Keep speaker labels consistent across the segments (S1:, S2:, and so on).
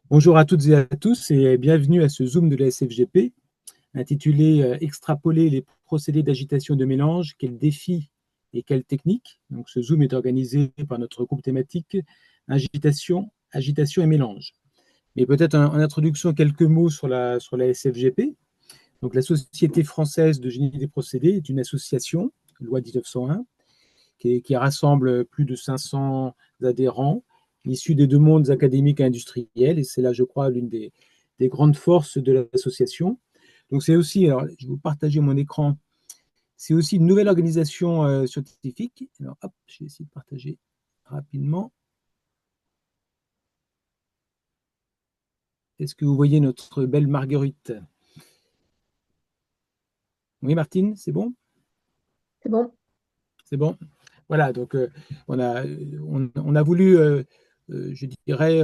S1: Bonjour à toutes et à tous et bienvenue à ce Zoom de la SFGP intitulé Extrapoler les procédés d'agitation de mélange, quels défis et quelles techniques. Donc, ce Zoom est organisé par notre groupe thématique agitation et mélange. Mais peut-être en introduction quelques mots sur la SFGP. Donc, la Société française de génie des procédés est une association, loi 1901, qui rassemble plus de 500 adhérents issus des deux mondes académiques et industriels. Et c'est là, je crois, l'une des grandes forces de l'association. Donc c'est aussi, alors je vais vous partager mon écran, c'est aussi une nouvelle organisation scientifique. Alors hop, je vais essayer de partager rapidement. Est-ce que vous voyez notre belle Marguerite? Oui, Martine, c'est bon?
S2: C'est bon.
S1: C'est bon. Voilà, donc on a voulu, je dirais,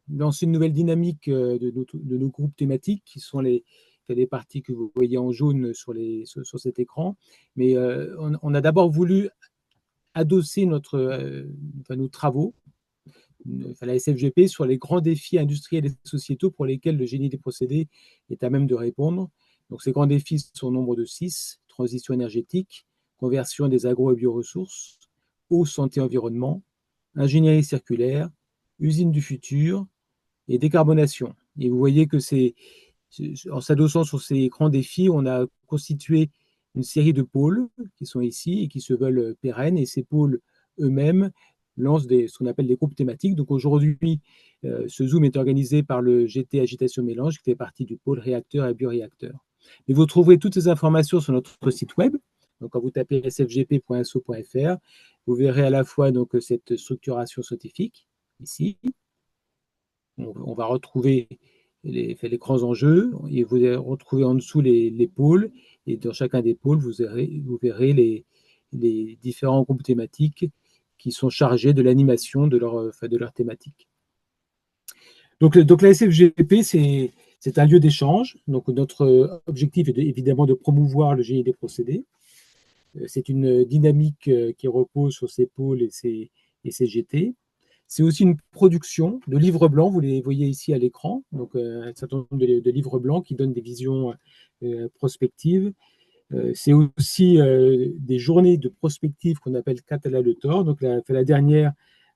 S1: lancer une nouvelle dynamique de nos groupes thématiques qui sont les parties que vous voyez en jaune sur cet écran. Mais on a d'abord voulu adosser nos travaux, la SFGP, sur les grands défis industriels et sociétaux pour lesquels le génie des procédés est à même de répondre. Donc, ces grands défis sont au nombre de 6: transition énergétique, conversion des agro- et bioressources, eau, santé, environnement, ingénierie circulaire, usine du futur et décarbonation. Et vous voyez que en s'adossant sur ces grands défis, on a constitué une série de pôles qui sont ici et qui se veulent pérennes. Et ces pôles eux-mêmes lancent ce qu'on appelle des groupes thématiques. Donc aujourd'hui, ce Zoom est organisé par le GT Agitation Mélange, qui fait partie du pôle réacteur et bioréacteur. Mais vous trouverez toutes ces informations sur notre site web. Donc quand vous tapez sfgp.so.fr, vous verrez à la fois donc, cette structuration scientifique ici. On va retrouver les grands enjeux et vous allez retrouver en dessous les pôles. Et dans chacun des pôles, vous verrez les différents groupes thématiques qui sont chargés de l'animation de leur thématique. Donc la SFGP, c'est un lieu d'échange. Donc notre objectif est évidemment de promouvoir le génie des procédés. C'est une dynamique qui repose sur ces pôles et ces GT. C'est aussi une production de livres blancs, vous les voyez ici à l'écran, donc un certain nombre de livres blancs qui donnent des visions prospectives. C'est aussi des journées de prospective qu'on appelle Catala Le Thor. Donc la dernière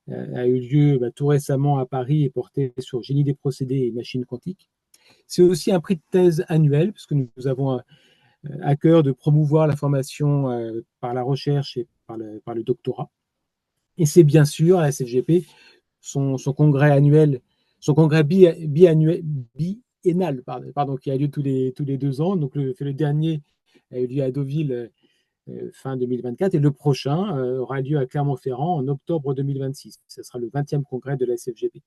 S1: a eu lieu tout récemment à Paris et portait sur génie des procédés et machines quantiques. C'est aussi un prix de thèse annuel, puisque nous avons à cœur de promouvoir la formation par la recherche et par le doctorat. Et c'est bien sûr à la CFGP son congrès annuel, son congrès biennal, qui a lieu tous les 2 ans. Donc le dernier a eu lieu à Deauville fin 2024 et le prochain aura lieu à Clermont-Ferrand en octobre 2026. Ce sera le 20e congrès de la SFGP.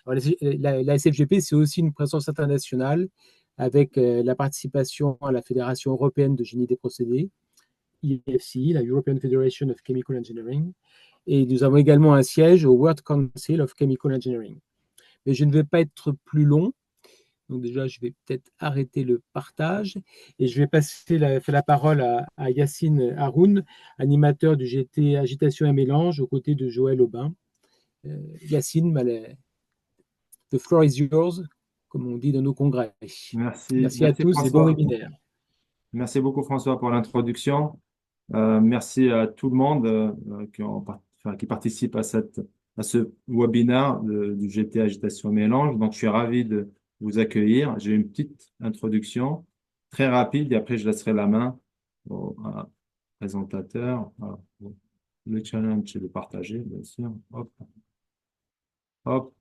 S1: Alors, la SFGP, c'est aussi une présence internationale avec la participation à la Fédération européenne de génie des procédés, EFC, la European Federation of Chemical Engineering, et nous avons également un siège au World Council of Chemical Engineering. Mais je ne vais pas être plus long, donc déjà je vais peut-être arrêter le partage et je vais passer la parole à Yacine Haroun, animateur du GT Agitation et Mélange, aux côtés de Joël Aubin. Yacine, the floor is yours, comme on dit dans nos congrès.
S2: Merci,
S1: Merci à
S2: merci
S1: tous et bon
S2: François.
S1: webinaire.
S2: Merci beaucoup François pour l'introduction. Merci à tout le monde qui participe à ce webinaire du GT Agitation Mélange. Donc, je suis ravi de vous accueillir. J'ai une petite introduction très rapide et après, je laisserai la main au présentateur. Voilà. Bon, le challenge, c'est de partager, bien sûr. Hop, hop,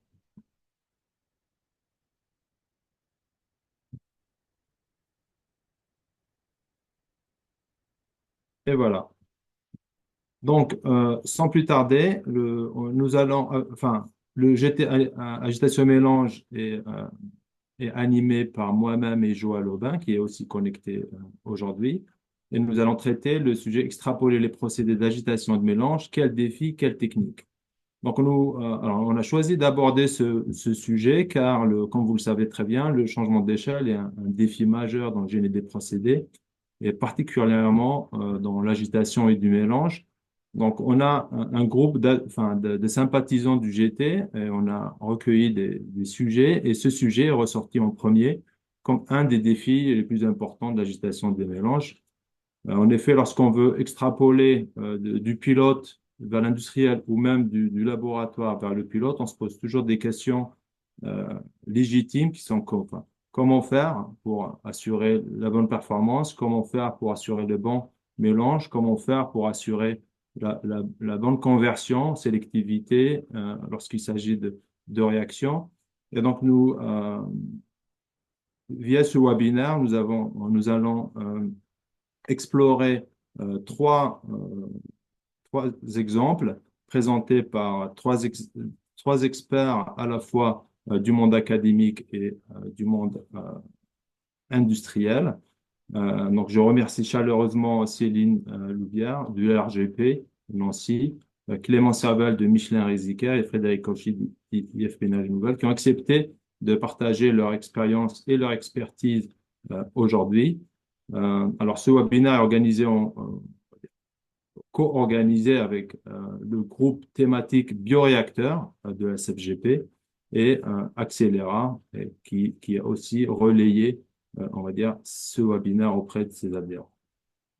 S2: et voilà. Donc, sans plus tarder, nous allons, le GT Agitation Mélange est animé par moi-même et Joël Aubin, qui est aussi connecté aujourd'hui. Et nous allons traiter le sujet extrapoler les procédés d'agitation et de mélange. Quels défis, quelles techniques? Donc, alors, on a choisi d'aborder ce sujet car, comme vous le savez très bien, le changement d'échelle est un défi majeur dans le génie des procédés et particulièrement dans l'agitation et du mélange. Donc, on a un groupe de sympathisants du GT et on a recueilli des sujets et ce sujet est ressorti en premier comme un des défis les plus importants de l'agitation des mélanges. En effet, lorsqu'on veut extrapoler du pilote vers l'industriel ou même du laboratoire vers le pilote, on se pose toujours des questions euh, légitimes qui sont enfin, comment faire pour assurer la bonne performance, comment faire pour assurer le bon mélange, comment faire pour assurer la bonne conversion, sélectivité lorsqu'il s'agit de réactions. Et donc, via ce webinaire, nous allons explorer euh, trois, euh, trois exemples présentés par trois experts à la fois du monde académique et du monde industriel. Donc, je remercie chaleureusement Céline Louvière du RGP Nancy, Clément Serval de Michelin Résica et Frédéric Cauchy d'IFP Nage Nouvelle qui ont accepté de partager leur expérience et leur expertise aujourd'hui. Alors, ce webinaire est co-organisé avec le groupe thématique bioréacteurs de la SFGP et Accéléra, qui a aussi relayé, on va dire, ce webinaire auprès de ses adhérents.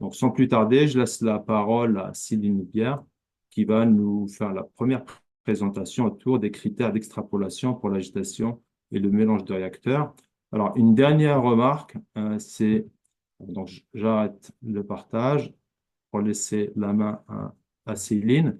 S2: Donc, sans plus tarder, je laisse la parole à Céline Pierre, qui va nous faire la première présentation autour des critères d'extrapolation pour l'agitation et le mélange de réacteurs. Alors, une dernière remarque, donc j'arrête le partage pour laisser la main à Céline.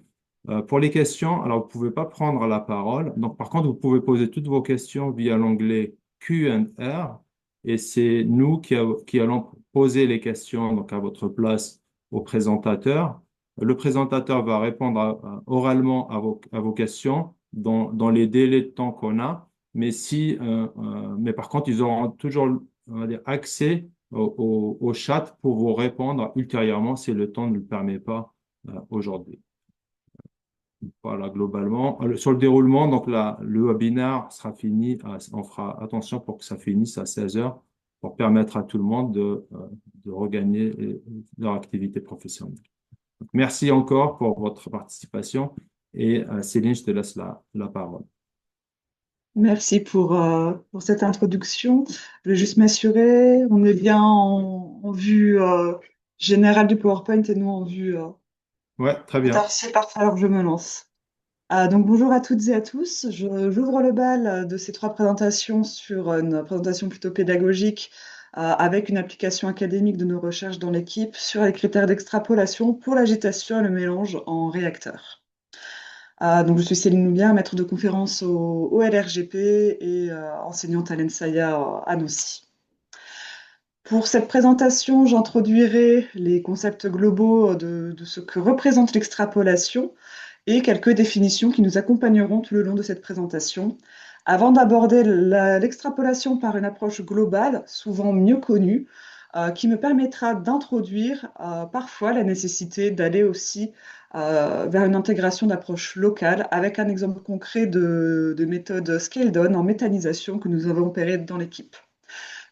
S2: Pour les questions, alors vous ne pouvez pas prendre la parole. Donc, par contre, vous pouvez poser toutes vos questions via l'onglet Q&R et c'est nous qui allons poser les questions donc à votre place au présentateur. Le présentateur va répondre oralement à vos questions dans les délais de temps qu'on a. Mais par contre, ils auront toujours, on va dire, accès au chat pour vous répondre ultérieurement si le temps ne le permet pas aujourd'hui. Voilà, globalement. Sur le déroulement, donc le webinaire sera fini, on fera attention pour que ça finisse à 16 heures pour permettre à tout le monde de regagner leur activité professionnelle. Donc, merci encore pour votre participation et Céline, je te laisse la parole.
S3: Merci pour cette introduction. Je vais juste m'assurer, on est bien en vue générale du PowerPoint et non en vue
S2: Ouais, très bien.
S3: c'est parfait, alors je me lance. Donc bonjour à toutes et à tous. J'ouvre le bal de ces trois présentations sur une présentation plutôt pédagogique avec une application académique de nos recherches dans l'équipe sur les critères d'extrapolation pour l'agitation et le mélange en réacteur. Donc je suis Céline Loubière, maître de conférence au LRGP et enseignante à l'ENSAIA à Nancy. Pour cette présentation, j'introduirai les concepts globaux de ce que représente l'extrapolation et quelques définitions qui nous accompagneront tout le long de cette présentation, avant d'aborder l'extrapolation par une approche globale, souvent mieux connue, qui me permettra d'introduire parfois la nécessité d'aller aussi vers une intégration d'approches locales avec un exemple concret de méthode scaled-down en méthanisation que nous avons opéré dans l'équipe.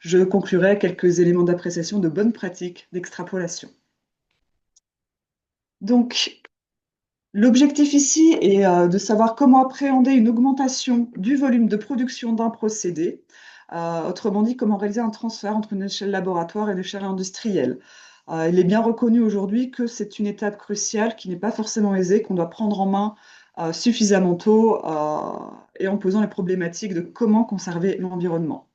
S3: Je conclurai quelques éléments d'appréciation de bonnes pratiques d'extrapolation. Donc, l'objectif ici est de savoir comment appréhender une augmentation du volume de production d'un procédé, autrement dit, comment réaliser un transfert entre une échelle laboratoire et une échelle industrielle. Il est bien reconnu aujourd'hui que c'est une étape cruciale qui n'est pas forcément aisée, qu'on doit prendre en main suffisamment tôt et en posant les problématiques de comment conserver l'environnement.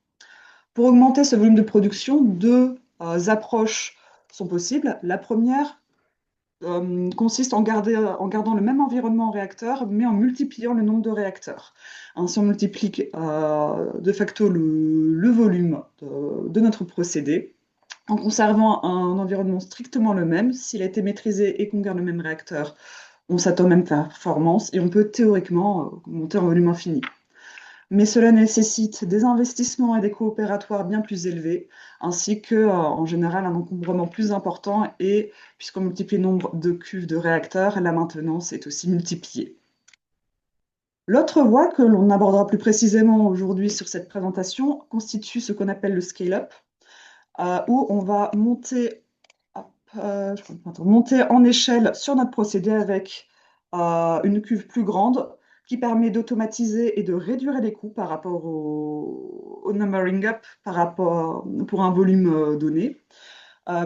S3: Pour augmenter ce volume de production, deux approches sont possibles. La première consiste en gardant le même environnement en réacteur, mais en multipliant le nombre de réacteurs. Ainsi, on multiplie de facto le volume de notre procédé en conservant un environnement strictement le même. S'il a été maîtrisé et qu'on garde le même réacteur, on s'attend aux mêmes performances et on peut théoriquement monter en volume infini. Mais cela nécessite des investissements et des coûts opératoires bien plus élevés, ainsi que, en général, un encombrement plus important. Et puisqu'on multiplie le nombre de cuves de réacteurs, la maintenance est aussi multipliée. L'autre voie que l'on abordera plus précisément aujourd'hui sur cette présentation constitue ce qu'on appelle le scale-up, où on va monter monter en échelle sur notre procédé avec une cuve plus grande qui permet d'automatiser et de réduire les coûts par rapport au numbering up pour un volume donné.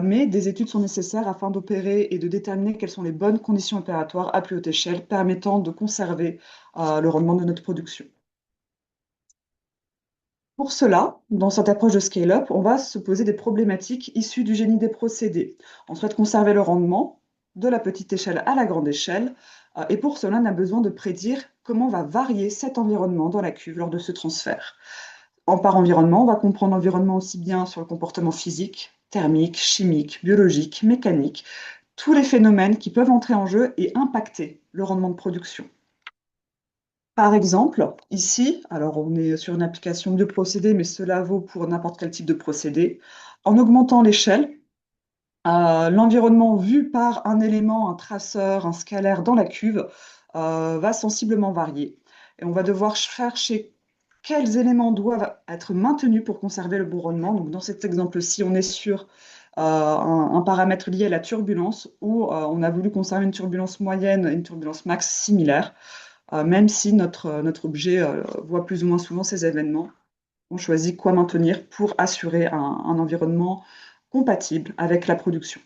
S3: Mais des études sont nécessaires afin d'opérer et de déterminer quelles sont les bonnes conditions opératoires à plus haute échelle permettant de conserver le rendement de notre production. Pour cela, dans cette approche de scale-up, on va se poser des problématiques issues du génie des procédés. On souhaite conserver le rendement de la petite échelle à la grande échelle, et pour cela, on a besoin de prédire comment va varier cet environnement dans la cuve lors de ce transfert. Par environnement, on va comprendre l'environnement aussi bien sur le comportement physique, thermique, chimique, biologique, mécanique, tous les phénomènes qui peuvent entrer en jeu et impacter le rendement de production. Par exemple, ici, alors on est sur une application de procédé, mais cela vaut pour n'importe quel type de procédé. En augmentant l'échelle, l'environnement vu par un élément, un traceur, un scalaire dans la cuve va sensiblement varier. Et on va devoir chercher quels éléments doivent être maintenus pour conserver le bon rendement. Donc dans cet exemple-ci, on est sur un paramètre lié à la turbulence où on a voulu conserver une turbulence moyenne et une turbulence max similaire. Même si notre objet voit plus ou moins souvent ces événements, on choisit quoi maintenir pour assurer un environnement compatible avec la production.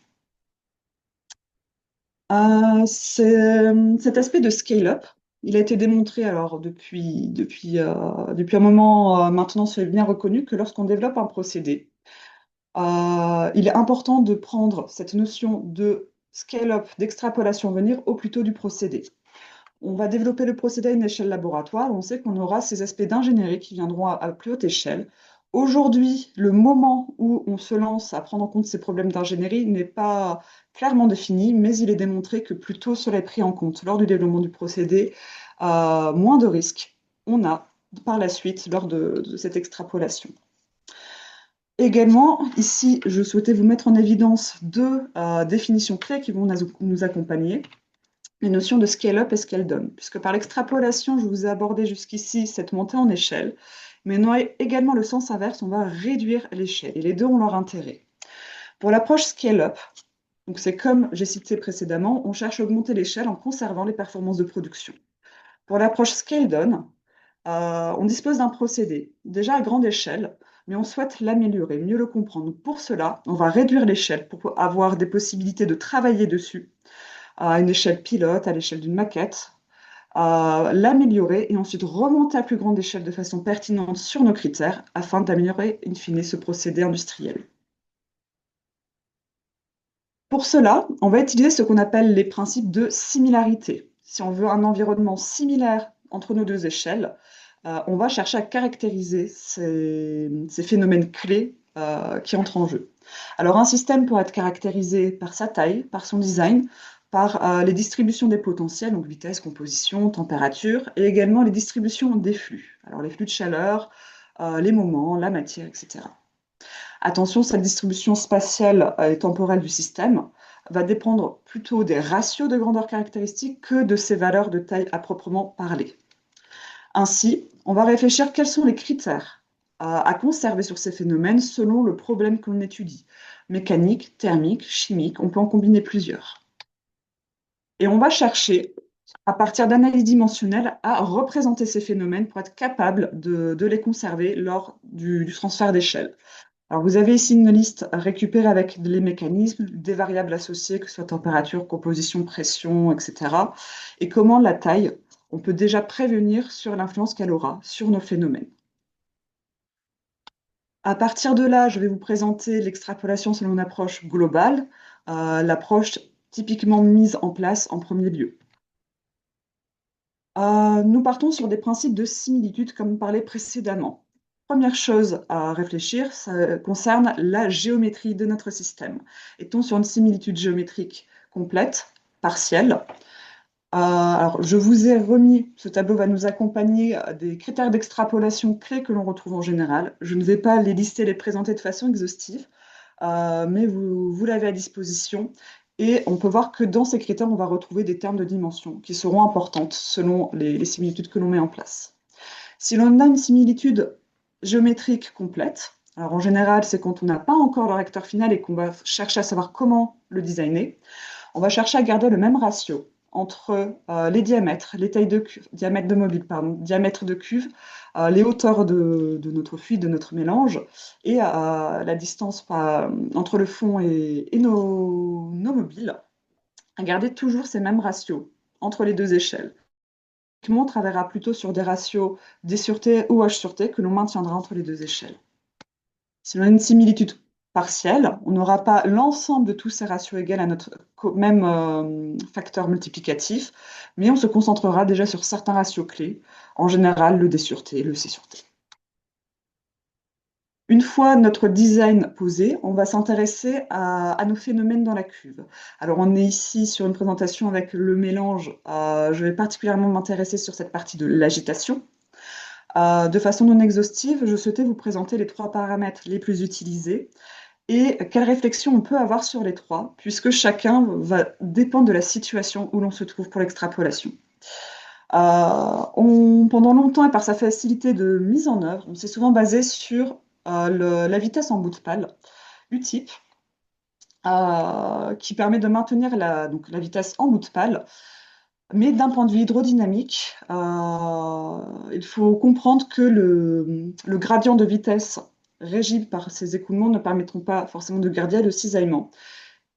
S3: Cet aspect de scale-up, il a été démontré alors depuis un moment maintenant, c'est bien reconnu que lorsqu'on développe un procédé, il est important de prendre cette notion de scale-up, d'extrapolation venir au plus tôt du procédé. On va développer le procédé à une échelle laboratoire. On sait qu'on aura ces aspects d'ingénierie qui viendront à plus haute échelle. Aujourd'hui, le moment où on se lance à prendre en compte ces problèmes d'ingénierie n'est pas clairement défini, mais il est démontré que plus tôt cela est pris en compte lors du développement du procédé, moins de risques on a par la suite lors de cette extrapolation. Également, ici, je souhaitais vous mettre en évidence deux définitions clés qui vont nous accompagner. Les notions de scale-up et scale-down, puisque par l'extrapolation, je vous ai abordé jusqu'ici cette montée en échelle, mais on a également le sens inverse, on va réduire l'échelle, et les deux ont leur intérêt. Pour l'approche scale-up, donc c'est comme j'ai cité précédemment, on cherche à augmenter l'échelle en conservant les performances de production. Pour l'approche scale-down, on dispose d'un procédé, déjà à grande échelle, mais on souhaite l'améliorer, mieux le comprendre. Pour cela, on va réduire l'échelle pour avoir des possibilités de travailler dessus, à une échelle pilote, à l'échelle d'une maquette, l'améliorer et ensuite remonter à plus grande échelle de façon pertinente sur nos critères afin d'améliorer in fine ce procédé industriel. Pour cela, on va utiliser ce qu'on appelle les principes de similarité. Si on veut un environnement similaire entre nos deux échelles, on va chercher à caractériser ces phénomènes clés qui entrent en jeu. Alors un système peut être caractérisé par sa taille, par son design, par les distributions des potentiels, donc vitesse, composition, température, et également les distributions des flux. Alors les flux de chaleur, les moments, la matière, etc. Attention, cette distribution spatiale et temporelle du système va dépendre plutôt des ratios de grandeur caractéristiques que de ses valeurs de taille à proprement parler. Ainsi, on va réfléchir quels sont les critères à conserver sur ces phénomènes selon le problème que l'on étudie. Mécanique, thermique, chimique, on peut en combiner plusieurs. Et on va chercher, à partir d'analyses dimensionnelles, à représenter ces phénomènes pour être capable de les conserver lors du transfert d'échelle. Alors, vous avez ici une liste récupérée avec les mécanismes, des variables associées, que ce soit température, composition, pression, etc. Et comment la taille, on peut déjà prévenir sur l'influence qu'elle aura sur nos phénomènes. À partir de là, je vais vous présenter l'extrapolation selon une approche globale, l'approche typiquement mise en place en premier lieu. Nous partons sur des principes de similitude comme parlé précédemment. Première chose à réfléchir, ça concerne la géométrie de notre système. Est-on sur une similitude géométrique complète, partielle? Alors, je vous ai remis, ce tableau va nous accompagner des critères d'extrapolation clés que l'on retrouve en général. Je ne vais pas les lister, les présenter de façon exhaustive, mais vous l'avez à disposition. Et on peut voir que dans ces critères, on va retrouver des termes de dimension qui seront importantes selon les similitudes que l'on met en place. Si l'on a une similitude géométrique complète, Alors en général, c'est quand on n'a pas encore le réacteur final et qu'on va chercher à savoir comment le designer. On va chercher à garder le même ratio entre les diamètres, les tailles de cuve, diamètre de mobile, pardon, diamètre de cuve, les hauteurs de notre fluide, de notre mélange, et la distance entre le fond et nos mobiles, à garder toujours ces mêmes ratios entre les deux échelles. On travaillera plutôt sur des ratios D sur T ou H sur T que l'on maintiendra entre les deux échelles. Si l'on a une similitude partielle, on n'aura pas l'ensemble de tous ces ratios égaux à notre même facteur multiplicatif, mais on se concentrera déjà sur certains ratios clés, en général le D sur T et le C sur T. Une fois notre design posé, on va s'intéresser à nos phénomènes dans la cuve. Alors on est ici sur une présentation avec le mélange. Je vais particulièrement m'intéresser sur cette partie de l'agitation. De façon non exhaustive, je souhaitais vous présenter les 3 paramètres les plus utilisés et quelle réflexion on peut avoir sur les 3, puisque chacun va dépendre de la situation où l'on se trouve pour l'extrapolation. Pendant longtemps, et par sa facilité de mise en œuvre, on s'est souvent basé sur la vitesse en bout de pale, U-type, qui permet de maintenir donc la vitesse en bout de pale. Mais d'un point de vue hydrodynamique, il faut comprendre que le gradient de vitesse régi par ces écoulements ne permettront pas forcément de garder le cisaillement.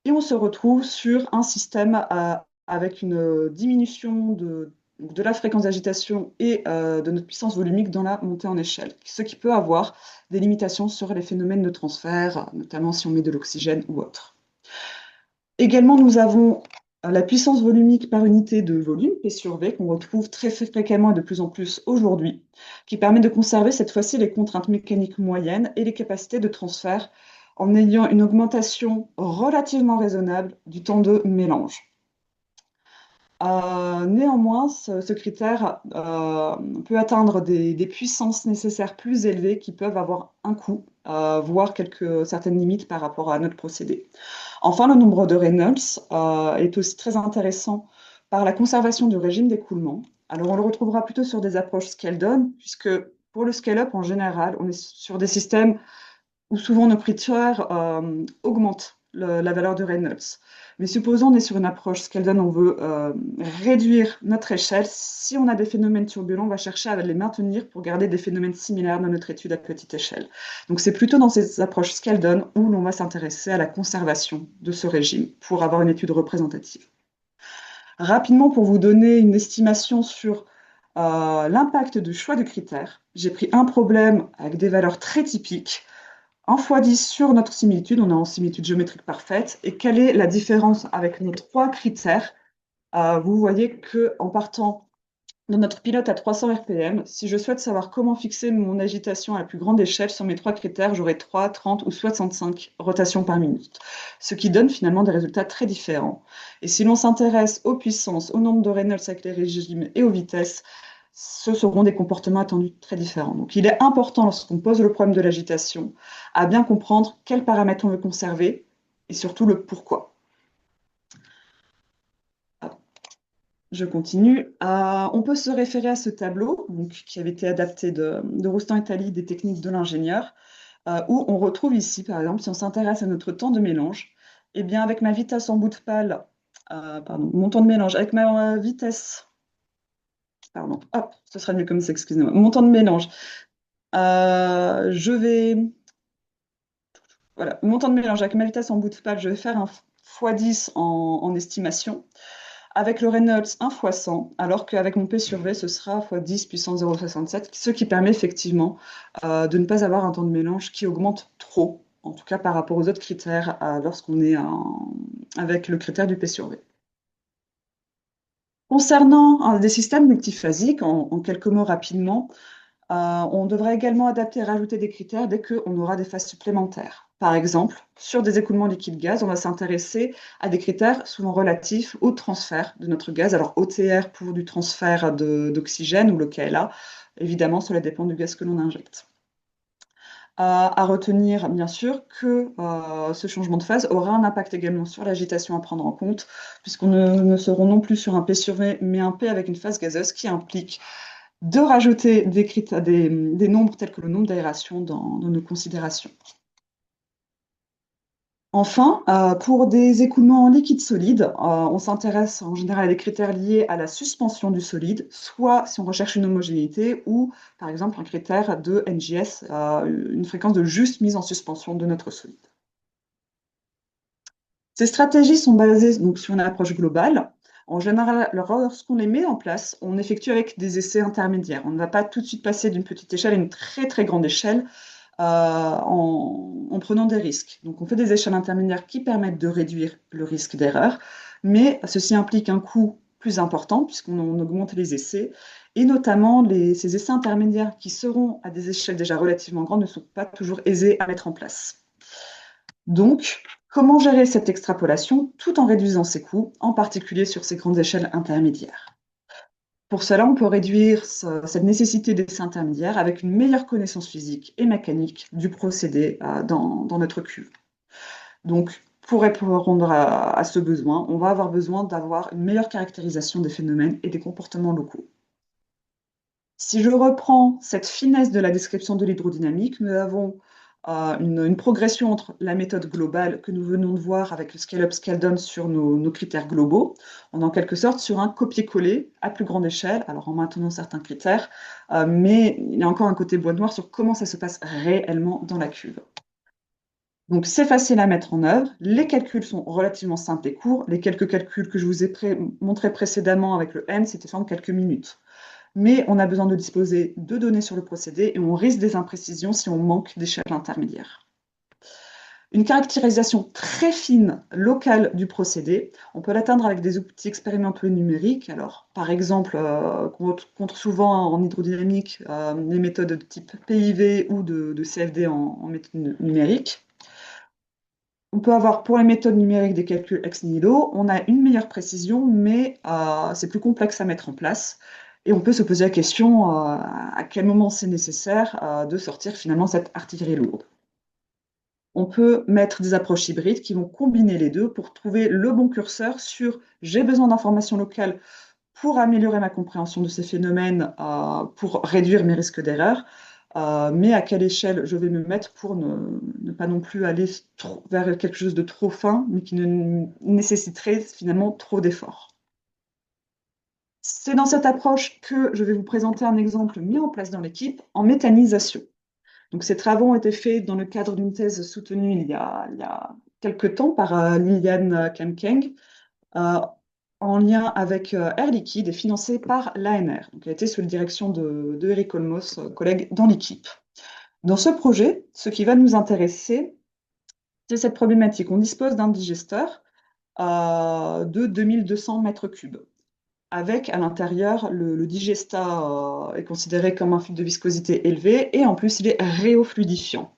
S3: Et on se retrouve sur un système avec une diminution de la fréquence d'agitation et de notre puissance volumique dans la montée en échelle, ce qui peut avoir des limitations sur les phénomènes de transfert, notamment si on met de l'oxygène ou autre. Également, nous avons la puissance volumique par unité de volume, P sur V, qu'on retrouve très fréquemment et de plus en plus aujourd'hui, qui permet de conserver cette fois-ci les contraintes mécaniques moyennes et les capacités de transfert en ayant une augmentation relativement raisonnable du temps de mélange. Néanmoins, ce critère peut atteindre des puissances nécessaires plus élevées qui peuvent avoir un coût, voire certaines limites par rapport à notre procédé. Enfin, le nombre de Reynolds est aussi très intéressant par la conservation du régime d'écoulement. Alors, on le retrouvera plutôt sur des approches scale-down, puisque pour le scale-up, en général, on est sur des systèmes où souvent nos critères augmentent la valeur de Reynolds. Mais supposons on est sur une approche scale-down, on veut réduire notre échelle. Si on a des phénomènes turbulents, on va chercher à les maintenir pour garder des phénomènes similaires dans notre étude à petite échelle. Donc c'est plutôt dans ces approches scale-down où l'on va s'intéresser à la conservation de ce régime pour avoir une étude représentative. Rapidement, pour vous donner une estimation sur l'impact du choix de critères, j'ai pris un problème avec des valeurs très typiques. 1 fois 10 sur notre similitude, on est en similitude géométrique parfaite. Et quelle est la différence avec nos 3 critères? Vous voyez qu'en partant de notre pilote à 300 RPM, si je souhaite savoir comment fixer mon agitation à la plus grande échelle sur mes 3 critères, j'aurai 3, 30 ou 65 rotations par minute, ce qui donne finalement des résultats très différents. Et si l'on s'intéresse aux puissances, au nombre de Reynolds avec les régimes et aux vitesses, ce seront des comportements attendus très différents. Donc il est important, lorsqu'on pose le problème de l'agitation, à bien comprendre quels paramètres on veut conserver et surtout le pourquoi. Je continue. On peut se référer à ce tableau donc, qui avait été adapté de Roustan et Tali des techniques de l'ingénieur, où on retrouve ici, par exemple, si on s'intéresse à notre temps de mélange, eh bien, avec ma vitesse en bout de pale, mon temps de mélange, avec ma vitesse, pardon, hop, ce sera mieux comme ça, excusez-moi, mon temps de mélange, je vais, voilà, mon temps de mélange avec ma vitesse en bout de pale, je vais faire un x10 en estimation. Avec le Reynolds, 1 fois 100, alors qu'avec mon P sur V, ce sera fois 10 puissance 0,67, ce qui permet effectivement de ne pas avoir un temps de mélange qui augmente trop, en tout cas par rapport aux autres critères lorsqu'on est avec le critère du P sur V. Concernant des systèmes multiphasiques, en quelques mots rapidement, on devrait également adapter et rajouter des critères dès qu'on aura des phases supplémentaires. Par exemple, sur des écoulements liquide-gaz, on va s'intéresser à des critères souvent relatifs au transfert de notre gaz. Alors OTR pour du transfert d'oxygène ou le KLA, évidemment, cela dépend du gaz que l'on injecte. À retenir, bien sûr, que ce changement de phase aura un impact également sur l'agitation à prendre en compte, puisqu'on ne seront non plus sur un P sur V, mais un P avec une phase gazeuse qui implique de rajouter des nombres tels que le nombre d'aérations dans nos considérations. Enfin, pour des écoulements en liquide solide, on s'intéresse en général à des critères liés à la suspension du solide, soit si on recherche une homogénéité ou par exemple un critère de NJS, une fréquence de juste mise en suspension de notre solide. Ces stratégies sont basées donc, sur une approche globale. En général, lorsqu'on les met en place, on effectue avec des essais intermédiaires. On ne va pas tout de suite passer d'une petite échelle à une très très grande échelle en prenant des risques. Donc on fait des échelles intermédiaires qui permettent de réduire le risque d'erreur, mais ceci implique un coût plus important puisqu'on augmente les essais, et notamment ces essais intermédiaires qui seront à des échelles déjà relativement grandes ne sont pas toujours aisés à mettre en place. Donc, comment gérer cette extrapolation tout en réduisant ses coûts, en particulier sur ces grandes échelles intermédiaires? Pour cela, on peut réduire cette nécessité d'essais intermédiaires avec une meilleure connaissance physique et mécanique du procédé dans notre cuve. Donc, pour répondre à ce besoin, on va avoir besoin d'avoir une meilleure caractérisation des phénomènes et des comportements locaux. Si je reprends cette finesse de la description de l'hydrodynamique, nous avons une progression entre la méthode globale que nous venons de voir avec le scale-up, scale-down sur nos critères globaux. On est en quelque sorte sur un copier-coller à plus grande échelle, alors en maintenant certains critères, mais il y a encore un côté bois noir sur comment ça se passe réellement dans la cuve. Donc c'est facile à mettre en œuvre, les calculs sont relativement simples et courts. Les quelques calculs que je vous ai montrés précédemment avec le N, c'était fait en quelques minutes. Mais on a besoin de disposer de données sur le procédé et on risque des imprécisions si on manque d'échelle intermédiaire. Une caractérisation très fine, locale du procédé, on peut l'atteindre avec des outils expérimentaux et numériques. Alors, par exemple, on rencontre souvent en hydrodynamique les méthodes de type PIV ou de CFD en méthode numérique. On peut avoir pour les méthodes numériques des calculs ex nihilo, on a une meilleure précision, mais c'est plus complexe à mettre en place. Et on peut se poser la question à quel moment c'est nécessaire de sortir finalement cette artillerie lourde. On peut mettre des approches hybrides qui vont combiner les deux pour trouver le bon curseur sur j'ai besoin d'informations locales pour améliorer ma compréhension de ces phénomènes, pour réduire mes risques d'erreur, mais à quelle échelle je vais me mettre pour ne pas non plus aller vers quelque chose de trop fin, mais qui ne nécessiterait finalement trop d'efforts. C'est dans cette approche que je vais vous présenter un exemple mis en place dans l'équipe en méthanisation. Donc, ces travaux ont été faits dans le cadre d'une thèse soutenue il y a quelques temps par Liliane Kemkeng, en lien avec Air Liquide et financée par l'ANR. Donc, elle a été sous la direction de Eric Olmos, collègue dans l'équipe. Dans ce projet, ce qui va nous intéresser, c'est cette problématique. On dispose d'un digesteur de 2200 mètres cubes avec à l'intérieur, le digestat est considéré comme un fluide de viscosité élevée et en plus il est réofluidifiant.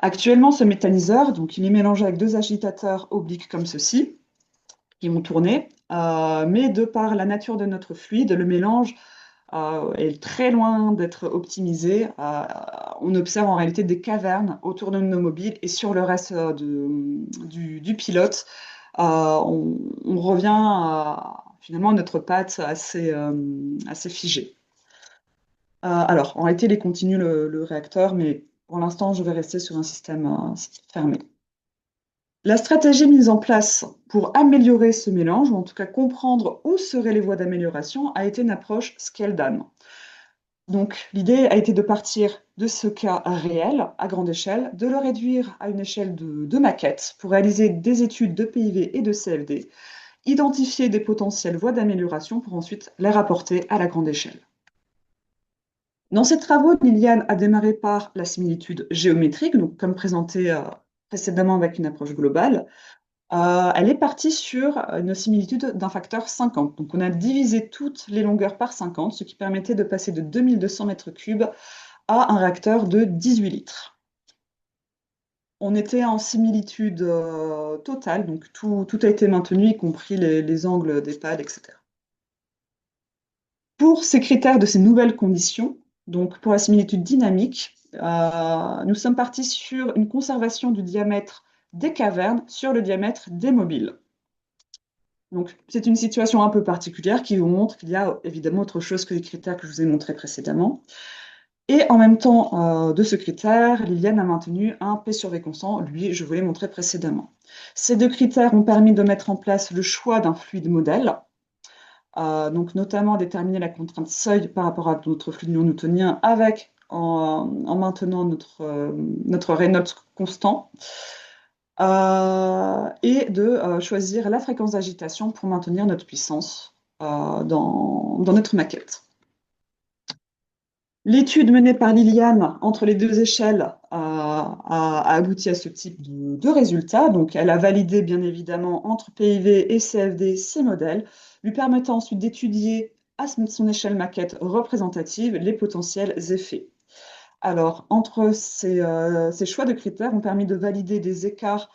S3: Actuellement, ce méthaniseur, donc il est mélangé avec deux agitateurs obliques comme ceci, qui vont tourner, mais de par la nature de notre fluide, le mélange est très loin d'être optimisé. On observe en réalité des cavernes autour de nos mobiles et sur le reste du pilote, on revient finalement à notre patte assez figée. Alors, en réalité, il est continu le réacteur, mais pour l'instant, je vais rester sur un système fermé. La stratégie mise en place pour améliorer ce mélange, ou en tout cas comprendre où seraient les voies d'amélioration, a été une approche scale-down. Donc, l'idée a été de partir de ce cas réel, à grande échelle, de le réduire à une échelle de maquette pour réaliser des études de PIV et de CFD, identifier des potentielles voies d'amélioration pour ensuite les rapporter à la grande échelle. Dans ces travaux, Liliane a démarré par la similitude géométrique, donc comme présenté précédemment avec une approche globale. Elle est partie sur une similitude d'un facteur 50. Donc on a divisé toutes les longueurs par 50, ce qui permettait de passer de 2200 mètres cubes à un réacteur de 18 litres. On était en similitude totale, donc tout a été maintenu, y compris les angles des pales, etc. Pour ces critères de ces nouvelles conditions, donc pour la similitude dynamique, nous sommes partis sur une conservation du diamètre des cavernes sur le diamètre des mobiles. Donc, c'est une situation un peu particulière qui vous montre qu'il y a évidemment autre chose que les critères que je vous ai montrés précédemment. Et en même temps de ce critère, Liliane a maintenu un P sur V constant, lui, je vous l'ai montré précédemment. Ces deux critères ont permis de mettre en place le choix d'un fluide modèle, donc notamment déterminer la contrainte seuil par rapport à notre fluide newtonien en maintenant notre Reynolds constant, et de choisir la fréquence d'agitation pour maintenir notre puissance dans notre maquette. L'étude menée par Liliane entre les deux échelles a abouti à ce type de résultats. Donc, elle a validé bien évidemment entre PIV et CFD ces modèles, lui permettant ensuite d'étudier à son échelle maquette représentative les potentiels effets. Alors, entre ces choix de critères ont permis de valider des écarts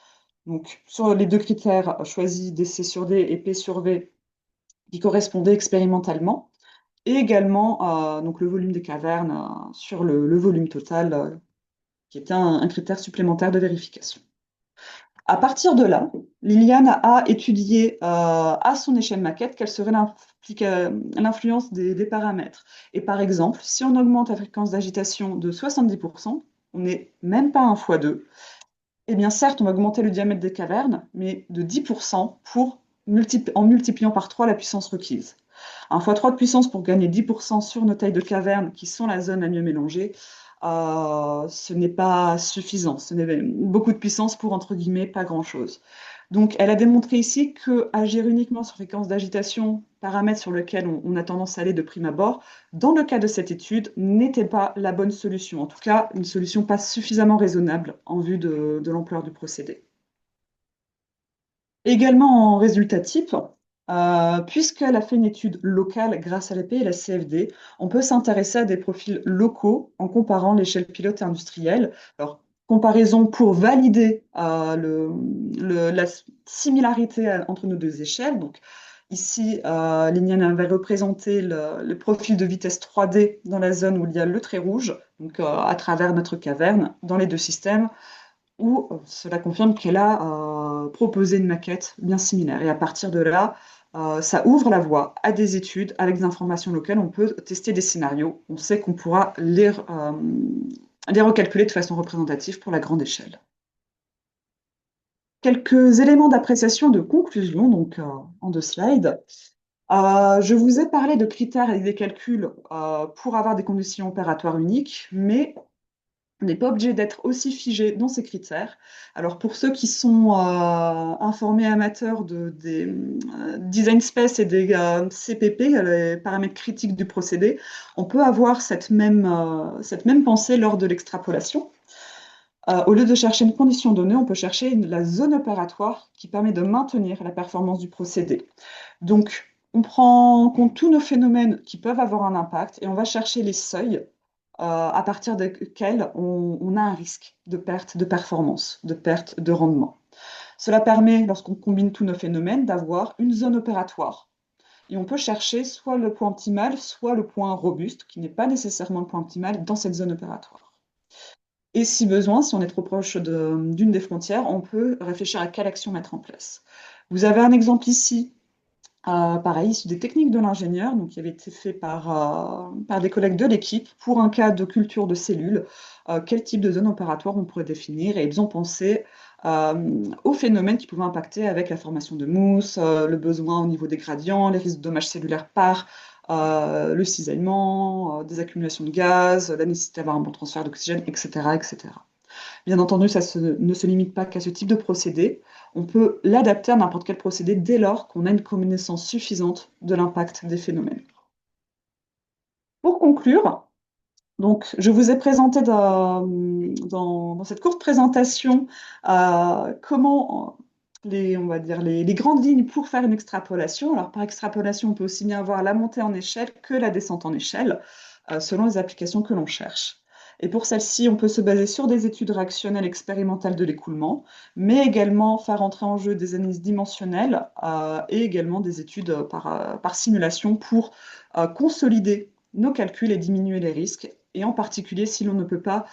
S3: donc, sur les deux critères choisis DC sur D et P sur V qui correspondaient expérimentalement et également donc le volume des cavernes sur le volume total, qui était un critère supplémentaire de vérification. À partir de là, Liliane a étudié à son échelle maquette quelle serait l'influence des paramètres. Et par exemple, si on augmente la fréquence d'agitation de 70%, on n'est même pas 1 fois 2, eh bien certes, on va augmenter le diamètre des cavernes, mais de 10% en multipliant par 3 la puissance requise. 1 fois 3 de puissance pour gagner 10% sur nos tailles de cavernes qui sont la zone la mieux mélangée, ce n'est pas suffisant. Ce n'est beaucoup de puissance pour, entre guillemets, pas grand-chose. Donc, elle a démontré ici que agir uniquement sur fréquence d'agitation, paramètre sur lequel on a tendance à aller de prime abord, dans le cas de cette étude, n'était pas la bonne solution. En tout cas, une solution pas suffisamment raisonnable en vue de l'ampleur du procédé. Également en résultat type, puisqu'elle a fait une étude locale grâce à l'AP et la CFD, on peut s'intéresser à des profils locaux en comparant l'échelle pilote et industrielle. Alors, comparaison pour valider la similarité entre nos deux échelles. Donc, ici, Liliane avait représenté le profil de vitesse 3D dans la zone où il y a le trait rouge, donc à travers notre caverne, dans les deux systèmes où cela confirme qu'elle a proposé une maquette bien similaire. Et à partir de là, ça ouvre la voie à des études avec des informations locales. On peut tester des scénarios. On sait qu'on pourra les recalculer de façon représentative pour la grande échelle. Quelques éléments d'appréciation de conclusion, donc en 2 slides. Je vous ai parlé de critères et des calculs pour avoir des conditions opératoires uniques, mais on n'est pas obligé d'être aussi figé dans ces critères. Alors pour ceux qui sont informés amateurs des design space et des CPP, les paramètres critiques du procédé, on peut avoir cette même pensée lors de l'extrapolation. Au lieu de chercher une condition donnée, on peut chercher la zone opératoire qui permet de maintenir la performance du procédé. Donc, on prend en compte tous nos phénomènes qui peuvent avoir un impact et on va chercher les seuils à partir desquels on a un risque de perte de performance, de perte de rendement. Cela permet, lorsqu'on combine tous nos phénomènes, d'avoir une zone opératoire. Et on peut chercher soit le point optimal, soit le point robuste, qui n'est pas nécessairement le point optimal dans cette zone opératoire. Et si besoin, si on est trop proche d'une des frontières, on peut réfléchir à quelle action mettre en place. Vous avez un exemple ici pareil, issu des techniques de l'ingénieur, donc qui avait été fait par des collègues de l'équipe pour un cas de culture de cellules, quel type de zone opératoire on pourrait définir. Et ils ont pensé aux phénomènes qui pouvaient impacter avec la formation de mousse, le besoin au niveau des gradients, les risques de dommages cellulaires par le cisaillement, des accumulations de gaz, la nécessité d'avoir un bon transfert d'oxygène, etc., etc. Bien entendu, ça ne se limite pas qu'à ce type de procédé. On peut l'adapter à n'importe quel procédé dès lors qu'on a une connaissance suffisante de l'impact des phénomènes. Pour conclure, donc, je vous ai présenté dans cette courte présentation comment on va dire les grandes lignes pour faire une extrapolation. Alors, par extrapolation, on peut aussi bien avoir la montée en échelle que la descente en échelle, selon les applications que l'on cherche. Et pour celle-ci, on peut se baser sur des études réactionnelles expérimentales de l'écoulement, mais également faire entrer en jeu des analyses dimensionnelles et également des études par simulation pour consolider nos calculs et diminuer les risques, et en particulier si l'on ne peut pas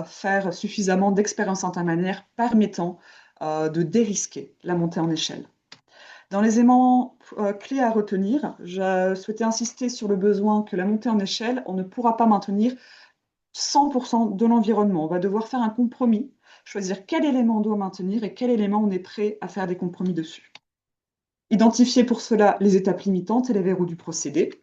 S3: faire suffisamment d'expériences intermédiaires permettant de dérisquer la montée en échelle. Dans les éléments clés à retenir, je souhaitais insister sur le besoin que la montée en échelle, on ne pourra pas maintenir 100% de l'environnement. On va devoir faire un compromis, choisir quel élément on doit maintenir et quel élément on est prêt à faire des compromis dessus. Identifier pour cela les étapes limitantes et les verrous du procédé.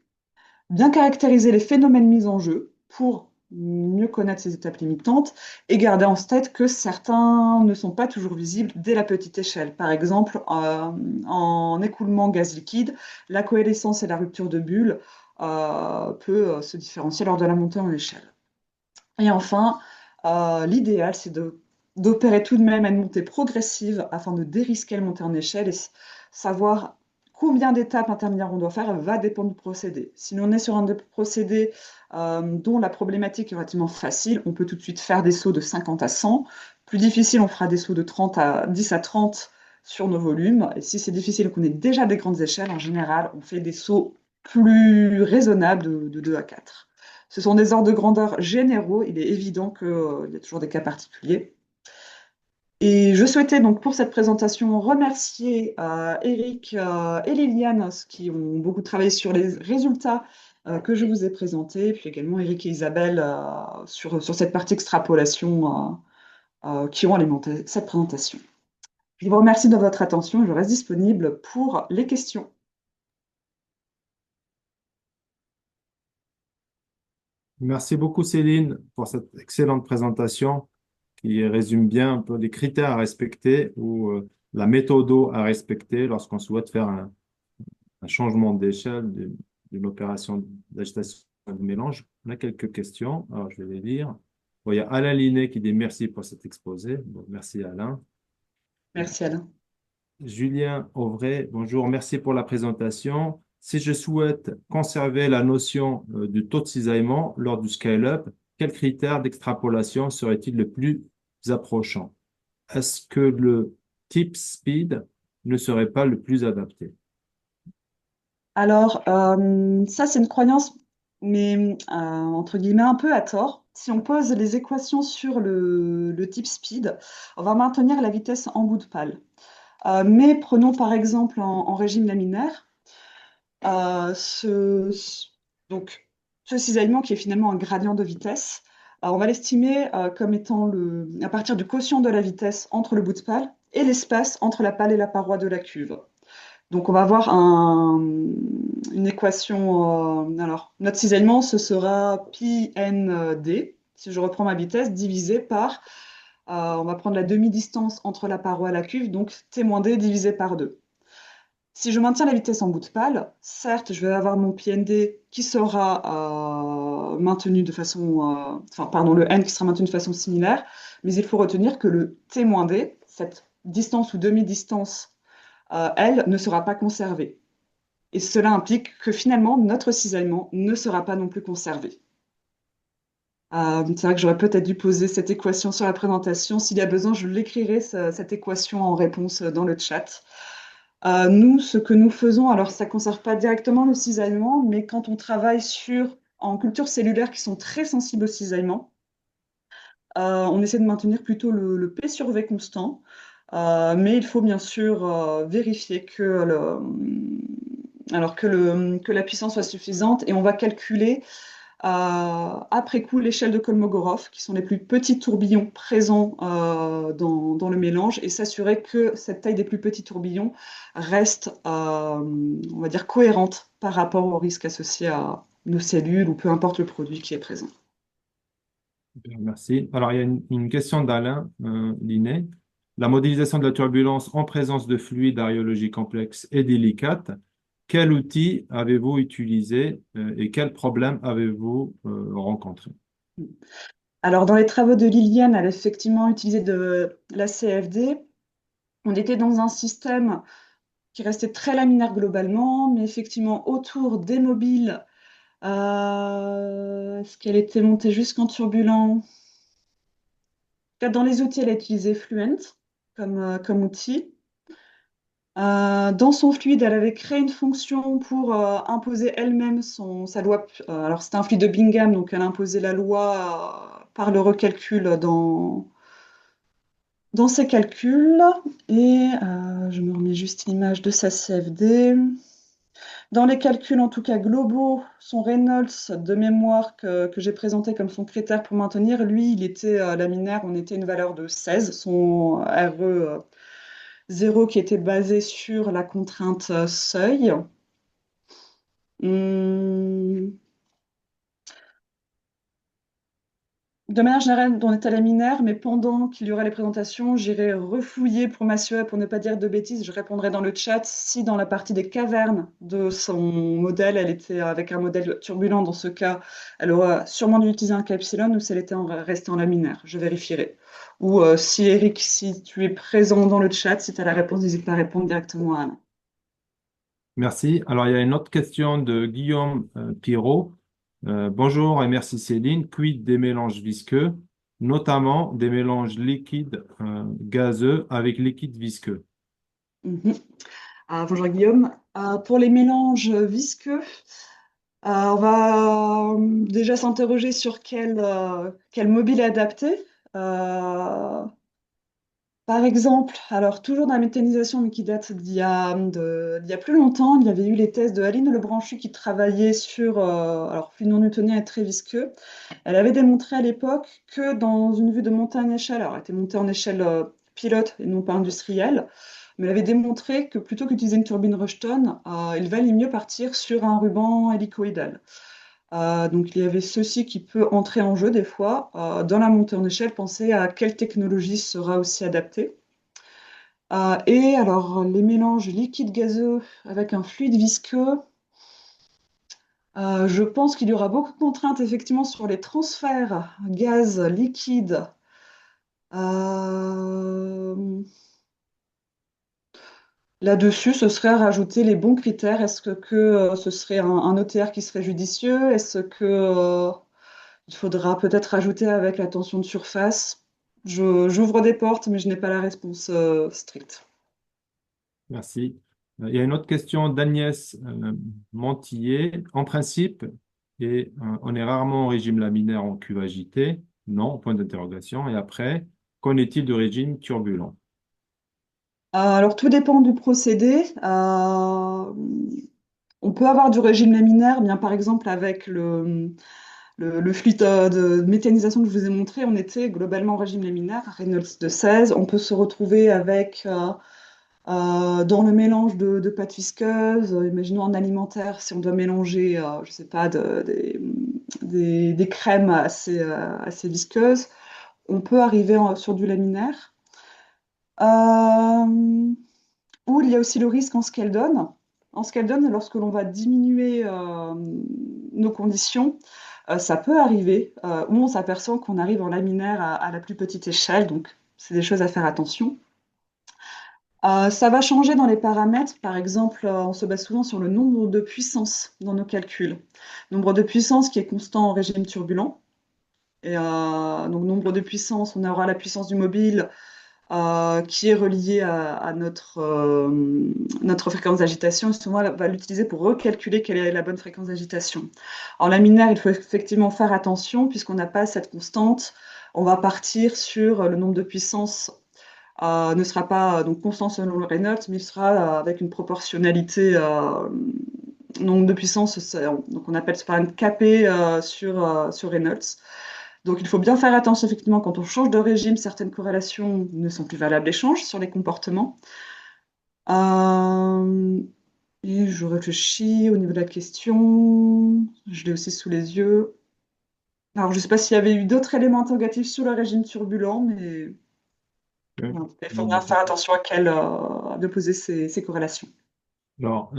S3: Bien caractériser les phénomènes mis en jeu pour mieux connaître ces étapes limitantes et garder en tête que certains ne sont pas toujours visibles dès la petite échelle. Par exemple, en écoulement gaz liquide, la coalescence et la rupture de bulles peut se différencier lors de la montée en échelle. Et enfin, l'idéal, c'est d'opérer tout de même à une montée progressive afin de dérisquer la montée en échelle et savoir combien d'étapes intermédiaires on doit faire va dépendre du procédé. Si on est sur un procédé dont la problématique est relativement facile, on peut tout de suite faire des sauts de 50 à 100. Plus difficile, on fera des sauts de 10 à 30 sur nos volumes. Et si c'est difficile, qu'on ait déjà des grandes échelles, en général, on fait des sauts plus raisonnables de 2 à 4. Ce sont des ordres de grandeur généraux. Il est évident qu'il y a toujours des cas particuliers. Et je souhaitais donc pour cette présentation remercier Eric et Liliane qui ont beaucoup travaillé sur les résultats que je vous ai présentés, puis également Eric et Isabelle sur cette partie extrapolation qui ont alimenté cette présentation. Je vous remercie de votre attention et je reste disponible pour les questions.
S2: Merci beaucoup, Céline, pour cette excellente présentation qui résume bien un peu les critères à respecter ou la méthode à respecter lorsqu'on souhaite faire un changement d'échelle d'une opération d'agitation de mélange. On a quelques questions, alors je vais les lire. Bon, il y a Alain Linet qui dit merci pour cet exposé. Bon, merci Alain.
S3: Merci Alain.
S2: Julien Auvray, bonjour, merci pour la présentation. Si je souhaite conserver la notion du taux de cisaillement lors du scale-up, quels critères d'extrapolation serait-il le plus approchant? Est-ce que le tip speed ne serait pas le plus adapté?
S3: Alors, ça, c'est une croyance, mais entre guillemets, un peu à tort. Si on pose les équations sur le type speed, on va maintenir la vitesse en bout de pale. Mais prenons par exemple en régime laminaire, euh, ce, ce- donc, ce cisaillement qui est finalement un gradient de vitesse, on va l'estimer comme étant à partir du quotient de la vitesse entre le bout de pale et l'espace entre la pale et la paroi de la cuve. Donc, on va avoir une équation. Alors, notre cisaillement, ce sera pi n d. Si je reprends ma vitesse, divisé par, on va prendre la demi-distance entre la paroi et la cuve, donc t-d divisé par 2. Si je maintiens la vitesse en bout de pale, certes, je vais avoir mon pi nd qui sera maintenu de façon. Enfin, pardon, le n qui sera maintenu de façon similaire, mais il faut retenir que le t-d, cette distance ou demi-distance elle, ne sera pas conservée. Et cela implique que finalement, notre cisaillement ne sera pas non plus conservé. C'est vrai que j'aurais peut-être dû poser cette équation sur la présentation. S'il y a besoin, je l'écrirai, cette équation en réponse dans le chat. Nous, ce que nous faisons, alors ça ne conserve pas directement le cisaillement, mais quand on travaille en cultures cellulaires qui sont très sensibles au cisaillement, on essaie de maintenir plutôt le P sur V constant, mais il faut bien sûr vérifier que la puissance soit suffisante et on va calculer après coup l'échelle de Kolmogorov, qui sont les plus petits tourbillons présents dans le mélange, et s'assurer que cette taille des plus petits tourbillons reste, on va dire, cohérente par rapport au risque associé à nos cellules ou peu importe le produit qui est présent.
S2: Bien, merci. Alors, il y a une question d'Alain Linet. La modélisation de la turbulence en présence de fluides aréologiques complexes et délicates, quel outil avez-vous utilisé et quels problèmes avez-vous rencontrés?
S3: Alors, dans les travaux de Liliane, elle a effectivement utilisé de la CFD. On était dans un système qui restait très laminaire globalement, mais effectivement autour des mobiles, est-ce qu'elle était montée jusqu'en turbulent? Dans les outils, elle a utilisé Fluent comme outil. Dans son fluide, elle avait créé une fonction pour imposer elle-même sa loi. Alors, c'était un fluide de Bingham, donc elle a imposé la loi par le recalcul Dans ces calculs, et je me remets juste l'image de sa CFD. Dans les calculs, en tout cas globaux, son Reynolds de mémoire que j'ai présenté comme son critère pour maintenir, lui, il était laminaire, on était une valeur de 16, son RE 0 qui était basé sur la contrainte seuil. Hum, De manière générale, on est à la minaire, mais pendant qu'il y aura les présentations, j'irai refouiller pour m'assurer, pour ne pas dire de bêtises. Je répondrai dans le chat si dans la partie des cavernes de son modèle, elle était avec un modèle turbulent. Dans ce cas, elle aura sûrement dû utiliser un K-epsilon ou si elle était restée en laminaire. Je vérifierai. Ou si Eric, si tu es présent dans le chat, si tu as la réponse, n'hésite pas à répondre directement à Anna.
S2: Merci. Alors, il y a une autre question de Guillaume Pirot. Bonjour et merci Céline. Quid des mélanges visqueux, notamment des mélanges liquides gazeux avec liquide visqueux?
S3: Mhm. Bonjour Guillaume. Pour les mélanges visqueux, on va déjà s'interroger sur quel mobile est adapté. Euh, Par exemple, alors toujours dans la méthanisation, mais qui date d'il y a plus longtemps, il y avait eu les thèses de Aline Lebranchu qui travaillait sur alors fluide non newtonien et très visqueux. Elle avait démontré à l'époque que dans une vue de montée en échelle, alors elle était montée en échelle pilote et non pas industrielle, mais elle avait démontré que plutôt qu'utiliser une turbine Rushton, il valait mieux partir sur un ruban hélicoïdal. Donc il y avait ceci qui peut entrer en jeu des fois. Dans la montée en échelle, pensez à quelle technologie sera aussi adaptée. Et alors les mélanges liquide gazeux avec un fluide visqueux, je pense qu'il y aura beaucoup de contraintes effectivement sur les transferts gaz liquide. Euh, Là-dessus, ce serait à rajouter les bons critères. Est-ce que ce serait un OTR qui serait judicieux? Est-ce que il faudra peut-être rajouter avec la tension de surface? J'ouvre des portes, mais je n'ai pas la réponse stricte.
S2: Merci. Il y a une autre question d'Agnès Montillet. En principe, on est rarement au régime laminaire en cuve agitée. Non, point d'interrogation. Et après, qu'en est-il du régime turbulent?
S3: Alors, tout dépend du procédé. On peut avoir du régime laminaire, bien par exemple avec le fluide de méthanisation que je vous ai montré, on était globalement en régime laminaire, Reynolds de 16. On peut se retrouver avec dans le mélange de pâtes visqueuses, imaginons en alimentaire, si on doit mélanger, je sais pas, des crèmes assez visqueuses, on peut arriver sur du laminaire. Euh, ou il y a aussi le risque en Skeldon. En Skeldon, lorsque l'on va diminuer nos conditions, ça peut arriver où on s'aperçoit qu'on arrive en laminaire à la plus petite échelle, donc c'est des choses à faire attention. Ça va changer dans les paramètres. Par exemple, on se base souvent sur le nombre de puissance dans nos calculs. Nombre de puissance qui est constant en régime turbulent. Et donc, nombre de puissance, on aura la puissance du mobile qui est reliée à notre fréquence d'agitation. Et souvent, on va l'utiliser pour recalculer quelle est la bonne fréquence d'agitation. En laminaire, il faut effectivement faire attention puisqu'on n'a pas cette constante. On va partir sur le nombre de puissance ne sera pas donc constant selon le Reynolds, mais il sera avec une proportionnalité nombre de puissance, donc on appelle ça un KP sur Reynolds. Donc il faut bien faire attention effectivement quand on change de régime, certaines corrélations ne sont plus valables et changent sur les comportements. Euh, et je réfléchis au niveau de la question, je l'ai aussi sous les yeux. Alors je ne sais pas s'il y avait eu d'autres éléments interrogatifs sur le régime turbulent, mais voilà. Il faut bien faire attention à de poser ces corrélations.
S2: Alors,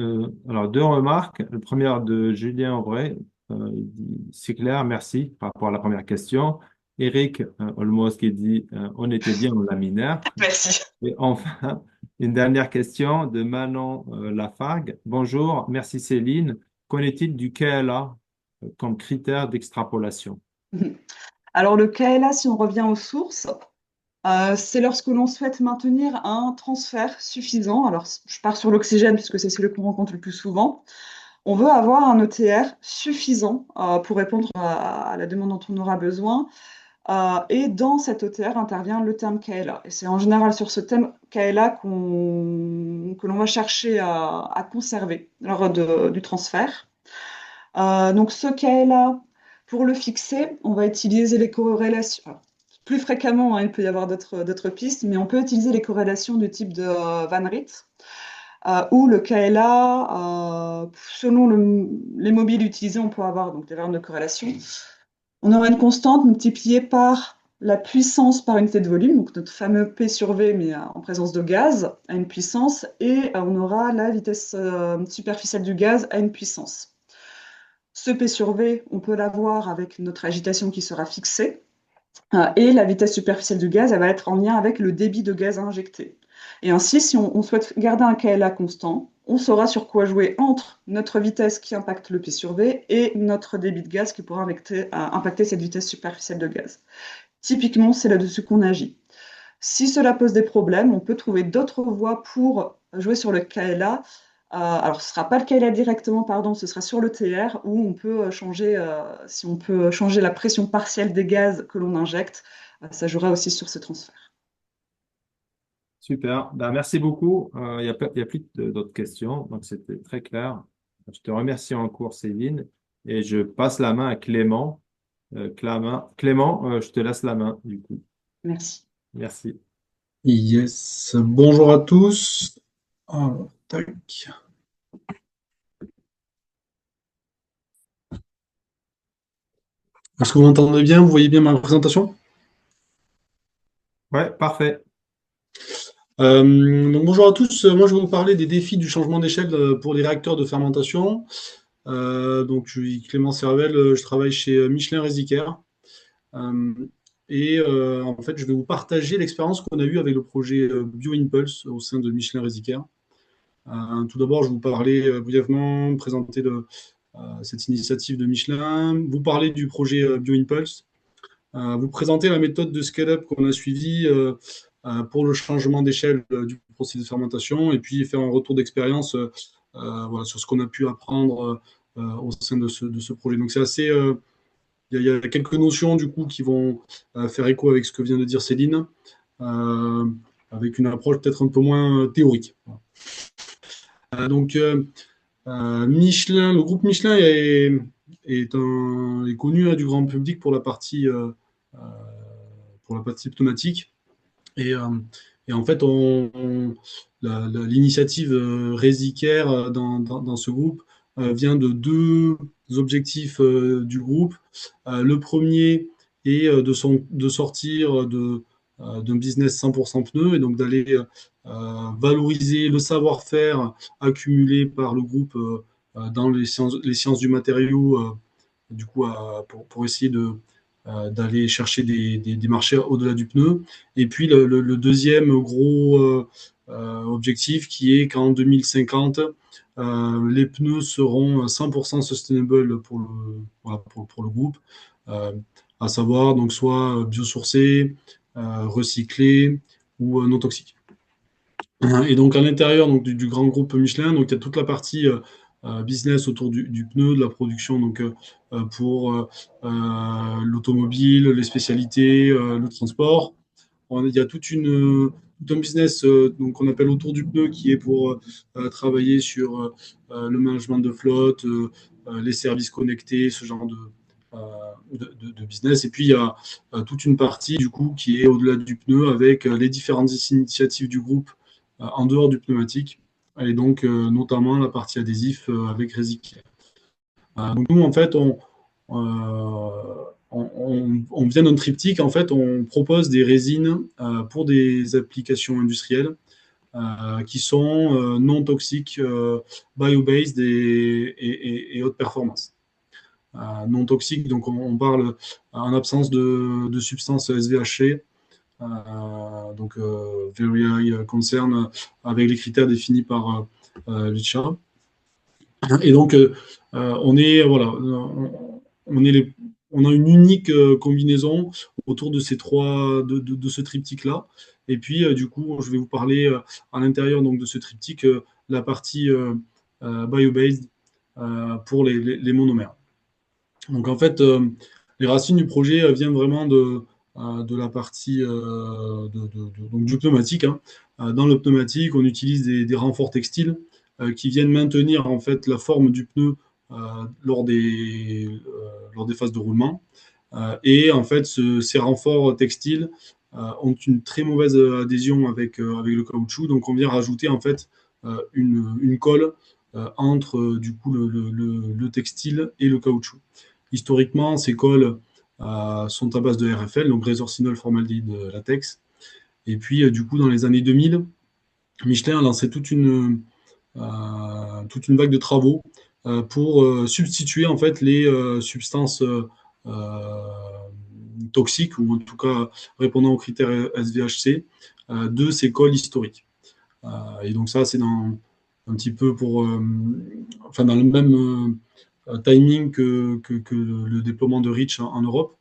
S2: deux remarques. La première de Julien Aubray. Il dit, c'est clair, merci par rapport à la première question. Eric Olmos qui dit on était bien au laminaire.
S3: Merci.
S2: Et enfin, une dernière question de Manon Lafargue. Bonjour, merci Céline. Qu'en est-il du KLA comme critère d'extrapolation?
S3: Alors le KLA, si on revient aux sources, c'est lorsque l'on souhaite maintenir un transfert suffisant. Alors je pars sur l'oxygène puisque c'est celui qu'on rencontre le plus souvent. On veut avoir un ETR suffisant pour répondre à la demande dont on aura besoin. Et dans cet ETR intervient le terme KLA. Et c'est en général sur ce thème KLA que l'on va chercher à conserver lors du transfert. Donc ce KLA, pour le fixer, on va utiliser les corrélations. Alors, plus fréquemment, hein, il peut y avoir d'autres pistes, mais on peut utiliser les corrélations du type de Van Rit, où le KLA, selon les mobiles utilisés, on peut avoir donc, des valeurs de corrélation. On aura une constante multipliée par la puissance par unité de volume, donc notre fameux P sur V, mais en présence de gaz, à une puissance, et on aura la vitesse superficielle du gaz à une puissance. Ce P sur V, on peut l'avoir avec notre agitation qui sera fixée, et la vitesse superficielle du gaz, elle va être en lien avec le débit de gaz à injecter. Et ainsi, si on souhaite garder un KLA constant, on saura sur quoi jouer entre notre vitesse qui impacte le P sur V et notre débit de gaz qui pourra impacter cette vitesse superficielle de gaz. Typiquement, c'est là-dessus qu'on agit. Si cela pose des problèmes, on peut trouver d'autres voies pour jouer sur le KLA. Alors, ce ne sera pas le KLA directement, pardon, ce sera sur le TR où on peut changer, si on peut changer la pression partielle des gaz que l'on injecte, ça jouera aussi sur ce transfert.
S2: Super. Ben, merci beaucoup. Il y a plus d'autres questions, donc c'était très clair. Je te remercie encore, Céline, et je passe la main à Clément. Clément, je te laisse la main, du coup.
S3: Merci.
S2: Merci.
S4: Yes, bonjour à tous. Alors, tac. Est-ce que vous m'entendez bien? Vous voyez bien ma présentation?
S2: Ouais, parfait.
S4: Donc bonjour à tous. Moi, je vais vous parler des défis du changement d'échelle pour les réacteurs de fermentation. Donc, je suis Clément Servel, je travaille chez Michelin Resicaire. En fait, je vais vous partager l'expérience qu'on a eue avec le projet BioImpulse au sein de Michelin Resicaire. Tout d'abord, je vais vous parler brièvement, présenter cette initiative de Michelin, vous parler du projet BioImpulse, vous présenter la méthode de scale-up qu'on a suivie pour le changement d'échelle du processus de fermentation, et puis faire un retour d'expérience voilà, sur ce qu'on a pu apprendre au sein de ce projet. Donc c'est assez... Il y a quelques notions du coup qui vont faire écho avec ce que vient de dire Céline, avec une approche peut-être un peu moins théorique. Donc, Michelin, le groupe Michelin est connu du grand public pour la partie pneumatique. Et, euh, et en fait, l'initiative Resicaire dans ce groupe vient de deux objectifs du groupe. Le premier est de sortir d'un business 100% pneus et donc d'aller valoriser le savoir-faire accumulé par le groupe dans les sciences du matériau, du coup, pour essayer d'aller chercher des marchés au-delà du pneu. Et puis le deuxième gros objectif qui est qu'en 2050, les pneus seront 100% sustainable pour le groupe, à savoir donc soit biosourcés, recyclés ou non toxiques. Et donc à l'intérieur donc, du grand groupe Michelin, donc il y a toute la partie business autour du pneu, de la production donc pour l'automobile, les spécialités, le transport. Il y a tout un business donc qu'on appelle autour du pneu qui est pour travailler sur le management de flotte, les services connectés, ce genre de business. Et puis il y a toute une partie du coup qui est au-delà du pneu avec les différentes initiatives du groupe en dehors du pneumatique, et donc notamment la partie adhésif avec Resic. Donc nous, en fait, on vient d'un triptyque. En fait, on propose des résines pour des applications industrielles qui sont non toxiques, bio-based et haute performance. Non toxiques, donc on parle en absence de substances SVHC, donc Very High Concern, avec les critères définis par l'ICHA. Et donc on est voilà, on a une unique combinaison autour de ces de ce triptyque là. Et puis du coup, je vais vous parler à l'intérieur donc de ce triptyque la partie bio-based pour les monomères. Donc en fait, les racines du projet viennent vraiment de la partie donc du pneumatique, hein. Dans le pneumatique, on utilise des renforts textiles qui viennent maintenir en fait la forme du pneu lors des phases de roulement. Et en fait, ces renforts textiles ont une très mauvaise adhésion avec le caoutchouc. Donc, on vient rajouter en fait une colle entre du coup le textile et le caoutchouc. Historiquement, ces colles sont à base de RFL, donc résorcinol formaldéhyde latex. Et puis, du coup, dans les années 2000, Michelin a lancé toute une vague de travaux pour substituer en fait les substances toxiques, ou en tout cas répondant aux critères SVHC, de ces cols historiques. Et donc ça, c'est un petit peu enfin dans le même timing que le déploiement de REACH en Europe.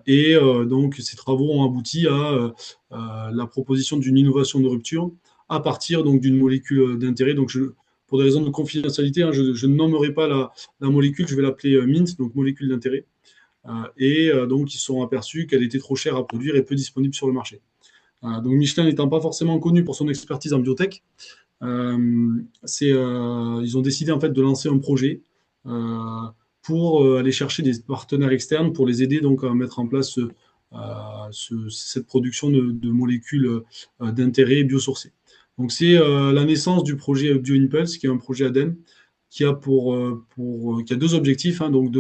S4: Et donc, ces travaux ont abouti à la proposition d'une innovation de rupture à partir donc d'une molécule d'intérêt. Donc, pour des raisons de confidentialité, hein, je ne nommerai pas la molécule, je vais l'appeler MINT, donc molécule d'intérêt. Et donc, ils se sont aperçus qu'elle était trop chère à produire et peu disponible sur le marché. Donc, Michelin n'étant pas forcément connu pour son expertise en biotech, ils ont décidé en fait de lancer un projet pour aller chercher des partenaires externes pour les aider donc à mettre en place cette production de molécules d'intérêt biosourcées. Donc c'est la naissance du projet BioImpulse, qui est un projet ADEME qui a qui a deux objectifs, hein, donc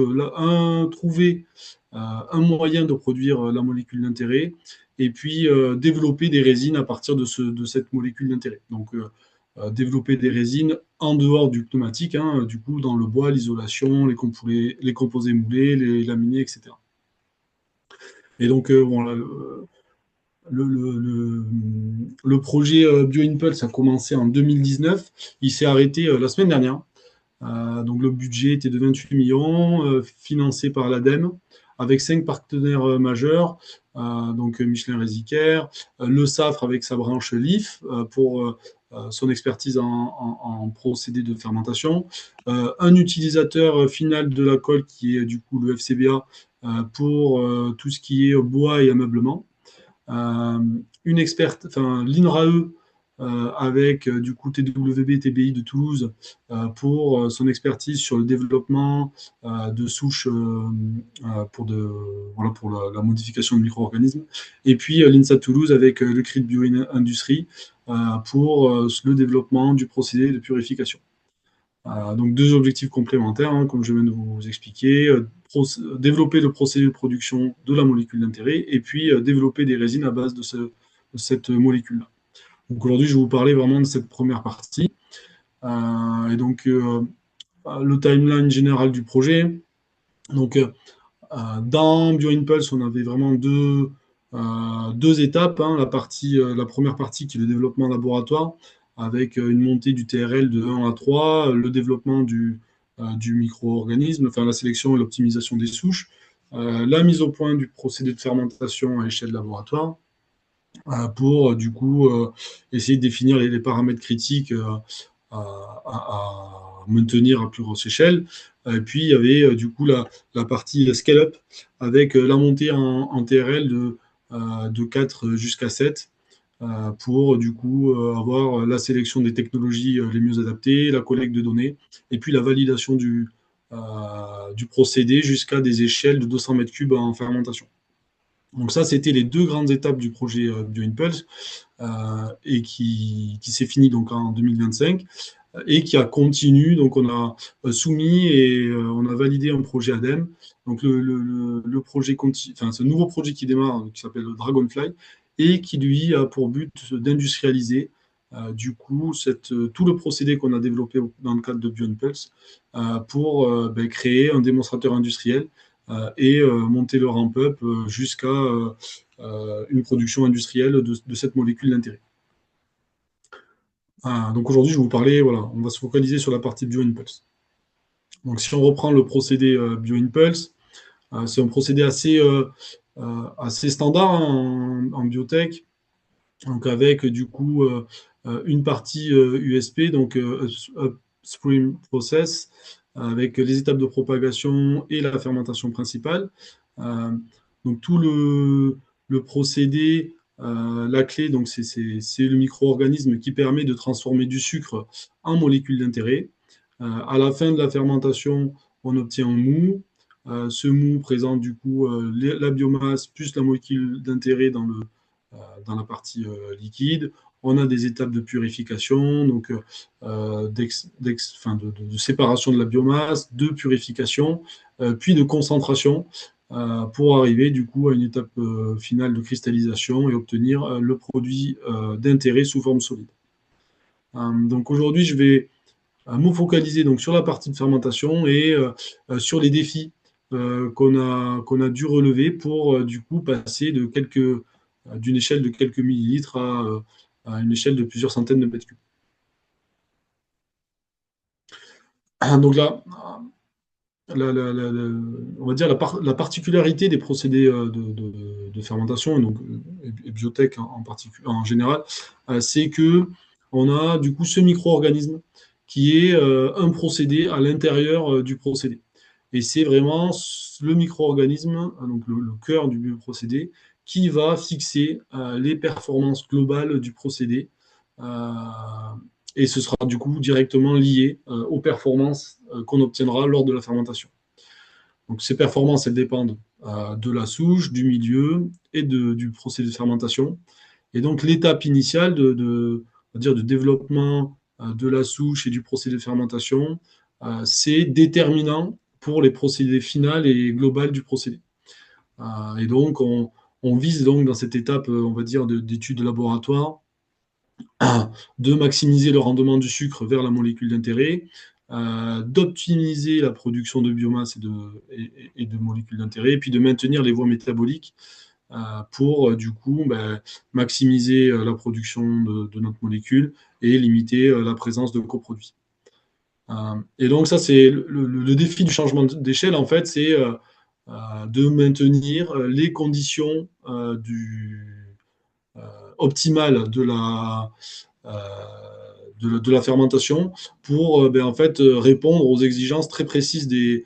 S4: trouver un moyen de produire la molécule d'intérêt, et puis développer des résines à partir de cette molécule d'intérêt. Donc développer des résines en dehors du pneumatique, hein, du coup dans le bois, l'isolation, les composés moulés, les laminés, etc. Et donc bon, là, le projet BioImpulse a commencé en 2019, il s'est arrêté la semaine dernière. Donc le budget était de 28 millions, financé par l'ADEME, avec 5 partenaires majeurs, donc Michelin Résicaire, le SAFRE avec sa branche LIF pour son expertise en procédé de fermentation, un utilisateur final de la colle qui est du coup le FCBA pour tout ce qui est bois et ameublement, une experte, enfin l'INRAE avec du coup TWB, TBI de Toulouse pour son expertise sur le développement de souches pour la modification de micro-organismes. Et puis l'INSA Toulouse avec le CRIT Bio-Industrie pour le développement du procédé de purification. Donc deux objectifs complémentaires, hein, comme je viens de vous expliquer, développer le procédé de production de la molécule d'intérêt et puis développer des résines à base de cette molécule-là. Donc aujourd'hui, je vais vous parler vraiment de cette première partie. Et donc, le timeline général du projet. Donc, dans BioImpulse, on avait vraiment deux étapes, hein. La première partie qui est le développement laboratoire, avec une montée du TRL de 1 à 3, le développement du micro-organisme, enfin la sélection et l'optimisation des souches, la mise au point du procédé de fermentation à échelle laboratoire, pour du coup essayer de définir les paramètres critiques à maintenir à plus grosse échelle. Et puis il y avait du coup la partie scale-up avec la montée en TRL de 4 jusqu'à 7 pour du coup avoir la sélection des technologies les mieux adaptées, la collecte de données et puis la validation du procédé jusqu'à des échelles de 200 mètres cubes en fermentation. Donc ça, c'était les deux grandes étapes du projet BioImpulse et qui s'est fini donc en 2025 et qui a continué. Donc on a soumis et on a validé un projet ADEME. Donc le projet enfin ce nouveau projet qui démarre, qui s'appelle Dragonfly et qui lui a pour but d'industrialiser du coup tout le procédé qu'on a développé dans le cadre de BioImpulse pour créer un démonstrateur industriel et monter le ramp-up jusqu'à une production industrielle de cette molécule d'intérêt. Donc aujourd'hui, je vais vous parler, voilà, on va se focaliser sur la partie BioImpulse. Donc si on reprend le procédé BioImpulse, c'est un procédé assez standard, hein, en biotech, donc avec du coup une partie USP, donc Upstream Process, avec les étapes de propagation et la fermentation principale. Donc tout le procédé, la clé, donc c'est le micro-organisme qui permet de transformer du sucre en molécules d'intérêt. À la fin de la fermentation, on obtient un mou. Ce mou présente du coup la biomasse plus la molécule d'intérêt dans la partie liquide. On a des étapes de purification, donc de séparation de la biomasse, de purification, puis de concentration pour arriver du coup à une étape finale de cristallisation et obtenir le produit d'intérêt sous forme solide. Donc aujourd'hui, je vais me focaliser donc sur la partie de fermentation et sur les défis qu'on a dû relever pour du coup passer d'une échelle de quelques millilitres à une échelle de plusieurs centaines de mètres cubes. Donc là, on va dire la particularité des procédés de fermentation et, donc, et biotech en général, c'est que on a du coup ce micro-organisme qui est un procédé à l'intérieur du procédé. Et c'est vraiment le micro-organisme, donc le cœur du procédé, qui va fixer les performances globales du procédé. Et ce sera du coup directement lié aux performances qu'on obtiendra lors de la fermentation. Donc ces performances, elles dépendent de la souche, du milieu et du procédé de fermentation. Et donc l'étape initiale on va dire de développement de la souche et du procédé de fermentation, c'est déterminant pour les procédés finales et globales du procédé. Et donc on vise donc dans cette étape, on va dire, d'études de laboratoire, de maximiser le rendement du sucre vers la molécule d'intérêt, d'optimiser la production de biomasse et de molécules d'intérêt, et puis de maintenir les voies métaboliques pour du coup maximiser la production de notre molécule et limiter la présence de coproduits. Et donc ça, c'est le défi du changement d'échelle, en fait, c'est de maintenir les conditions optimales de la fermentation pour en fait, répondre aux exigences très précises des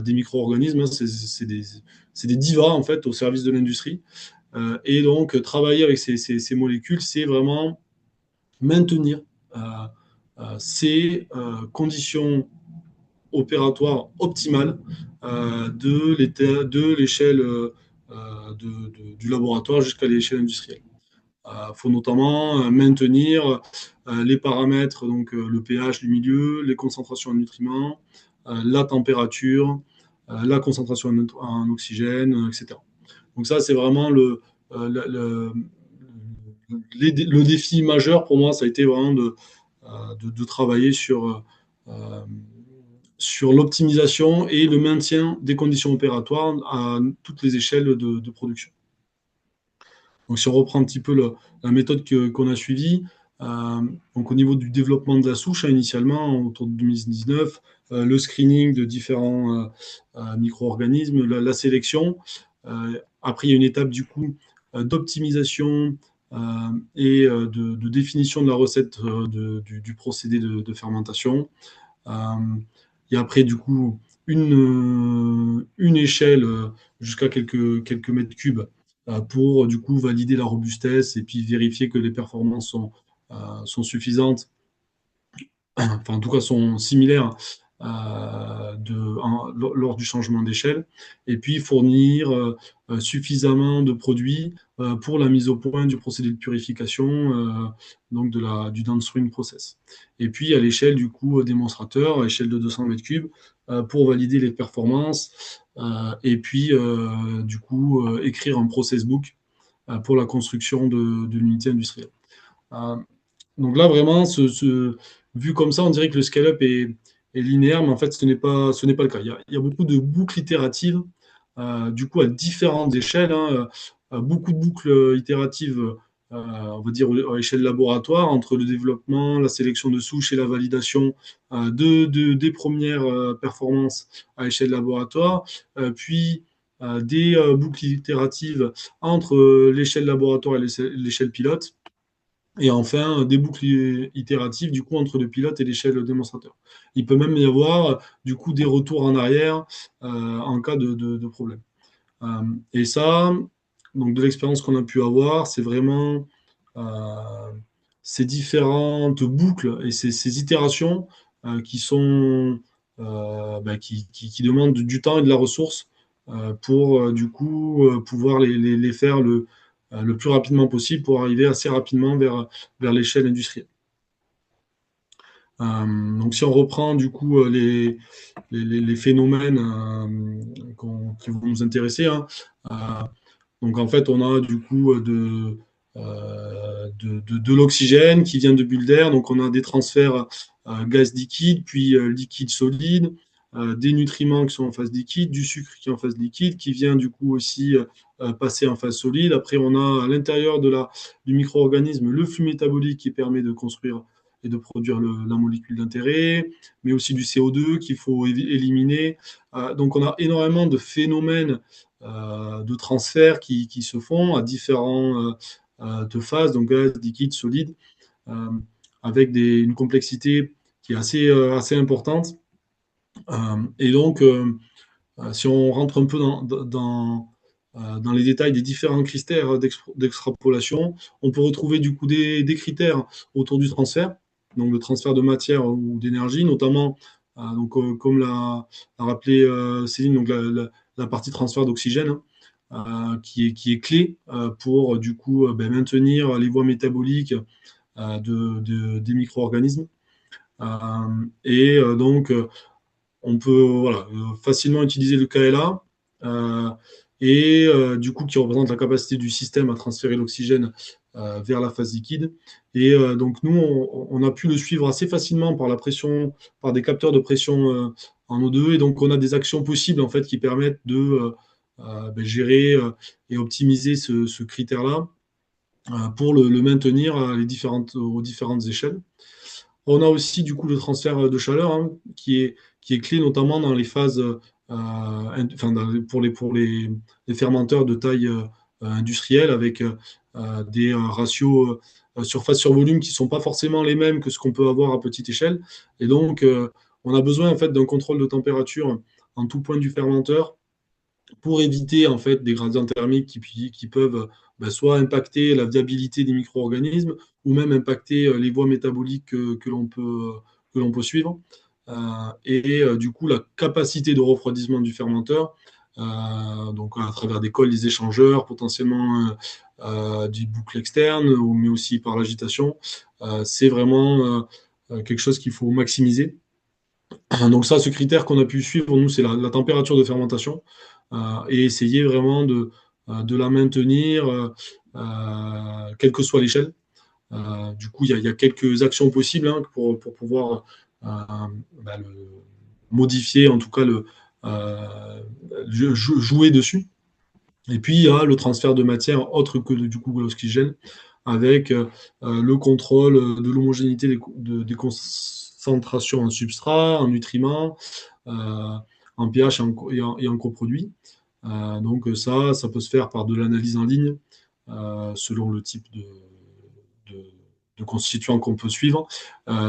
S4: micro-organismes. C'est des divas en fait, au service de l'industrie. Et donc, travailler avec ces molécules, c'est vraiment maintenir ces conditions opératoires optimales de l'échelle du laboratoire jusqu'à l'échelle industrielle. Il faut notamment maintenir les paramètres, donc le pH du milieu, les concentrations en nutriments, la température, la concentration en oxygène, etc. Donc ça, c'est vraiment le défi majeur pour moi, ça a été vraiment de travailler sur l'optimisation et le maintien des conditions opératoires à toutes les échelles de production. Donc, si on reprend un petit peu la méthode qu'on a suivie, donc au niveau du développement de la souche, initialement, autour de 2019, le screening de différents micro-organismes, la sélection. Après, il y a une étape du coup d'optimisation et de définition de la recette du procédé de fermentation. Il y a après du coup une échelle jusqu'à quelques mètres cubes pour du coup valider la robustesse et puis vérifier que les performances sont suffisantes, enfin en tout cas sont similaires lors du changement d'échelle, et puis fournir suffisamment de produits pour la mise au point du procédé de purification, donc du downstream process. Et puis à l'échelle du coup démonstrateur, à l'échelle de 200 mètres cubes, pour valider les performances, et puis du coup écrire un process book pour la construction de l'unité industrielle. Donc là, vraiment, vu comme ça, on dirait que le scale-up est linéaire, mais en fait, ce n'est pas le cas. Il y a beaucoup de boucles itératives, du coup, à différentes échelles, hein, beaucoup de boucles itératives, on va dire, à échelle laboratoire, entre le développement, la sélection de souches et la validation des premières performances à échelle laboratoire, puis des boucles itératives entre l'échelle laboratoire et l'échelle pilote. Et enfin, des boucles itératives, du coup, entre le pilote et l'échelle démonstrateur. Il peut même y avoir, du coup, des retours en arrière en cas de problème. Et ça, donc de l'expérience qu'on a pu avoir, c'est vraiment ces différentes boucles et ces itérations qui sont qui demandent du temps et de la ressource pour du coup pouvoir les faire le plus rapidement possible pour arriver assez rapidement vers l'échelle industrielle. Donc si on reprend du coup les phénomènes qui vont nous intéresser, hein, euh, donc en fait on a du coup de l'oxygène qui vient de bulles d'air, donc on a des transferts gaz liquide, puis liquide solide, des nutriments qui sont en phase liquide, du sucre qui est en phase liquide, qui vient du coup aussi passer en phase solide. Après on a à l'intérieur du micro-organisme le flux métabolique qui permet de construire et de produire la molécule d'intérêt, mais aussi du CO2 qu'il faut éliminer. Donc on a énormément de phénomènes de transfert qui se font à différents de phases, donc gaz, liquide, solide, euh, avec une complexité qui est assez importante. Et donc, si on rentre un peu dans les détails des différents critères d'extrapolation, on peut retrouver du coup des critères autour du transfert, donc le transfert de matière ou d'énergie, notamment, comme l'a rappelé Céline, donc la partie transfert d'oxygène, qui est clé pour du coup maintenir les voies métaboliques des micro-organismes. Donc, on peut voilà, facilement utiliser le KLA du coup qui représente la capacité du système à transférer l'oxygène vers la phase liquide. Et donc nous, on a pu le suivre assez facilement par la pression, par des capteurs de pression en O2. Et donc on a des actions possibles en fait qui permettent de gérer et optimiser ce critère-là pour le maintenir aux différentes échelles. On a aussi du coup le transfert de chaleur qui est clé notamment dans les phases, pour les fermenteurs de taille industrielle avec des ratios surface sur volume qui ne sont pas forcément les mêmes que ce qu'on peut avoir à petite échelle. Et donc, on a besoin en fait d'un contrôle de température en tout point du fermenteur pour éviter en fait des gradients thermiques qui peuvent soit impacter la viabilité des micro-organismes ou même impacter les voies métaboliques que l'on peut suivre. Du coup, la capacité de refroidissement du fermenteur, donc à travers des cols, des échangeurs, potentiellement du boucle externe, mais aussi par l'agitation, c'est vraiment quelque chose qu'il faut maximiser. Donc ça, ce critère qu'on a pu suivre, nous, c'est la température de fermentation et essayer vraiment de la maintenir, quelle que soit l'échelle. Du coup, il y a quelques actions possibles pour pouvoir modifier, en tout cas, jouer dessus. Et puis, il y a le transfert de matière autre que du coup l'oxygène, avec le contrôle de l'homogénéité des concentrations en substrat, en nutriments, en pH et en coproduits. Donc ça peut se faire par de l'analyse en ligne, selon le type de constituants qu'on peut suivre,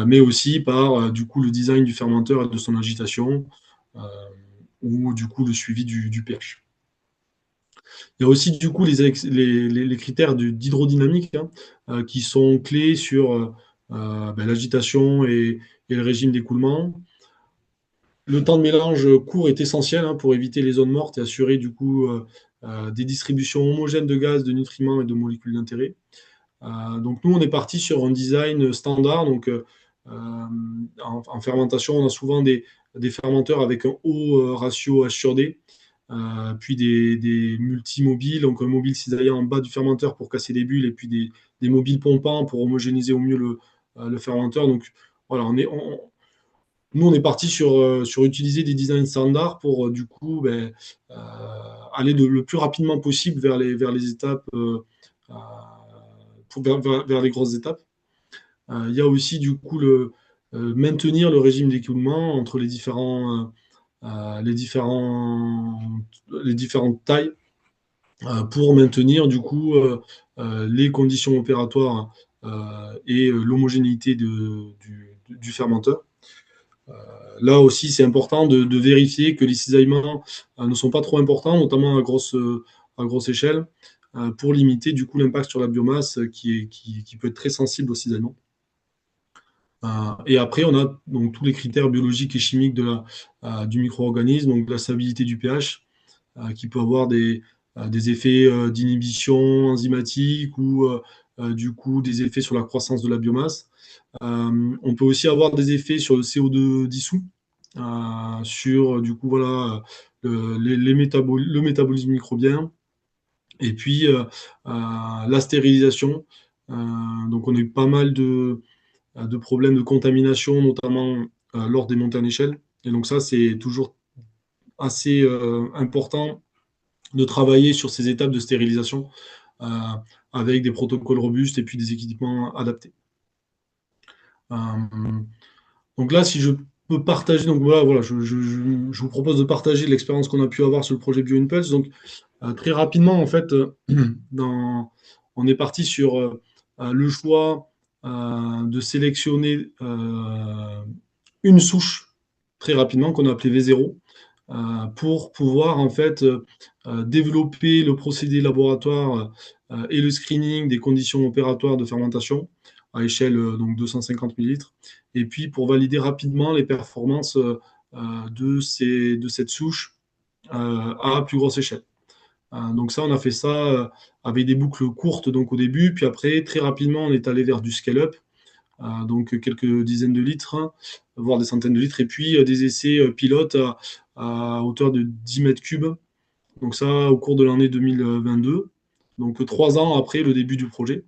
S4: mais aussi par du coup le design du fermenteur et de son agitation, ou du coup le suivi du pH. Il y a aussi du coup les critères d'hydrodynamique qui sont clés sur l'agitation et le régime d'écoulement. Le temps de mélange court est essentiel pour éviter les zones mortes et assurer du coup des distributions homogènes de gaz, de nutriments et de molécules d'intérêt. Donc nous, on est parti sur un design standard. Donc en fermentation, on a souvent des fermenteurs avec un haut ratio H sur D, puis des multimobiles, donc un mobile cisaillant en bas du fermenteur pour casser des bulles, et puis des mobiles pompants pour homogénéiser au mieux le fermenteur. Donc voilà, nous, on est parti sur utiliser des designs standards pour du coup aller le plus rapidement possible vers les étapes, vers les grosses étapes. Il y a aussi du coup maintenir le régime d'écoulement entre les différentes tailles pour maintenir du coup les conditions opératoires et l'homogénéité du fermenteur. Là aussi, c'est important de vérifier que les cisaillements ne sont pas trop importants, notamment à grosse échelle, pour limiter du coup l'impact sur la biomasse qui peut être très sensible au cisaillement. Et après, on a donc tous les critères biologiques et chimiques du micro-organisme, donc la stabilité du pH, qui peut avoir des effets d'inhibition enzymatique ou du coup des effets sur la croissance de la biomasse. On peut aussi avoir des effets sur le CO2 dissous, sur du coup voilà le métabolisme microbien, et puis la stérilisation. Donc on a eu pas mal de problèmes de contamination, notamment lors des montées en échelle. Et donc ça, c'est toujours assez important de travailler sur ces étapes de stérilisation euh, avec des protocoles robustes et puis des équipements adaptés. Euh, donc là, si je peux partager, donc voilà je vous propose de partager l'expérience qu'on a pu avoir sur le projet BioImpulse. Donc très rapidement, en fait, on est parti sur le choix de sélectionner une souche très rapidement qu'on a appelée V0 pour pouvoir en fait développer le procédé laboratoire et le screening des conditions opératoires de fermentation à échelle donc 250 millilitres, et puis pour valider rapidement les performances de cette souche à plus grosse échelle. Donc ça, on a fait ça avec des boucles courtes donc au début, puis après, très rapidement, on est allé vers du scale-up, donc quelques dizaines de litres, hein, voire des centaines de litres, et puis des essais pilotes à hauteur de 10 mètres cubes. Donc ça, au cours de l'année 2022, donc 3 ans après le début du projet.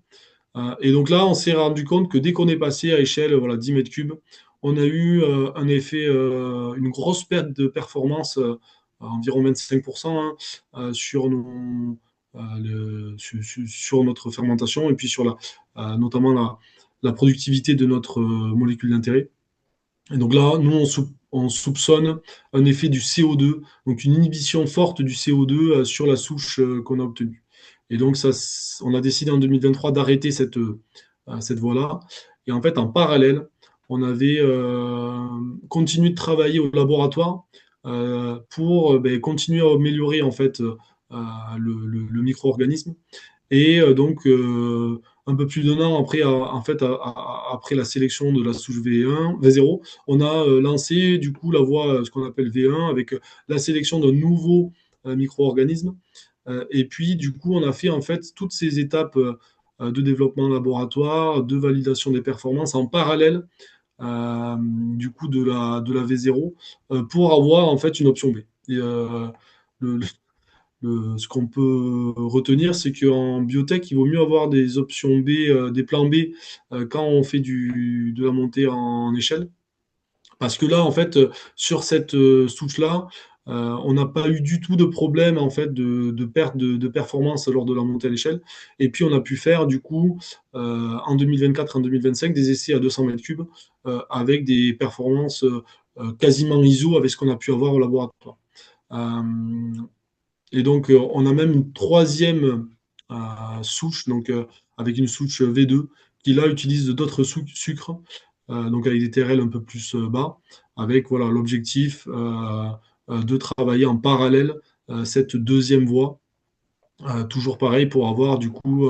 S4: Et donc là, on s'est rendu compte que dès qu'on est passé à échelle voilà, 10 mètres cubes, on a eu un effet, une grosse perte de performance, environ 25%, hein, sur, sur notre fermentation et puis sur notamment la productivité de notre molécule d'intérêt. Et donc là, nous, on soupçonne un effet du CO2, donc une inhibition forte du CO2 sur la souche qu'on a obtenue. Et donc, ça, on a décidé en 2023 d'arrêter cette voie-là. Et en fait, en parallèle, on avait continué de travailler au laboratoire pour ben, continuer à améliorer en fait le micro-organisme. Et donc, un peu plus d'un an après, en fait, après la sélection de la souche V0, on a lancé du coup la voie, ce qu'on appelle V1, avec la sélection d'un nouveau micro-organisme. Et puis, du coup, on a fait en fait toutes ces étapes de développement laboratoire, de validation des performances en parallèle du coup de la V0 pour avoir en fait une option B. Et, le, ce qu'on peut retenir, c'est qu'en biotech, il vaut mieux avoir des options B, des plans B quand on fait de la montée en échelle. Parce que là, en fait, sur cette souche-là, on n'a pas eu du tout de problème en fait de perte de performance lors de la montée à l'échelle. Et puis on a pu faire du coup en 2024 et en 2025 des essais à 200 mètres cubes avec des performances quasiment ISO avec ce qu'on a pu avoir au laboratoire. Et donc, on a même une troisième souche, donc avec une souche V2, qui là utilise d'autres sucres, donc avec des TRL un peu plus bas, avec voilà, l'objectif de travailler en parallèle cette deuxième voie. Toujours pareil pour avoir du coup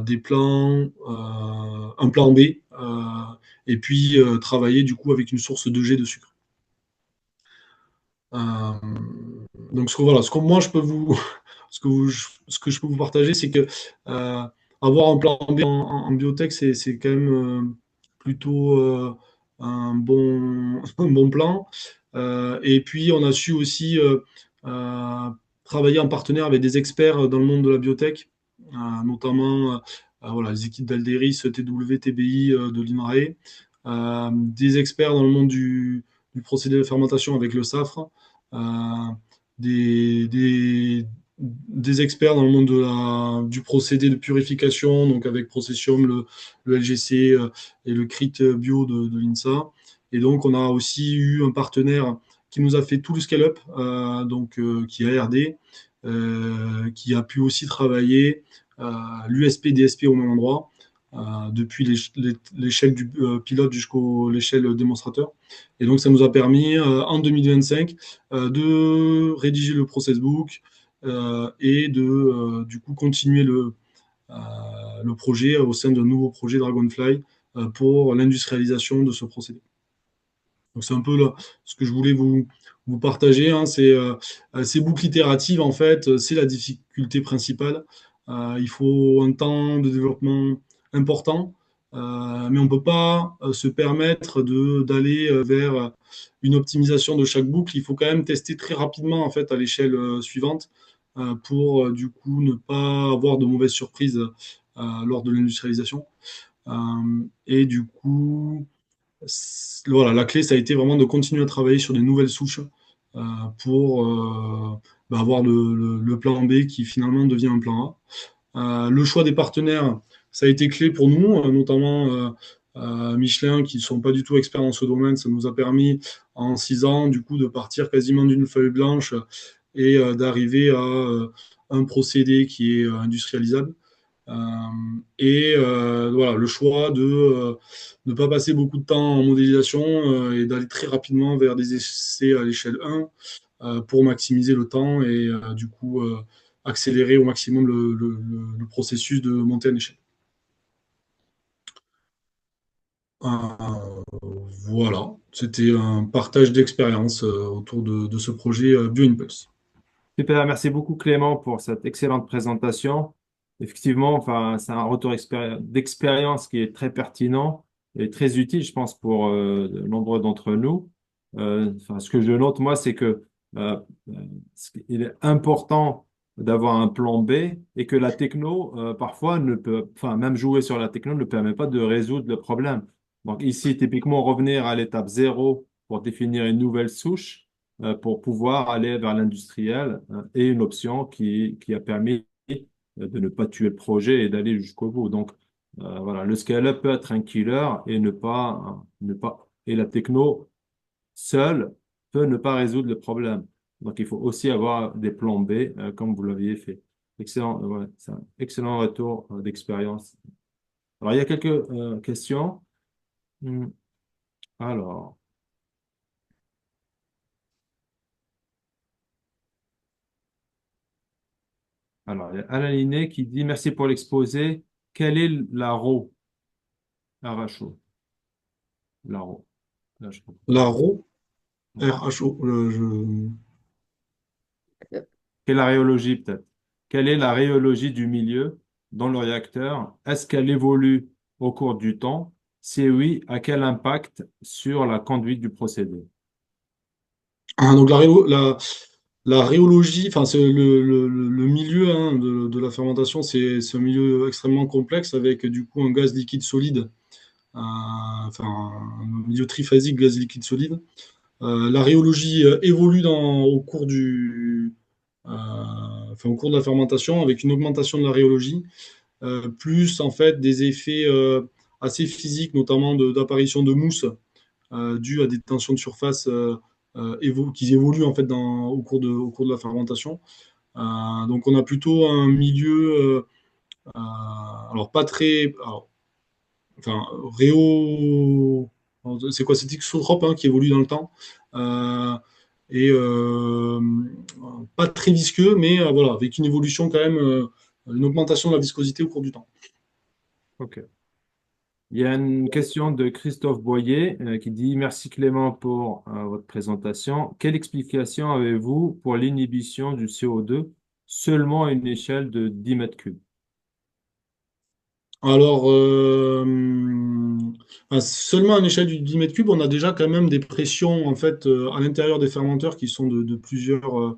S4: des plans, un plan B, et puis travailler du coup avec une source 2G de sucre. Donc voilà, moi je peux vous, ce que je peux vous partager, c'est que avoir un plan B en biotech, c'est quand même plutôt un bon plan. Et puis on a su aussi euh, travailler en partenaire avec des experts dans le monde de la biotech, notamment voilà, les équipes d'Alderis, TW, TBI de l'INRAE, des experts dans le monde du procédé de fermentation avec le SAFRE, des, des, des experts dans le monde du procédé de purification, donc avec Processium, le LGC et le CRIT bio de l'INSA. Et donc, on a aussi eu un partenaire qui nous a fait tout le scale-up, qui est ARD, qui a pu aussi travailler l'USP, DSP au même endroit. depuis l'échelle du pilote jusqu'à l'échelle démonstrateur. Et donc, ça nous a permis en 2025 de rédiger le process book et de du coup continuer le projet au sein d'un nouveau projet Dragonfly pour l'industrialisation de ce procédé. Donc c'est un peu là, ce que je voulais vous partager. Hein, ces boucles itératives, en fait, c'est la difficulté principale. Il faut un temps de développement important, mais on ne peut pas se permettre d'aller vers une optimisation de chaque boucle. Il faut quand même tester très rapidement en fait, à l'échelle suivante pour du coup ne pas avoir de mauvaises surprises lors de l'industrialisation. Et du coup, voilà, la clé, ça a été vraiment de continuer à travailler sur des nouvelles souches pour avoir le plan B qui finalement devient un plan A. Le choix des partenaires, ça a été clé pour nous, notamment Michelin, qui ne sont pas du tout experts dans ce domaine. Ça nous a permis, en 6 ans, du coup, de partir quasiment d'une feuille blanche et d'arriver à un procédé qui est industrialisable. Voilà, le choix de ne pas passer beaucoup de temps en modélisation et d'aller très rapidement vers des essais à l'échelle 1 pour maximiser le temps et du coup accélérer au maximum le processus de montée en échelle. Voilà, c'était un partage d'expérience autour de ce projet BioImpulse.
S2: Super, merci beaucoup Clément pour cette excellente présentation. Effectivement, enfin, c'est un retour d'expérience qui est très pertinent et très utile, je pense, pour de nombreux d'entre nous. Enfin, ce que je note, moi, c'est que euh, euh, il est important d'avoir un plan B et que la techno, parfois, ne peut, enfin, même jouer sur la techno ne permet pas de résoudre le problème. Donc ici, typiquement, revenir à l'étape 0 pour définir une nouvelle souche pour pouvoir aller vers l'industriel et une option qui a permis de ne pas tuer le projet et d'aller jusqu'au bout. Donc, voilà, le scale-up peut être un killer et et la techno seule peut ne pas résoudre le problème. Donc, il faut aussi avoir des plans B, comme vous l'aviez fait. Excellent, ouais, c'est un excellent retour d'expérience. Alors, il y a quelques questions. Hmm. Alors, il y a Alain Linet qui dit merci pour l'exposé. Quelle est la RAW? RHO. La RAW. Là, je comprends.
S4: La RHO, RHO,
S2: Quelle est la rhéologie, peut-être? Quelle est la rhéologie du milieu dans le réacteur? Est-ce qu'elle évolue au cours du temps? Si oui, à quel impact sur la conduite du procédé?
S4: donc la rhéologie, enfin c'est le milieu hein, de la fermentation, c'est un milieu extrêmement complexe avec du coup un gaz liquide solide, enfin un milieu triphasique gaz liquide solide. La rhéologie évolue au cours de la fermentation avec une augmentation de la rhéologie, plus en fait des effets assez physiques, notamment d'apparition de mousse dues à des tensions de surface qui évoluent en fait au cours de la fermentation. Donc on a plutôt un milieu, alors pas très, enfin réo, c'est quoi, c'est isotrope hein, qui évolue dans le temps. Et pas très visqueux, mais voilà, avec une évolution quand même, une augmentation de la viscosité au cours du temps.
S2: OK. Il y a une question de Christophe Boyer qui dit merci Clément pour votre présentation. Quelle explication avez-vous pour l'inhibition du CO2 seulement à une échelle de 10 mètres cubes?
S4: Alors, seulement à l'échelle du 10 mètres cubes, on a déjà quand même des pressions en fait à l'intérieur des fermenteurs qui sont de plusieurs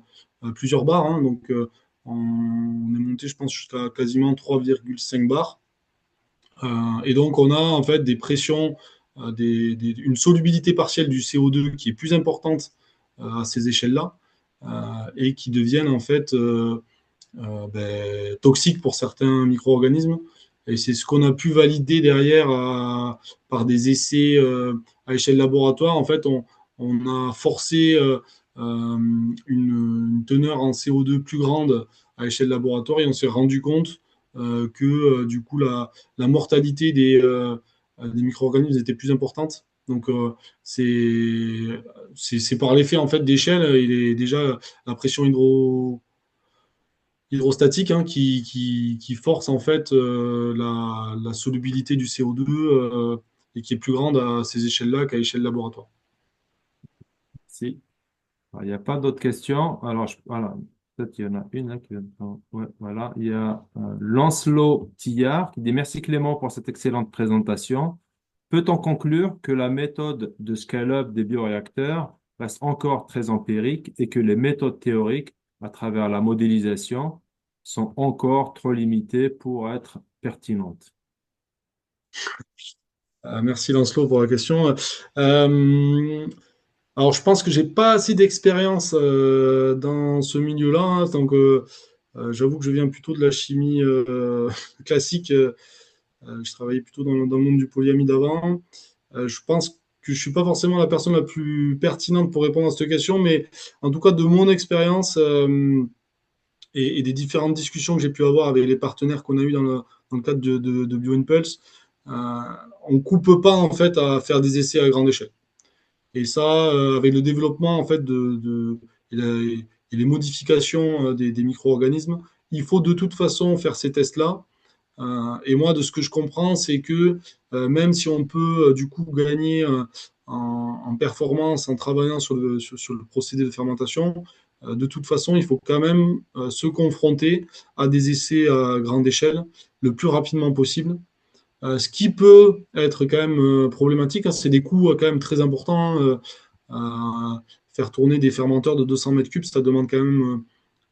S4: bars. Hein. Donc, on est monté, je pense, jusqu'à quasiment 3,5 bars. Et donc, on a en fait des pressions, une solubilité partielle du CO2 qui est plus importante à ces échelles-là et qui deviennent en fait toxiques pour certains micro-organismes. Et c'est ce qu'on a pu valider derrière par des essais à échelle laboratoire. En fait, on a forcé une teneur en CO2 plus grande à échelle laboratoire et on s'est rendu compte que du coup la mortalité des micro-organismes était plus importante. Donc c'est par l'effet en fait d'échelle, il est déjà la pression hydrostatique hein, qui force en fait la solubilité du CO2 et qui est plus grande à ces échelles-là qu'à échelle laboratoire.
S2: Si. Alors, il n'y a pas d'autres questions. Alors, voilà. Peut-être qu'il y en a une là ouais, voilà. Il y a Lancelot Tillard qui dit merci Clément pour cette excellente présentation. Peut-on conclure que la méthode de scale-up des bioréacteurs reste encore très empirique et que les méthodes théoriques, à travers la modélisation, sont encore trop limitées pour être pertinentes?
S4: Merci Lancelot pour la question. Euh, alors je pense que j'ai pas assez d'expérience dans ce milieu-là, hein, donc j'avoue que je viens plutôt de la chimie classique. Je travaillais plutôt dans le monde du polyamide avant. Je pense que je suis pas forcément la personne la plus pertinente pour répondre à cette question, mais en tout cas de mon expérience et des différentes discussions que j'ai pu avoir avec les partenaires qu'on a eu dans le cadre de BioImpulse, euh, on coupe pas en fait à faire des essais à grande échelle. Et ça, avec le développement en fait et les modifications des micro-organismes, il faut de toute façon faire ces tests-là. Et moi, de ce que je comprends, c'est que même si on peut du coup gagner en performance en travaillant sur le procédé de fermentation, de toute façon, il faut quand même se confronter à des essais à grande échelle le plus rapidement possible. Ce qui peut être quand même problématique, hein, c'est des coûts quand même très importants. Faire tourner des fermenteurs de 200 mètres cubes, ça demande quand même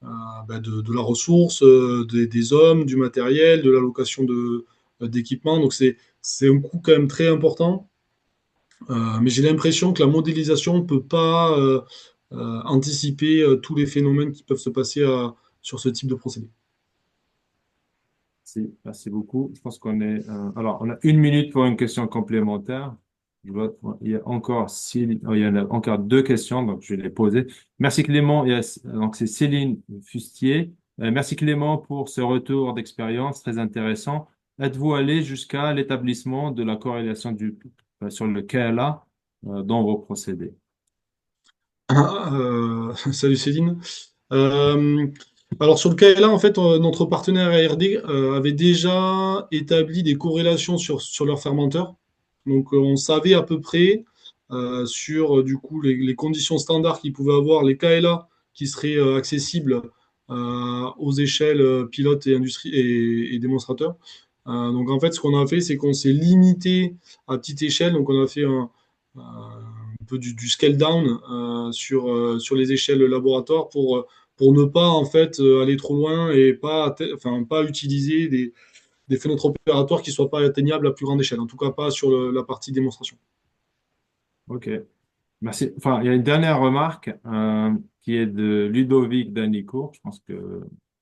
S4: de la ressource, des hommes, du matériel, de l'allocation d'équipements. Donc c'est un coût quand même très important. Mais j'ai l'impression que la modélisation ne peut pas anticiper tous les phénomènes qui peuvent se passer sur ce type de procédé.
S2: Merci beaucoup. Je pense qu'on est. Alors, on a 1 minute pour une question complémentaire. Il y a encore il y en a encore 2 questions, donc je vais les poser. Merci Clément. Donc c'est Céline Fustier. Merci Clément pour ce retour d'expérience très intéressant. Êtes-vous allé jusqu'à l'établissement de la corrélation sur le KLA dans vos procédés?
S4: Salut Céline. Euh, alors sur le KLA, en fait, notre partenaire ARD avait déjà établi des corrélations sur leurs fermenteurs. Donc on savait à peu près sur du coup les conditions standards qu'ils pouvaient avoir, les KLA qui seraient accessibles aux échelles pilotes et, et démonstrateurs. Donc en fait, ce qu'on a fait, c'est qu'on s'est limité à petite échelle. Donc on a fait un peu du scale down sur les échelles laboratoires pour ne pas en fait aller trop loin et pas utiliser des fenêtres opératoires qui ne soient pas atteignables à plus grande échelle, en tout cas pas sur la partie démonstration.
S2: Ok. Merci. Enfin, il y a une dernière remarque qui est de Ludovic Danicourt, je pense que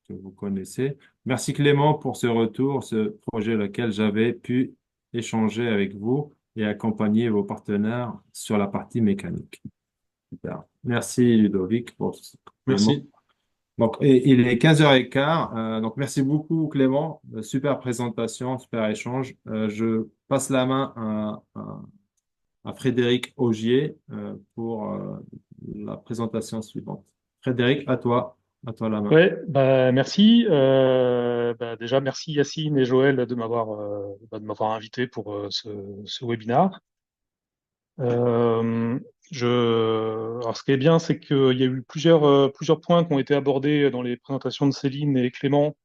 S2: vous connaissez. Merci Clément pour ce retour, ce projet lequel j'avais pu échanger avec vous et accompagner vos partenaires sur la partie mécanique. Super. Merci Ludovic pour ce complément.
S4: Merci.
S2: Donc, il est 15h15. Donc, merci beaucoup Clément. Super présentation, super échange. Je passe la main à Frédéric Augier pour la présentation suivante. Frédéric, à toi la main.
S5: Ouais, bah merci. Déjà, merci Yacine et Joël de m'avoir invité pour ce webinaire. Euh, alors, ce qui est bien, c'est qu'il y a eu plusieurs points qui ont été abordés dans les présentations de Céline et Clément.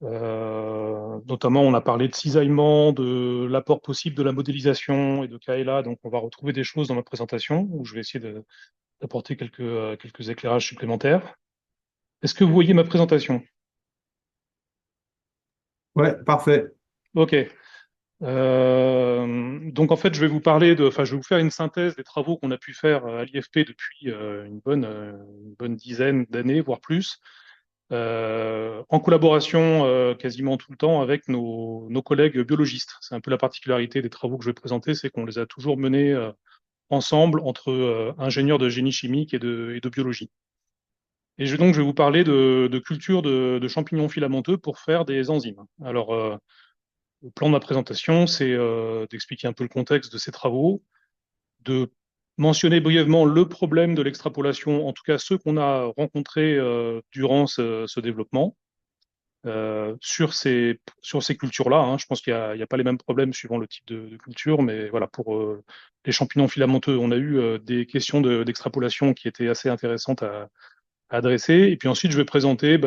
S5: Notamment, on a parlé de cisaillement, de l'apport possible de la modélisation et de KLA. Donc, on va retrouver des choses dans ma présentation où je vais essayer d'apporter quelques éclairages supplémentaires. Est-ce que vous voyez ma présentation?
S2: Ouais, parfait.
S5: Ok. Donc en fait, je vais vous faire une synthèse des travaux qu'on a pu faire à l'IFP depuis une bonne dizaine d'années, voire plus, en collaboration quasiment tout le temps avec nos collègues biologistes. C'est un peu la particularité des travaux que je vais présenter, c'est qu'on les a toujours menés ensemble entre ingénieurs de génie chimique et de biologie. Et donc, je vais vous parler de culture de champignons filamenteux pour faire des enzymes. Alors, le plan de ma présentation, c'est d'expliquer un peu le contexte de ces travaux, de mentionner brièvement le problème de l'extrapolation, en tout cas ceux qu'on a rencontrés durant ce développement, sur ces cultures-là. Hein. Je pense qu'il y a pas les mêmes problèmes suivant le type de culture, mais voilà, pour les champignons filamenteux, on a eu des questions d'extrapolation qui étaient assez intéressantes à adresser. Et puis ensuite, je vais présenter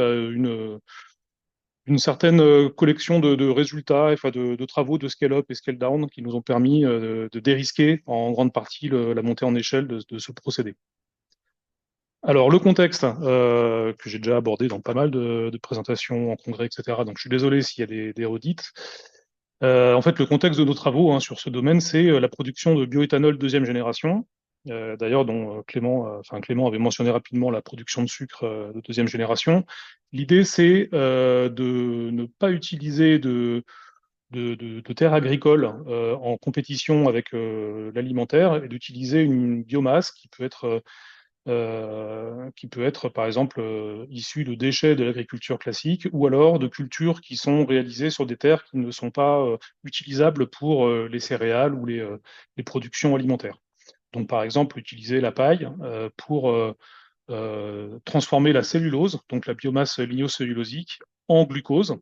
S5: une certaine collection de résultats, enfin de travaux de scale-up et scale-down qui nous ont permis de dérisquer en grande partie la montée en échelle de ce procédé. Alors, le contexte que j'ai déjà abordé dans pas mal de présentations en congrès, etc. Donc, je suis désolé s'il y a des redites. En fait, le contexte de nos travaux sur ce domaine, c'est la production de bioéthanol deuxième génération. D'ailleurs, dont Clément avait mentionné rapidement la production de sucre de deuxième génération. L'idée, c'est de ne pas utiliser de terres agricoles en compétition avec l'alimentaire et d'utiliser une biomasse qui peut être par exemple issue de déchets de l'agriculture classique ou alors de cultures qui sont réalisées sur des terres qui ne sont pas utilisables pour les céréales ou les productions alimentaires. Donc par exemple utiliser la paille pour transformer la cellulose, donc la biomasse lignocellulosique, en glucose,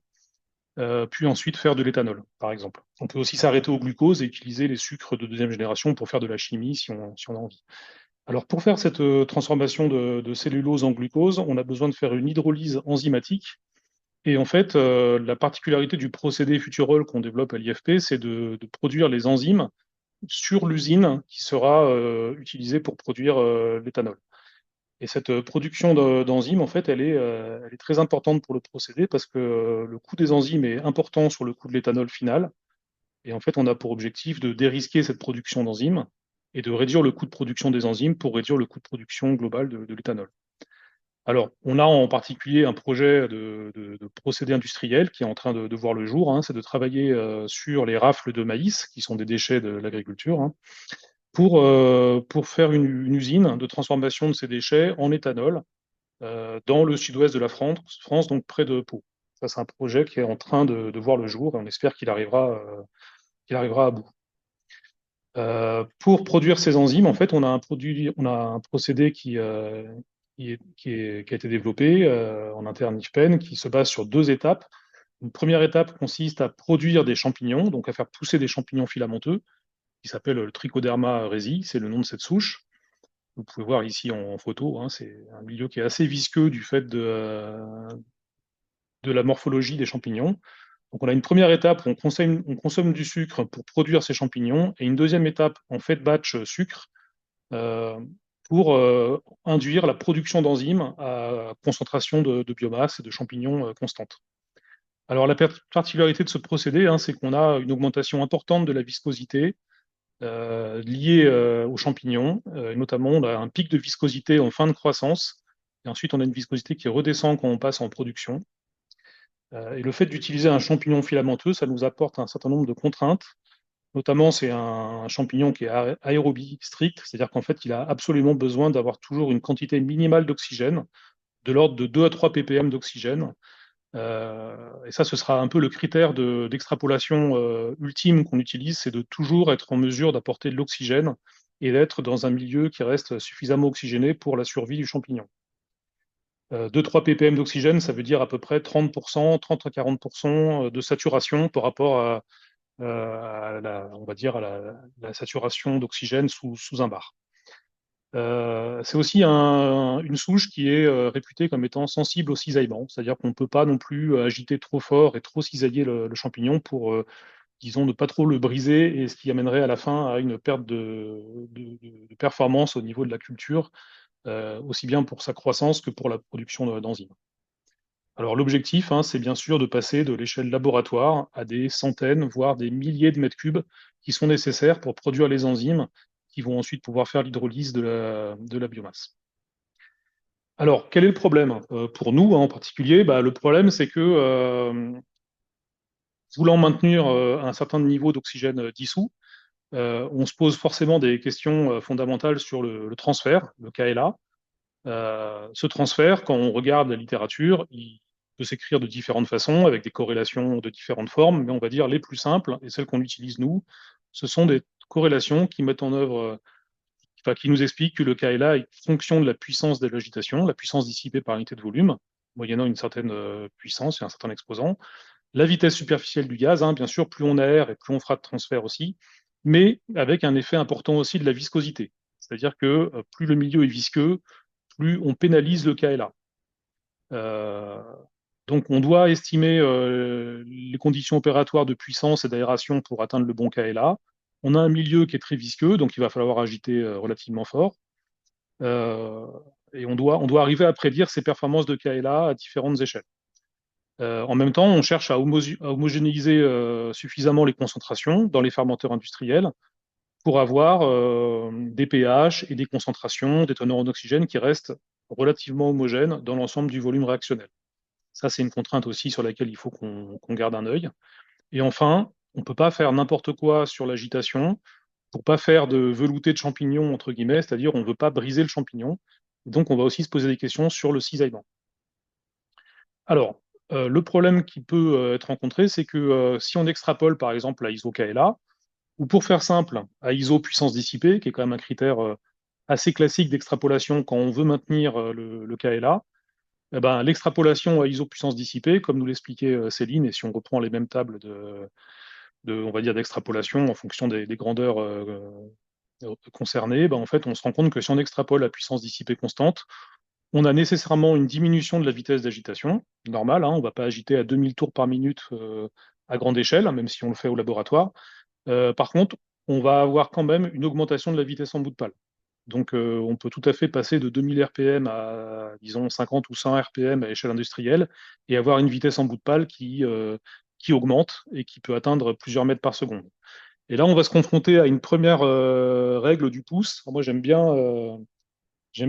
S5: puis ensuite faire de l'éthanol, par exemple. On peut aussi s'arrêter au glucose et utiliser les sucres de deuxième génération pour faire de la chimie si on a envie. Alors, pour faire cette transformation de cellulose en glucose, on a besoin de faire une hydrolyse enzymatique. Et en fait, la particularité du procédé Futurol qu'on développe à l'IFP, c'est de produire les enzymes sur l'usine qui sera utilisée pour produire l'éthanol. Et cette production d'enzymes, en fait, elle est très importante pour le procédé parce que le coût des enzymes est important sur le coût de l'éthanol final. Et en fait, on a pour objectif de dérisquer cette production d'enzymes et de réduire le coût de production des enzymes pour réduire le coût de production global de l'éthanol. Alors, on a en particulier un projet de procédé industriel qui est en train de voir le jour, hein, c'est de travailler sur les rafles de maïs, qui sont des déchets de l'agriculture, hein, pour faire une usine de transformation de ces déchets en éthanol dans le sud-ouest de la France, donc près de Pau. Ça, c'est un projet qui est en train de voir le jour et on espère qu'il arrivera à bout. Pour produire ces enzymes, en fait, on a un procédé qui a été développé en interne IFPEN, qui se base sur deux étapes. Une première étape consiste à produire des champignons, donc à faire pousser des champignons filamenteux, qui s'appelle le Trichoderma resi, c'est le nom de cette souche. Vous pouvez voir ici en photo, hein, c'est un milieu qui est assez visqueux du fait de la morphologie des champignons. Donc on a une première étape où on consomme du sucre pour produire ces champignons, et une deuxième étape en fait batch sucre euh, pour induire la production d'enzymes à concentration de biomasse et de champignons constante. Alors la particularité de ce procédé, hein, c'est qu'on a une augmentation importante de la viscosité liée aux champignons, notamment on a un pic de viscosité en fin de croissance, et ensuite on a une viscosité qui redescend quand on passe en production. Et le fait d'utiliser un champignon filamenteux, ça nous apporte un certain nombre de contraintes. Notamment, c'est un champignon qui est aérobie strict, c'est-à-dire qu'en fait, il a absolument besoin d'avoir toujours une quantité minimale d'oxygène, de l'ordre de 2 à 3 ppm d'oxygène. Et ça, ce sera un peu le critère d'extrapolation ultime qu'on utilise, c'est de toujours être en mesure d'apporter de l'oxygène et d'être dans un milieu qui reste suffisamment oxygéné pour la survie du champignon. 2-3 ppm d'oxygène, ça veut dire à peu près 30%, 30 à 40% de saturation par rapport on va dire à la saturation d'oxygène sous un bar. C'est aussi une souche qui est réputée comme étant sensible au cisaillement, c'est-à-dire qu'on ne peut pas non plus agiter trop fort et trop cisailler le champignon pour, disons, ne pas trop le briser, et ce qui amènerait à la fin à une perte de performance au niveau de la culture, aussi bien pour sa croissance que pour la production d'enzymes. Alors l'objectif, hein, c'est bien sûr de passer de l'échelle laboratoire à des centaines, voire des milliers de mètres cubes qui sont nécessaires pour produire les enzymes qui vont ensuite pouvoir faire l'hydrolyse de la biomasse. Alors, quel est le problème pour nous, hein, en particulier? Le problème, c'est que voulant maintenir un certain niveau d'oxygène dissous, on se pose forcément des questions fondamentales sur le transfert, le KLA. Ce transfert, quand on regarde la littérature, il peut s'écrire de différentes façons, avec des corrélations de différentes formes, mais on va dire les plus simples, et celles qu'on utilise nous, ce sont des corrélations qui mettent en œuvre, enfin, qui nous expliquent que le KLA est fonction de la puissance de l'agitation, la puissance dissipée par unité de volume, moyennant une certaine puissance et un certain exposant, la vitesse superficielle du gaz, hein, bien sûr, plus on aère et plus on fera de transfert aussi, mais avec un effet important aussi de la viscosité. C'est-à-dire que plus le milieu est visqueux, plus on pénalise le KLA. Euh, donc on doit estimer les conditions opératoires de puissance et d'aération pour atteindre le bon KLA. On a un milieu qui est très visqueux, donc il va falloir agiter relativement fort. Euh, et on doit arriver à prédire ces performances de KLA à différentes échelles. En même temps, on cherche à homogénéiser suffisamment les concentrations dans les fermenteurs industriels pour avoir des pH et des concentrations, des teneurs en oxygène qui restent relativement homogènes dans l'ensemble du volume réactionnel. Ça, c'est une contrainte aussi sur laquelle il faut qu'on garde un œil. Et enfin, on ne peut pas faire n'importe quoi sur l'agitation pour pas faire de velouté de champignons, entre guillemets, c'est-à-dire on ne veut pas briser le champignon. Et donc, on va aussi se poser des questions sur le cisaillement. Alors, le problème qui peut être rencontré, c'est que si on extrapole par exemple à ISO-KLA, ou pour faire simple, à ISO puissance dissipée, qui est quand même un critère assez classique d'extrapolation quand on veut maintenir le KLA, eh ben, l'extrapolation à ISO puissance dissipée, comme nous l'expliquait Céline, et si on reprend les mêmes tables on va dire, d'extrapolation en fonction des grandeurs concernées, ben, en fait, on se rend compte que si on extrapole à puissance dissipée constante, on a nécessairement une diminution de la vitesse d'agitation, normale, hein, on ne va pas agiter à 2000 tours par minute à grande échelle, hein, même si on le fait au laboratoire. Par contre, on va avoir quand même une augmentation de la vitesse en bout de pale. Donc, on peut tout à fait passer de 2000 RPM à, disons, 50 ou 100 RPM à échelle industrielle et avoir une vitesse en bout de pale qui augmente et qui peut atteindre plusieurs mètres par seconde. Et là, on va se confronter à une première règle du pouce. Alors moi, j'aime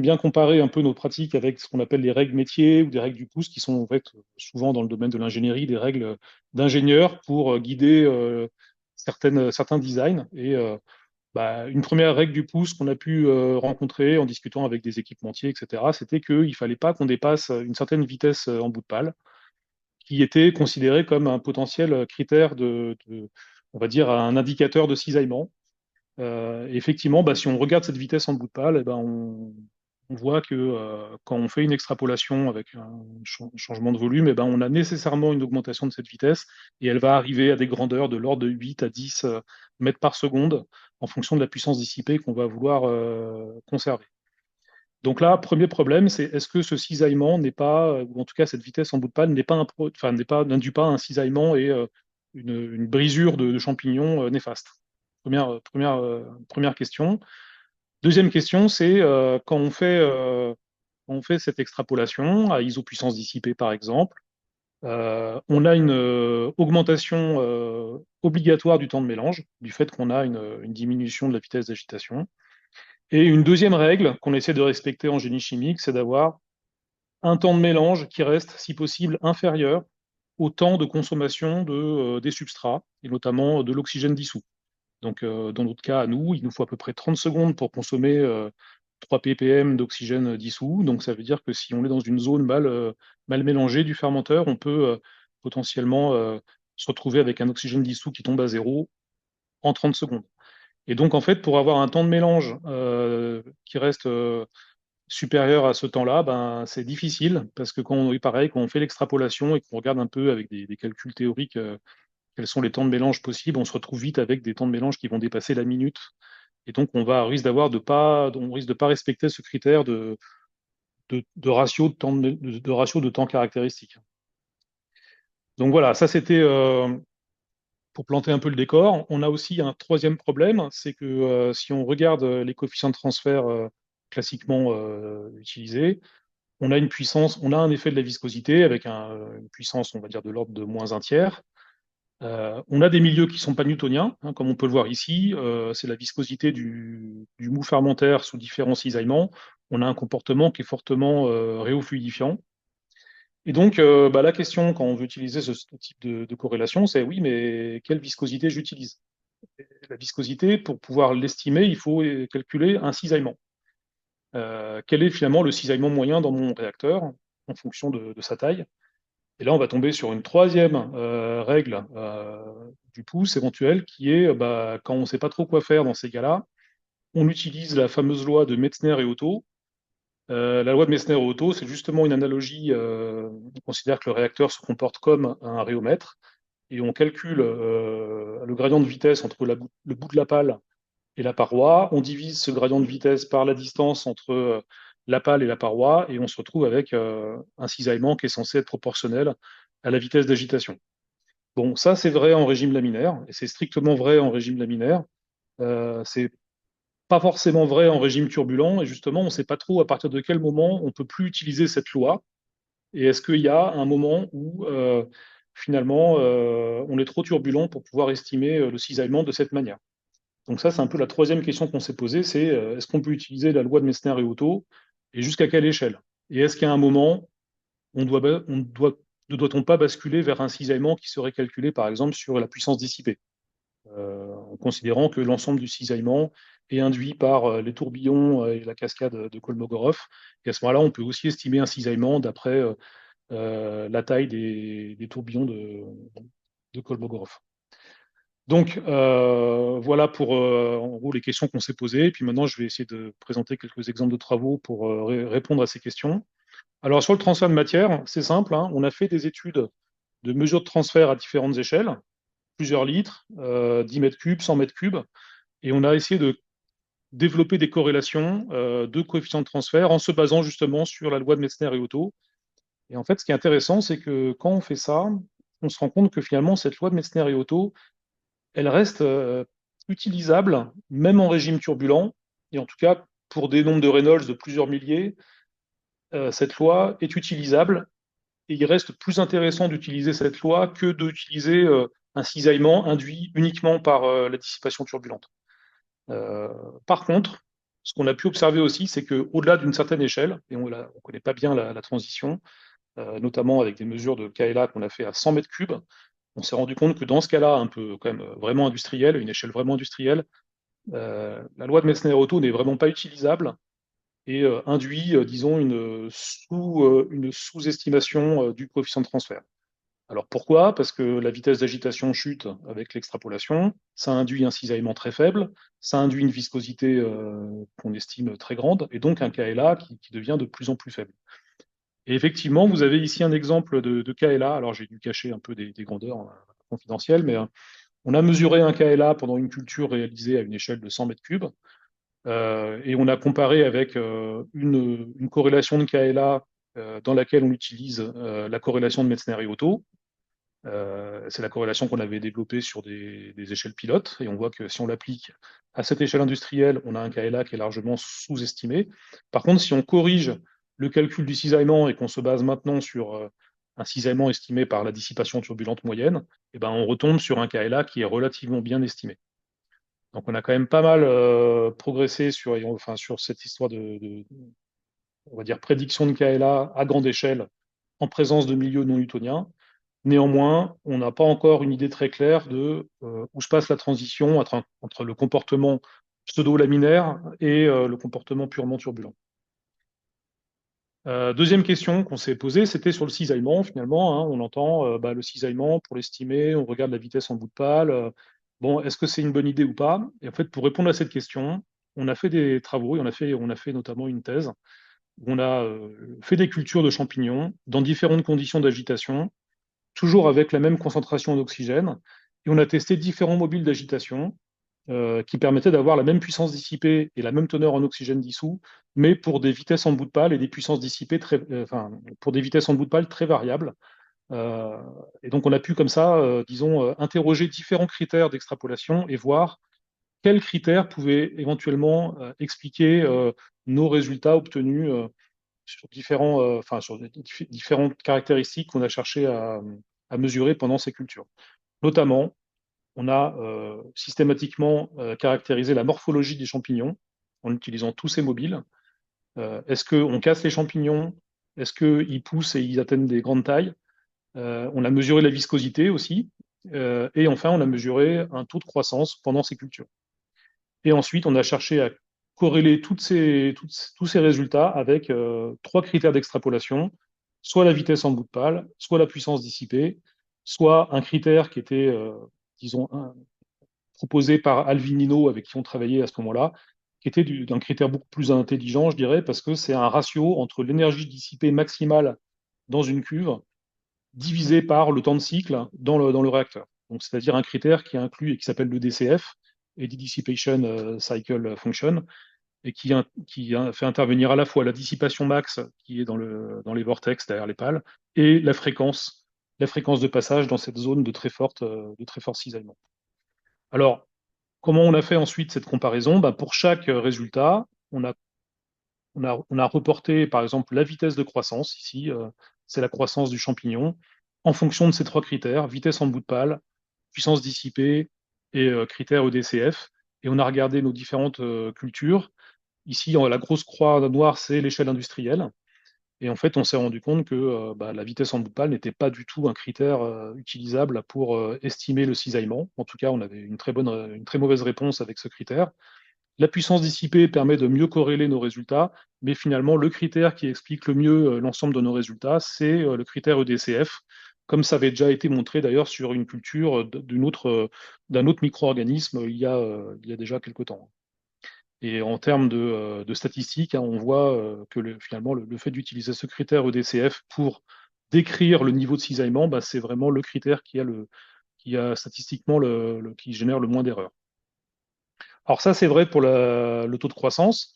S5: bien comparer un peu nos pratiques avec ce qu'on appelle les règles métiers ou des règles du pouce, qui sont en fait souvent dans le domaine de l'ingénierie, des règles d'ingénieurs pour guider certains designs. Et une première règle du pouce qu'on a pu rencontrer en discutant avec des équipementiers, etc., c'était qu'il ne fallait pas qu'on dépasse une certaine vitesse en bout de pale, qui était considéré comme un potentiel critère on va dire, un indicateur de cisaillement. Effectivement, si on regarde cette vitesse en bout de pale, on voit que quand on fait une extrapolation avec un changement de volume, on a nécessairement une augmentation de cette vitesse et elle va arriver à des grandeurs de l'ordre de 8 à 10 mètres par seconde en fonction de la puissance dissipée qu'on va vouloir conserver. Donc là, premier problème, c'est est-ce que ce cisaillement n'est pas, ou en tout cas cette vitesse en bout de pale n'induit pas un cisaillement et une brisure de champignons néfaste. Première question. Deuxième question, c'est quand on fait cette extrapolation à ISO puissance dissipée, par exemple, on a une augmentation obligatoire du temps de mélange, du fait qu'on a une diminution de la vitesse d'agitation. Et une deuxième règle qu'on essaie de respecter en génie chimique, c'est d'avoir un temps de mélange qui reste, si possible, inférieur au temps de consommation des substrats, et notamment de l'oxygène dissous. Donc, dans notre cas, à nous, il nous faut à peu près 30 secondes pour consommer 3 ppm d'oxygène dissous. Donc, ça veut dire que si on est dans une zone mal mélangée du fermenteur, on peut potentiellement se retrouver avec un oxygène dissous qui tombe à zéro en 30 secondes. Et donc, en fait, pour avoir un temps de mélange qui reste supérieur à ce temps-là, c'est difficile parce que quand on fait l'extrapolation et qu'on regarde un peu avec des calculs théoriques quels sont les temps de mélange possibles, on se retrouve vite avec des temps de mélange qui vont dépasser la minute. Et donc, on risque de pas respecter ce critère ratio de temps caractéristique. Donc voilà, ça c'était pour planter un peu le décor. On a aussi un troisième problème, c'est que si on regarde les coefficients de transfert classiquement utilisés, on a un effet de la viscosité avec une puissance, on va dire, de l'ordre de moins un tiers. On a des milieux qui ne sont pas newtoniens, hein, comme on peut le voir ici. C'est la viscosité du mou fermentaire sous différents cisaillements. On a un comportement qui est fortement réofluidifiant. Et donc, la question, quand on veut utiliser ce type de corrélation, c'est oui, mais quelle viscosité j'utilise? La viscosité, pour pouvoir l'estimer, il faut calculer un cisaillement. quel est finalement le cisaillement moyen dans mon réacteur en fonction de sa taille. Et là, on va tomber sur une troisième règle du pouce éventuel, qui est quand on ne sait pas trop quoi faire dans ces cas-là, on utilise la fameuse loi de Metzner et Otto. La loi de Metzner et Otto, c'est justement une analogie. On considère que le réacteur se comporte comme un réomètre, et on calcule le gradient de vitesse entre le bout de la pale et la paroi. On divise ce gradient de vitesse par la distance entre la pale et la paroi, et on se retrouve avec un cisaillement qui est censé être proportionnel à la vitesse d'agitation. Bon, ça c'est vrai en régime laminaire, et c'est strictement vrai en régime laminaire. C'est pas forcément vrai en régime turbulent, et justement, on ne sait pas trop à partir de quel moment on peut plus utiliser cette loi, et est-ce qu'il y a un moment où finalement on est trop turbulent pour pouvoir estimer le cisaillement de cette manière. Donc ça, c'est un peu la troisième question qu'on s'est posée, c'est est-ce qu'on peut utiliser la loi de Meissner et Otto, et jusqu'à quelle échelle? Et est-ce qu'à un moment, ne doit-on pas basculer vers un cisaillement qui serait calculé, par exemple, sur la puissance dissipée, en considérant que l'ensemble du cisaillement est induit par les tourbillons et la cascade de Kolmogorov, et à ce moment-là, on peut aussi estimer un cisaillement d'après la taille des tourbillons de Kolmogorov. Donc voilà pour en gros les questions qu'on s'est posées. Et puis maintenant, je vais essayer de présenter quelques exemples de travaux pour répondre à ces questions. Alors sur le transfert de matière, c'est simple, hein, on a fait des études de mesure de transfert à différentes échelles, plusieurs litres, 10 mètres cubes, 100 mètres cubes, et on a essayé de développer des corrélations de coefficients de transfert en se basant justement sur la loi de Metzner et Otto. Et en fait, ce qui est intéressant, c'est que quand on fait ça, on se rend compte que finalement, cette loi de Metzner et Otto, elle reste utilisable, même en régime turbulent, et en tout cas, pour des nombres de Reynolds de plusieurs milliers, cette loi est utilisable, et il reste plus intéressant d'utiliser cette loi que d'utiliser un cisaillement induit uniquement par la dissipation turbulente. Par contre, ce qu'on a pu observer aussi, c'est qu'au-delà d'une certaine échelle, et on ne connaît pas bien la transition, notamment avec des mesures de KLA qu'on a fait à 100 mètres cubes, on s'est rendu compte que dans ce cas-là, un peu quand même vraiment industriel, une échelle vraiment industrielle, la loi de Meissner-Otto n'est vraiment pas utilisable et induit, disons, une sous-estimation du coefficient de transfert. Alors pourquoi? Parce que la vitesse d'agitation chute avec l'extrapolation, ça induit un cisaillement très faible, ça induit une viscosité qu'on estime très grande, et donc un KLA qui devient de plus en plus faible. Et effectivement, vous avez ici un exemple de KLA. Alors, j'ai dû cacher un peu des grandeurs confidentielles, mais on a mesuré un KLA pendant une culture réalisée à une échelle de 100 mètres cubes, et on a comparé avec une corrélation de KLA dans laquelle on utilise la corrélation de Metzner et Otto. C'est la corrélation qu'on avait développée sur des échelles pilotes, et on voit que si on l'applique à cette échelle industrielle, on a un KLA qui est largement sous-estimé. Par contre, si on corrige le calcul du cisaillement et qu'on se base maintenant sur un cisaillement estimé par la dissipation turbulente moyenne, eh ben, on retombe sur un KLA qui est relativement bien estimé. Donc on a quand même pas mal progressé sur cette histoire on va dire, prédiction de KLA à grande échelle en présence de milieux non newtoniens. Néanmoins, on n'a pas encore une idée très claire de où se passe la transition entre le comportement pseudo-laminaire et le comportement purement turbulent. Deuxième question qu'on s'est posée, c'était sur le cisaillement. Finalement, hein, on entend le cisaillement, pour l'estimer, on regarde la vitesse en bout de pale. Bon, est-ce que c'est une bonne idée ou pas? Et en fait, pour répondre à cette question, on a fait des travaux, et on a fait notamment une thèse, où on a fait des cultures de champignons dans différentes conditions d'agitation, toujours avec la même concentration d'oxygène, et on a testé différents mobiles d'agitation qui permettaient d'avoir la même puissance dissipée et la même teneur en oxygène dissous, mais pour des vitesses en bout de pale et des puissances dissipées pour des vitesses en bout de pale très variables. Et donc on a pu comme ça, disons, interroger différents critères d'extrapolation et voir quels critères pouvaient éventuellement expliquer nos résultats obtenus sur différentes caractéristiques qu'on a cherché à mesurer pendant ces cultures. Notamment, on a systématiquement caractérisé la morphologie des champignons en utilisant tous ces mobiles. Est-ce qu'on casse les champignons? Est-ce qu'ils poussent et ils atteignent des grandes tailles? On a mesuré la viscosité aussi. Et enfin, on a mesuré un taux de croissance pendant ces cultures. Et ensuite, on a cherché à corréler tous ces résultats avec 3 critères d'extrapolation, soit la vitesse en bout de pale, soit la puissance dissipée, soit un critère qui était, disons, proposé par Alvinino, avec qui on travaillait à ce moment-là, qui était d'un critère beaucoup plus intelligent, je dirais, parce que c'est un ratio entre l'énergie dissipée maximale dans une cuve divisé par le temps de cycle dans le réacteur. Donc, c'est-à-dire un critère qui inclut et qui s'appelle le DCF, Eddy Dissipation Cycle Function, et qui fait intervenir à la fois la dissipation max qui est dans les vortex derrière les pales et la fréquence de passage dans cette zone de très fort cisaillement. Alors, comment on a fait ensuite cette comparaison? Ben, pour chaque résultat, on a reporté par exemple la vitesse de croissance, ici, c'est la croissance du champignon, en fonction de ces 3 critères, vitesse en bout de pale, puissance dissipée et critère EDCF. Et on a regardé nos différentes cultures. Ici, la grosse croix noire, c'est l'échelle industrielle. Et en fait, on s'est rendu compte que la vitesse en bout de pale n'était pas du tout un critère utilisable pour estimer le cisaillement. En tout cas, on avait une très mauvaise réponse avec ce critère. La puissance dissipée permet de mieux corréler nos résultats, mais finalement, le critère qui explique le mieux l'ensemble de nos résultats, c'est le critère EDCF, comme ça avait déjà été montré d'ailleurs sur une culture d'un autre micro-organisme il y a déjà quelque temps. Et en termes de statistiques, hein, on voit que finalement, le fait d'utiliser ce critère EDCF pour décrire le niveau de cisaillement, bah, c'est vraiment le critère qui a statistiquement qui génère le moins d'erreurs. Alors ça, c'est vrai pour le taux de croissance,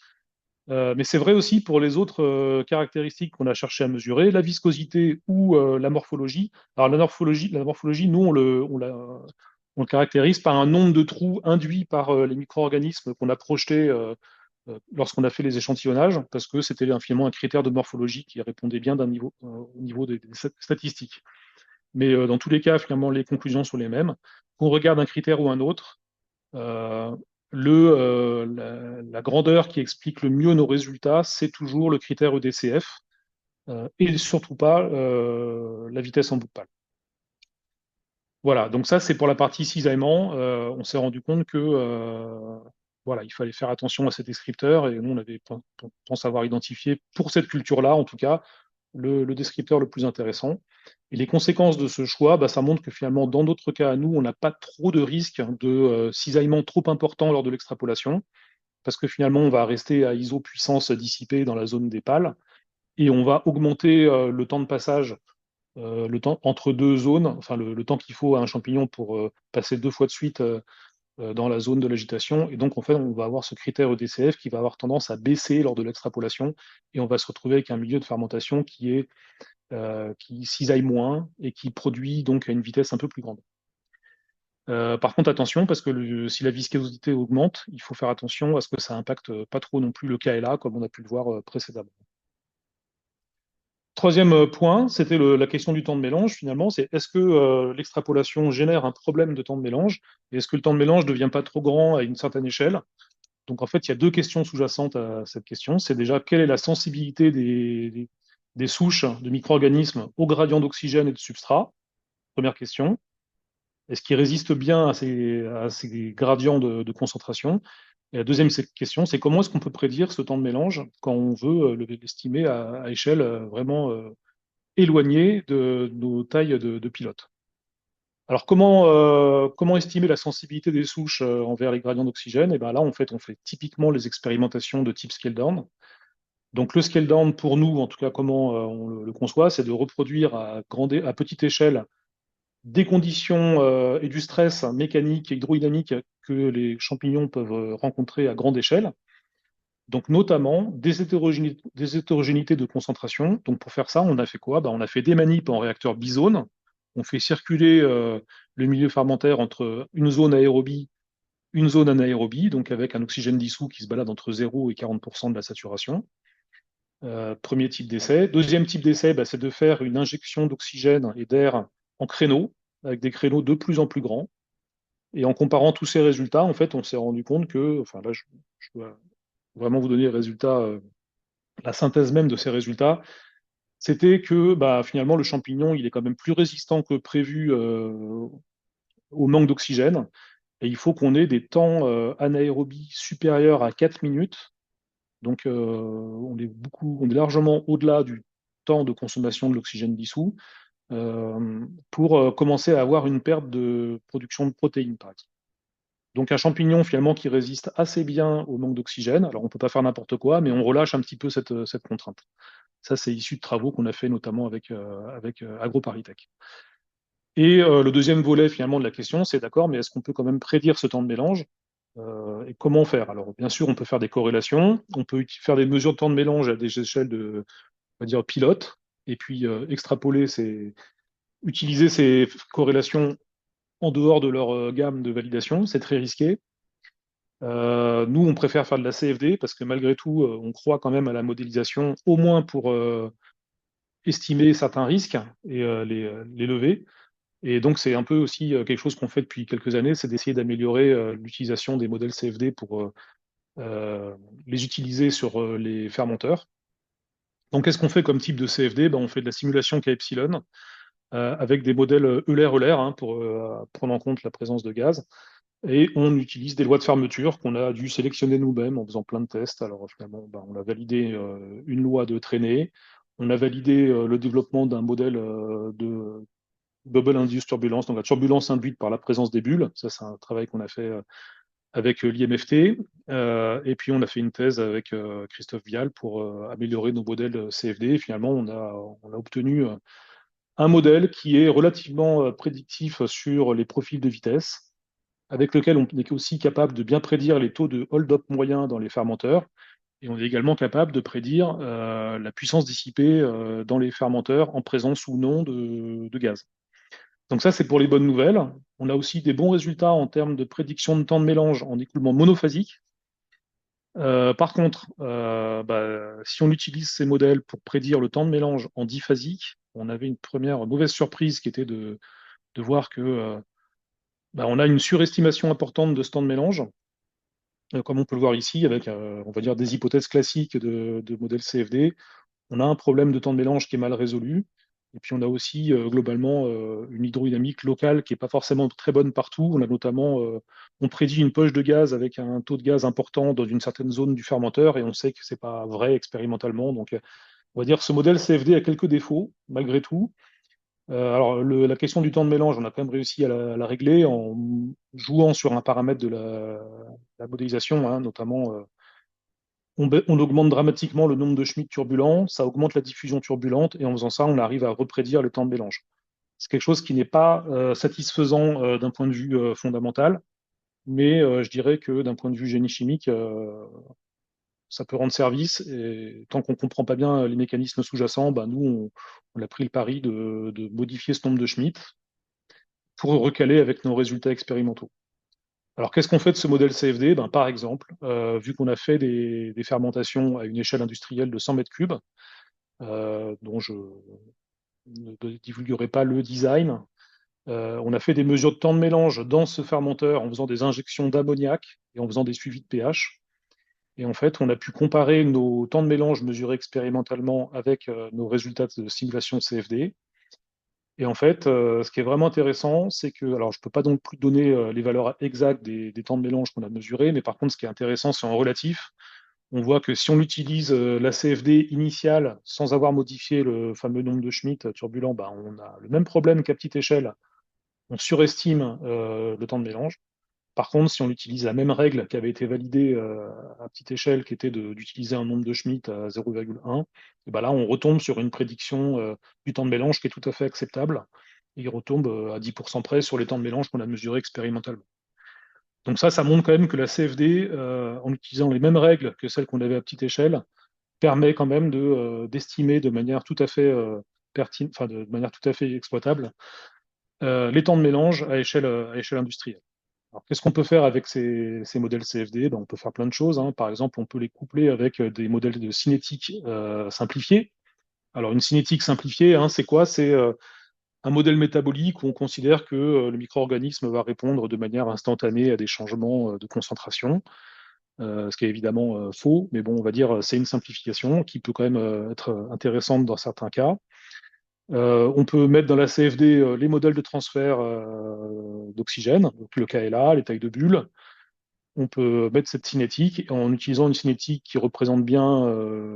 S5: mais c'est vrai aussi pour les autres caractéristiques qu'on a cherché à mesurer, la viscosité ou la morphologie. Alors la morphologie, nous, on le caractérise par un nombre de trous induits par les micro-organismes qu'on a projetés lorsqu'on a fait les échantillonnages, parce que c'était finalement un critère de morphologie qui répondait bien au niveau des statistiques. Mais dans tous les cas, finalement, les conclusions sont les mêmes. Qu'on regarde un critère ou un autre, euh, la grandeur qui explique le mieux nos résultats, c'est toujours le critère EDCF et surtout pas la vitesse en bout de pale. Voilà, donc ça c'est pour la partie cisaillement. On s'est rendu compte que voilà, il fallait faire attention à ces descripteurs et nous on pense avoir identifié pour cette culture-là en tout cas le descripteur le plus intéressant. Et les conséquences de ce choix, bah, ça montre que finalement, dans d'autres cas à nous, on n'a pas trop de risque de cisaillement trop important lors de l'extrapolation, parce que finalement, on va rester à ISO puissance dissipée dans la zone des pales, et on va augmenter le temps de passage, le temps entre deux zones, enfin le temps qu'il faut à un champignon pour passer 2 fois de suite dans la zone de l'agitation. Et donc, en fait, on va avoir ce critère EDCF qui va avoir tendance à baisser lors de l'extrapolation, et on va se retrouver avec un milieu de fermentation qui cisaille moins et qui produit donc à une vitesse un peu plus grande. Par contre, attention, parce que si la viscosité augmente, il faut faire attention à ce que ça impacte pas trop non plus le KLA, comme on a pu le voir précédemment. Troisième point, c'était la question du temps de mélange, finalement, c'est est-ce que l'extrapolation génère un problème de temps de mélange, et est-ce que le temps de mélange ne devient pas trop grand à une certaine échelle? Donc en fait, il y a 2 questions sous-jacentes à cette question. C'est déjà quelle est la sensibilité des souches de micro-organismes au gradient d'oxygène et de substrat? Première question. Est-ce qu'ils résistent bien à ces gradients de concentration? Et la deuxième question, c'est comment est-ce qu'on peut prédire ce temps de mélange quand on veut l'estimer à échelle vraiment éloignée de nos tailles de pilote? Alors, comment estimer la sensibilité des souches envers les gradients d'oxygène? Et bien là, en fait, on fait typiquement les expérimentations de type scale down. Donc, le scale down, pour nous, en tout cas, comment on le conçoit, c'est de reproduire à petite échelle des conditions et du stress mécanique et hydrodynamique que les champignons peuvent rencontrer à grande échelle. Donc, notamment des hétérogénéités de concentration. Donc, pour faire ça, on a fait quoi? On a fait des manips en réacteur bizone. On fait circuler le milieu fermentaire entre une zone aérobie, une zone anaérobie, donc avec un oxygène dissous qui se balade entre 0 et 40% de la saturation. Premier type d'essai. Deuxième type d'essai, c'est de faire une injection d'oxygène et d'air en créneaux, avec des créneaux de plus en plus grands. Et en comparant tous ces résultats, en fait, on s'est rendu compte que, enfin là, je dois vraiment vous donner les résultats, la synthèse même de ces résultats, c'était que finalement le champignon il est quand même plus résistant que prévu au manque d'oxygène. et il faut qu'on ait des temps anaérobie supérieurs à 4 minutes. Donc, on est largement au-delà du temps de consommation de l'oxygène dissous pour commencer à avoir une perte de production de protéines, par exemple. Donc, un champignon, finalement, qui résiste assez bien au manque d'oxygène. Alors, on ne peut pas faire n'importe quoi, mais on relâche un petit peu cette contrainte. Ça, c'est issu de travaux qu'on a fait notamment avec AgroParisTech. Et le deuxième volet, finalement, de la question, c'est d'accord, mais est-ce qu'on peut quand même prédire ce temps de mélange et comment faire? Alors, bien sûr, on peut faire des corrélations, on peut faire des mesures de temps de mélange à des échelles de, on va dire, pilotes, et puis utiliser ces corrélations en dehors de leur gamme de validation. C'est très risqué. Nous, on préfère faire de la CFD parce que malgré tout, on croit quand même à la modélisation, au moins pour estimer certains risques et les lever. Et donc, c'est un peu aussi quelque chose qu'on fait depuis quelques années, c'est d'essayer d'améliorer l'utilisation des modèles CFD pour les utiliser sur les fermenteurs. Donc, qu'est-ce qu'on fait comme type de CFD? Ben, on fait de la simulation K epsilon avec des modèles Euler-Euler pour prendre en compte la présence de gaz. Et on utilise des lois de fermeture qu'on a dû sélectionner nous-mêmes en faisant plein de tests. Alors finalement, ben, on a validé une loi de traînée, on a validé le développement d'un modèle de bubble induced turbulence, donc la turbulence induite par la présence des bulles. Ça, c'est un travail qu'on a fait avec l'IMFT. Et puis, on a fait une thèse avec Christophe Vial pour améliorer nos modèles CFD. Et finalement, on a obtenu un modèle qui est relativement prédictif sur les profils de vitesse, avec lequel on est aussi capable de bien prédire les taux de hold-up moyens dans les fermenteurs. Et on est également capable de prédire la puissance dissipée dans les fermenteurs en présence ou non de gaz. Donc ça, c'est pour les bonnes nouvelles. On a aussi des bons résultats en termes de prédiction de temps de mélange en écoulement monophasique. Par contre, si on utilise ces modèles pour prédire le temps de mélange en diphasique, on avait une première mauvaise surprise qui était de voir que on a une surestimation importante de ce temps de mélange, comme on peut le voir ici avec, on va dire, des hypothèses classiques de modèles CFD. On a un problème de temps de mélange qui est mal résolu. Et puis on a aussi globalement une hydrodynamique locale qui n'est pas forcément très bonne partout. On a notamment, on prédit une poche de gaz avec un taux de gaz important dans une certaine zone du fermenteur et on sait que c'est pas vrai expérimentalement. Donc on va dire que ce modèle CFD a quelques défauts malgré tout. Alors la question du temps de mélange, on a quand même réussi à la régler en jouant sur un paramètre de la modélisation, hein, notamment on augmente dramatiquement le nombre de Schmitt turbulents, ça augmente la diffusion turbulente, et en faisant ça, on arrive à reprédire le temps de mélange. C'est quelque chose qui n'est pas satisfaisant d'un point de vue fondamental, mais je dirais que d'un point de vue génie chimique, ça peut rendre service, et tant qu'on ne comprend pas bien les mécanismes sous-jacents, nous, on a pris le pari de modifier ce nombre de Schmitt pour recaler avec nos résultats expérimentaux. Alors, qu'est-ce qu'on fait de ce modèle CFD? Par exemple, vu qu'on a fait des fermentations à une échelle industrielle de 100 mètres cubes, dont je ne divulguerai pas le design, on a fait des mesures de temps de mélange dans ce fermenteur en faisant des injections d'ammoniac et en faisant des suivis de pH. Et en fait, on a pu comparer nos temps de mélange mesurés expérimentalement avec nos résultats de simulation CFD. Et en fait, ce qui est vraiment intéressant, c'est que, alors je ne peux pas donc plus donner les valeurs exactes des temps de mélange qu'on a mesurés, mais par contre, ce qui est intéressant, c'est en relatif. On voit que si on utilise la CFD initiale sans avoir modifié le fameux nombre de Schmitt turbulent, on a le même problème qu'à petite échelle. On surestime le temps de mélange. Par contre, si on utilise la même règle qui avait été validée à petite échelle, qui était d'utiliser un nombre de Schmitt à 0,1, et là, on retombe sur une prédiction du temps de mélange qui est tout à fait acceptable. Et il retombe à 10% près sur les temps de mélange qu'on a mesurés expérimentalement. Donc ça montre quand même que la CFD, en utilisant les mêmes règles que celles qu'on avait à petite échelle, permet quand même d'estimer de manière tout à fait de manière tout à fait exploitable les temps de mélange à échelle industrielle. Alors, qu'est-ce qu'on peut faire avec ces modèles CFD? On peut faire plein de choses, hein. Par exemple, on peut les coupler avec des modèles de cinétique simplifiés. Alors, une cinétique simplifiée, hein, c'est quoi? C'est un modèle métabolique où on considère que le micro-organisme va répondre de manière instantanée à des changements de concentration, ce qui est évidemment faux, mais bon, on va dire c'est une simplification qui peut quand même être intéressante dans certains cas. On peut mettre dans la CFD les modèles de transfert d'oxygène, donc le KLA, les tailles de bulles. On peut mettre cette cinétique en utilisant une cinétique qui représente bien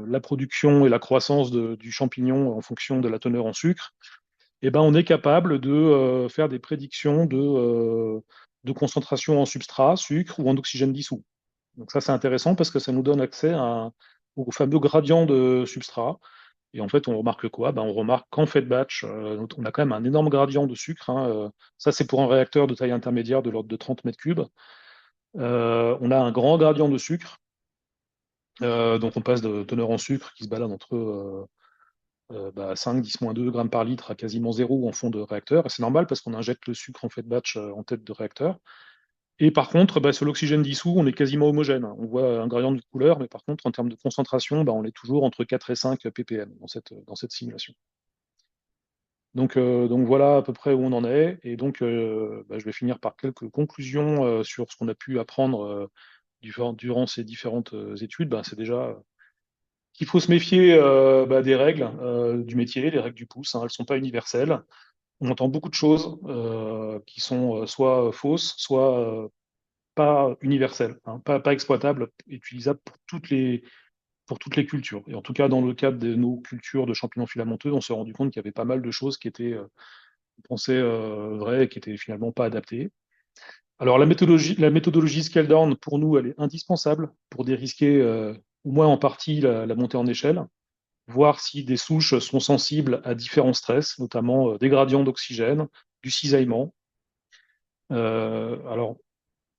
S5: la production et la croissance du champignon en fonction de la teneur en sucre. Et ben, on est capable de faire des prédictions de concentration en substrat, sucre ou en oxygène dissous. Donc ça, c'est intéressant parce que ça nous donne accès au fameux gradient de substrat. Et en fait, on remarque quoi? Ben, on remarque qu'en fait batch, on a quand même un énorme gradient de sucre, hein. Ça, c'est pour un réacteur de taille intermédiaire de l'ordre de 30 mètres cubes. On a un grand gradient de sucre. Donc on passe de teneur en sucre qui se balade entre 5, 10-2 grammes par litre à quasiment zéro en fond de réacteur. Et c'est normal parce qu'on injecte le sucre en fait batch en tête de réacteur. Et par contre, sur l'oxygène dissous, on est quasiment homogène. On voit un gradient de couleur, mais par contre, en termes de concentration, on est toujours entre 4 et 5 ppm dans cette simulation. Donc voilà à peu près où on en est. Et donc, je vais finir par quelques conclusions sur ce qu'on a pu apprendre durant ces différentes études. C'est déjà qu'il faut se méfier des règles du métier, les règles du pouce, hein. Elles ne sont pas universelles. On entend beaucoup de choses qui sont soit fausses, soit pas universelles, hein, pas exploitables, utilisables pour toutes les cultures. Et en tout cas, dans le cadre de nos cultures de champignons filamenteux, on s'est rendu compte qu'il y avait pas mal de choses qui étaient pensées vraies et qui étaient finalement pas adaptées. Alors la méthodologie scale down, pour nous, elle est indispensable pour dérisquer au moins en partie la montée en échelle, voir si des souches sont sensibles à différents stress, notamment des gradients d'oxygène, du cisaillement. Alors,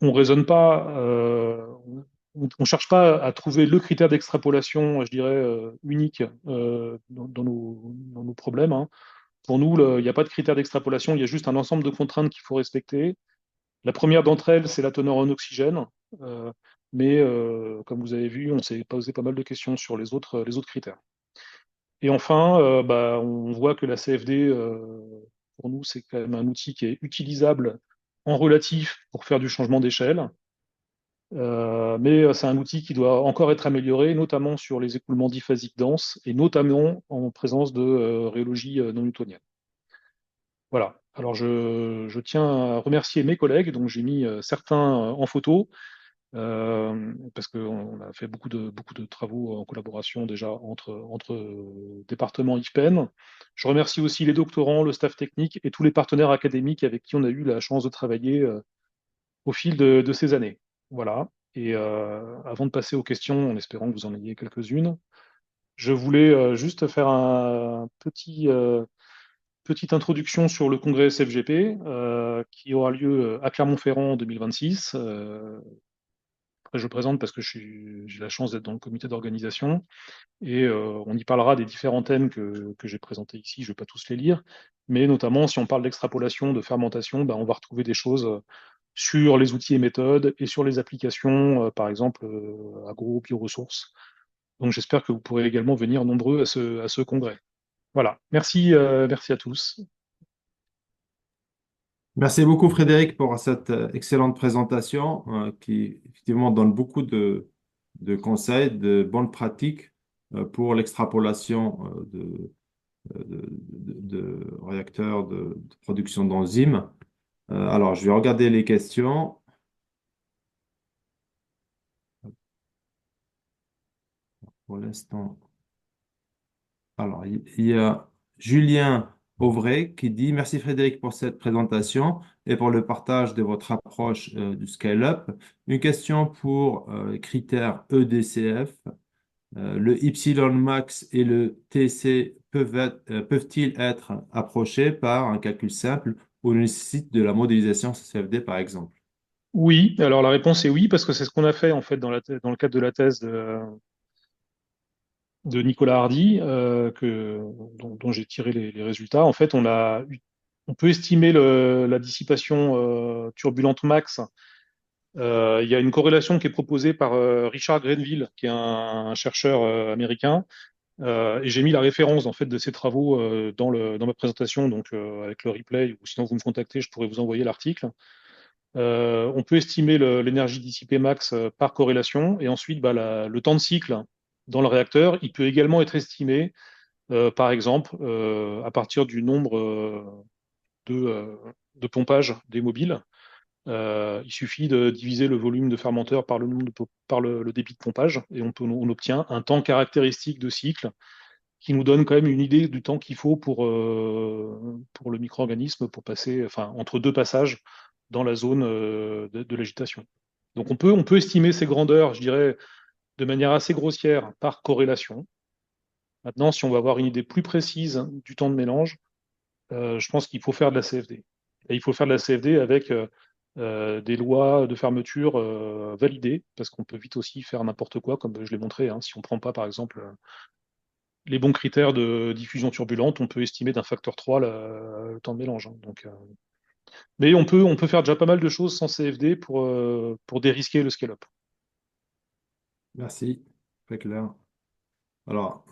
S5: on raisonne pas, on cherche pas à trouver le critère d'extrapolation, je dirais, unique dans nos problèmes, hein. Pour nous, il n'y a pas de critère d'extrapolation, il y a juste un ensemble de contraintes qu'il faut respecter. La première d'entre elles, c'est la teneur en oxygène. Mais comme vous avez vu, on s'est posé pas mal de questions sur les autres critères. Et enfin, on voit que la CFD, pour nous, c'est quand même un outil qui est utilisable en relatif pour faire du changement d'échelle. Mais c'est un outil qui doit encore être amélioré, notamment sur les écoulements diphasiques denses et notamment en présence de rhéologie non newtonienne. Voilà. Alors je tiens à remercier mes collègues, donc j'ai mis certains en photo, parce qu'on a fait beaucoup de travaux en collaboration déjà entre départements IFPEN. Je remercie aussi les doctorants, le staff technique et tous les partenaires académiques avec qui on a eu la chance de travailler au fil de ces années. Voilà. Et avant de passer aux questions, en espérant que vous en ayez quelques-unes, je voulais juste faire petite introduction sur le congrès SFGP qui aura lieu à Clermont-Ferrand en 2026. Après, je présente parce que j'ai la chance d'être dans le comité d'organisation et on y parlera des différents thèmes que j'ai présentés ici. Je ne vais pas tous les lire, mais notamment si on parle d'extrapolation, de fermentation, on va retrouver des choses sur les outils et méthodes et sur les applications, par exemple agro-bioressources. Donc j'espère que vous pourrez également venir nombreux à ce congrès. Voilà, merci à tous.
S2: Merci beaucoup Frédéric pour cette excellente présentation qui effectivement donne beaucoup de conseils, de bonnes pratiques pour l'extrapolation de réacteurs de production d'enzymes. Alors, je vais regarder les questions. Pour l'instant. Alors, il y a Julien Auvray qui dit: Merci Frédéric pour cette présentation et pour le partage de votre approche du scale-up. Une question pour les critères EDCF. Le Y max et le TC peuvent-ils être approchés par un calcul simple ou nécessitent de la modélisation CFD par exemple?
S5: Oui, alors la réponse est oui, parce que c'est ce qu'on a fait en fait dans le cadre de la thèse de Nicolas Hardy, dont j'ai tiré les résultats. En fait, on peut estimer la dissipation turbulente max. Il y a une corrélation qui est proposée par Richard Grenville, qui est un chercheur américain, et j'ai mis la référence en fait de ses travaux dans ma présentation, donc avec le replay, ou sinon vous me contactez, je pourrais vous envoyer l'article. On peut estimer l'énergie dissipée max par corrélation, et ensuite le temps de cycle dans le réacteur, il peut également être estimé Par exemple, à partir du nombre de pompage des mobiles, il suffit de diviser le volume de fermenteur par le nombre par le débit de pompage et on obtient un temps caractéristique de cycle qui nous donne quand même une idée du temps qu'il faut pour le micro-organisme pour passer, enfin, entre deux passages dans la zone de l'agitation. Donc on peut estimer ces grandeurs, je dirais, de manière assez grossière par corrélation. Maintenant, si on va avoir une idée plus précise du temps de mélange, je pense qu'il faut faire de la CFD. Et il faut faire de la CFD avec des lois de fermeture validées, parce qu'on peut vite aussi faire n'importe quoi, comme je l'ai montré. Hein. Si on ne prend pas, par exemple, les bons critères de diffusion turbulente, on peut estimer d'un facteur 3 le temps de mélange. Hein. Donc, mais on peut faire déjà pas mal de choses sans CFD pour dérisquer le scale-up.
S2: Merci, très clair. Alors,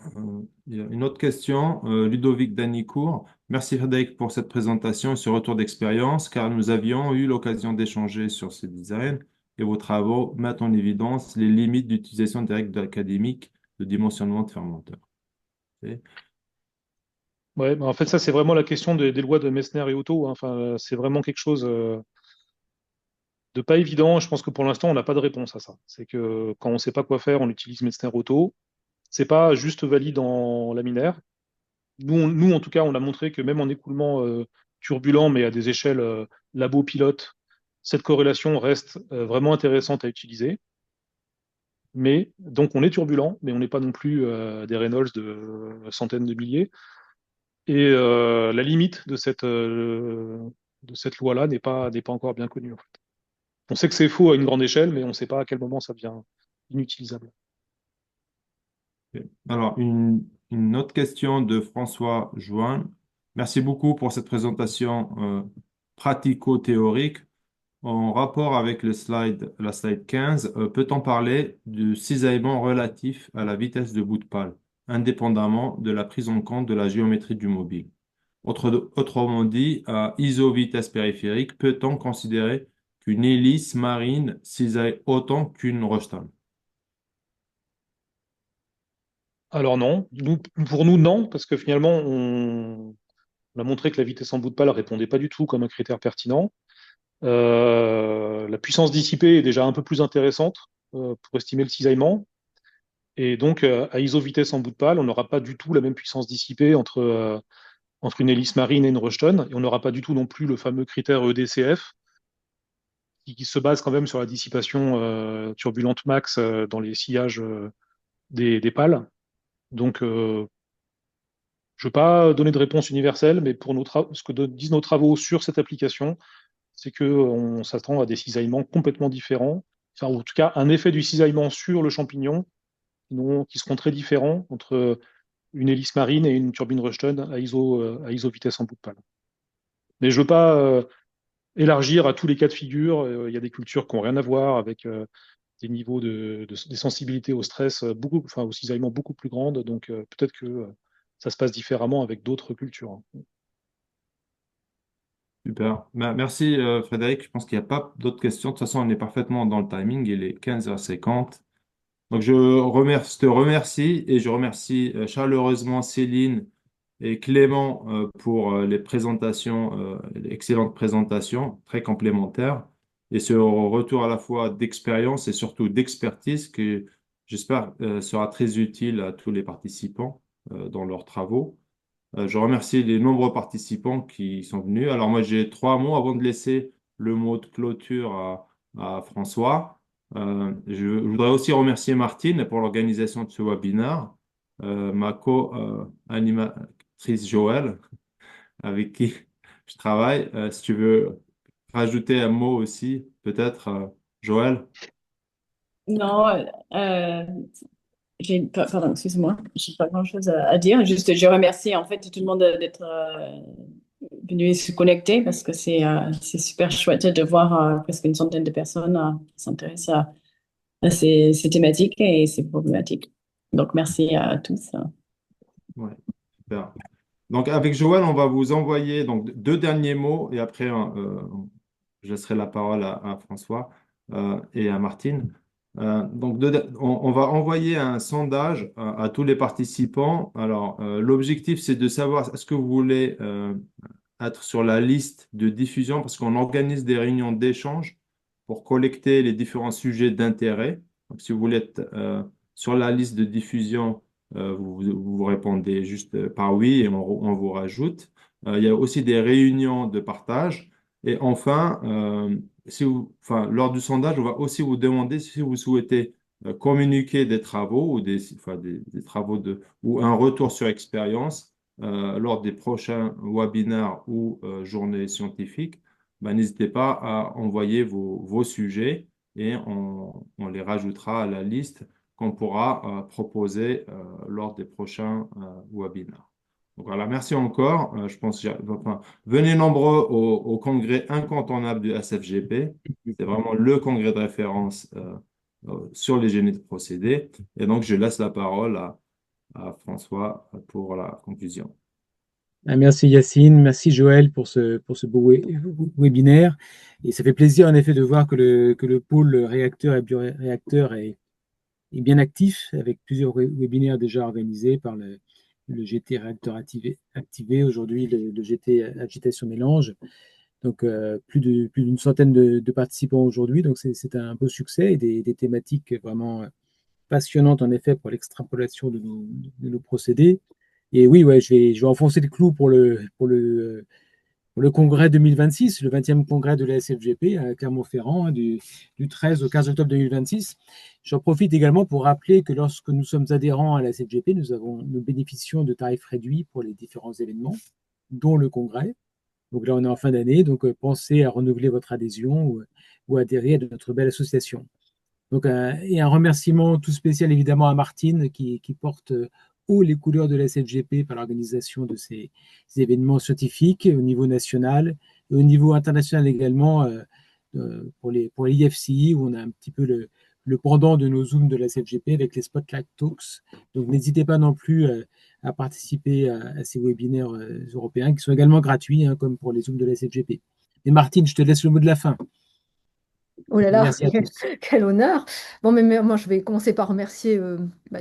S2: il y a une autre question, Ludovic Danicourt. Merci Frédéric pour cette présentation et ce retour d'expérience, car nous avions eu l'occasion d'échanger sur ces designs et vos travaux mettent en évidence les limites d'utilisation des règles académiques de dimensionnement de fermenteurs. Ok.
S5: Ouais, bah en fait, ça, c'est vraiment la question des lois de Messner et Otto. Hein. Enfin, c'est vraiment quelque chose de pas évident. Je pense que pour l'instant, on n'a pas de réponse à ça. C'est que quand on ne sait pas quoi faire, on utilise Messner-Otto. C'est pas juste valide en laminaire. Nous, en tout cas, on a montré que même en écoulement turbulent, mais à des échelles labo-pilote, cette corrélation reste vraiment intéressante à utiliser. Mais donc, on est turbulent, mais on n'est pas non plus des Reynolds de centaines de milliers. Et la limite de cette loi-là n'est pas encore bien connue, en fait. On sait que c'est faux à une grande échelle, mais on ne sait pas à quel moment ça devient inutilisable.
S2: Ok. Alors, une autre question de François Join. Merci beaucoup pour cette présentation pratico-théorique. En rapport avec la slide 15, peut-on parler du cisaillement relatif à la vitesse de bout de pale, indépendamment de la prise en compte de la géométrie du mobile? Autrement dit, à iso-vitesse périphérique, peut-on considérer qu'une hélice marine cisaille autant qu'une Rushton?
S5: Alors non, pour nous, non, parce que finalement, on a montré que la vitesse en bout de pale ne répondait pas du tout comme un critère pertinent. La puissance dissipée est déjà un peu plus intéressante pour estimer le cisaillement. Et donc, à iso-vitesse en bout de pale, on n'aura pas du tout la même puissance dissipée entre une hélice marine et une Rushton, et on n'aura pas du tout non plus le fameux critère EDCF, qui se base quand même sur la dissipation turbulente max dans les sillages des pales. Donc, je ne veux pas donner de réponse universelle, mais pour ce que disent nos travaux sur cette application, c'est qu'on s'attend à des cisaillements complètement différents, enfin, ou en tout cas un effet du cisaillement sur le champignon qui seront très différents entre une hélice marine et une turbine Rushton à iso vitesse en bout de pale. Mais je ne veux pas élargir à tous les cas de figure. Il y a des cultures qui n'ont rien à voir avec des niveaux des sensibilités au stress, enfin, au cisaillement beaucoup plus grandes. Donc peut-être que ça se passe différemment avec d'autres cultures. Hein.
S2: Super. Merci Frédéric. Je pense qu'il n'y a pas d'autres questions. De toute façon, on est parfaitement dans le timing. Il est 15h50. Donc, te remercie et je remercie chaleureusement Céline et Clément pour les présentations, les excellentes présentations, très complémentaires. Et ce retour à la fois d'expérience et surtout d'expertise que j'espère sera très utile à tous les participants dans leurs travaux. Je remercie les nombreux participants qui sont venus. Alors moi, j'ai 3 mots avant de laisser le mot de clôture à François. Je voudrais aussi remercier Martine pour l'organisation de ce webinaire, ma co-animatrice Joël, avec qui je travaille. Si tu veux rajouter un mot aussi, peut-être, Joël.
S6: Non, pardon, excuse-moi, j'ai pas grand-chose à dire. Juste, je remercie en fait tout le monde d'être venu se connecter parce que c'est super chouette de voir presque une centaine de personnes qui s'intéressent à ces thématiques et ces problématiques. Donc, merci à tous.
S2: Ouais, super. Donc, avec Joël, on va vous envoyer donc 2 derniers mots et après, je laisserai la parole à François et à Martine. Donc, on va envoyer un sondage à tous les participants. Alors, l'objectif, c'est de savoir est-ce que vous voulez être sur la liste de diffusion parce qu'on organise des réunions d'échange pour collecter les différents sujets d'intérêt. Donc, si vous voulez être sur la liste de diffusion, vous répondez juste par oui et on vous rajoute. Il y a aussi des réunions de partage. Et enfin, lors du sondage, on va aussi vous demander si vous souhaitez communiquer des travaux ou des travaux ou un retour sur expérience lors des prochains webinaires ou journées scientifiques. Ben, n'hésitez pas à envoyer vos sujets et on les rajoutera à la liste qu'on pourra proposer lors des prochains webinaires. Donc voilà, merci encore. Je pense venez nombreux au congrès incontournable du SFGP. C'est vraiment le congrès de référence sur les génies de procédés. Et donc, je laisse la parole à François pour la conclusion.
S1: Merci Yacine, merci Joël pour ce beau webinaire. Et ça fait plaisir en effet de voir que le pôle réacteur et bioréacteur est bien actif avec plusieurs webinaires déjà organisés par le GT réacteur activé aujourd'hui le GT agitation mélange. Donc plus d'une centaine de participants aujourd'hui. Donc c'est un beau succès et des thématiques vraiment passionnantes en effet pour l'extrapolation de nos procédés. Et oui, ouais, je vais enfoncer le clou pour le congrès 2026, le 20e congrès de la SFGP à Clermont-Ferrand, du 13 au 15 octobre 2026. J'en profite également pour rappeler que lorsque nous sommes adhérents à la SFGP, nous bénéficions de tarifs réduits pour les différents événements, dont le congrès. Donc là, on est en fin d'année, donc pensez à renouveler votre adhésion ou adhérer à notre belle association. Donc, et un remerciement tout spécial évidemment à Martine qui porte haut les couleurs de la SFGP par l'organisation de ces événements scientifiques au niveau national et au niveau international également pour l'IFCI où on a un petit peu le pendant de nos Zooms de la SFGP avec les Spotlight Talks. Donc n'hésitez pas non plus à participer à ces webinaires européens qui sont également gratuits hein, comme pour les Zooms de la SFGP. Et Martine, je te laisse le mot de la fin.
S7: Oh là là,
S1: Merci à tous.
S7: quel honneur. Bon, mais moi, je vais commencer par remercier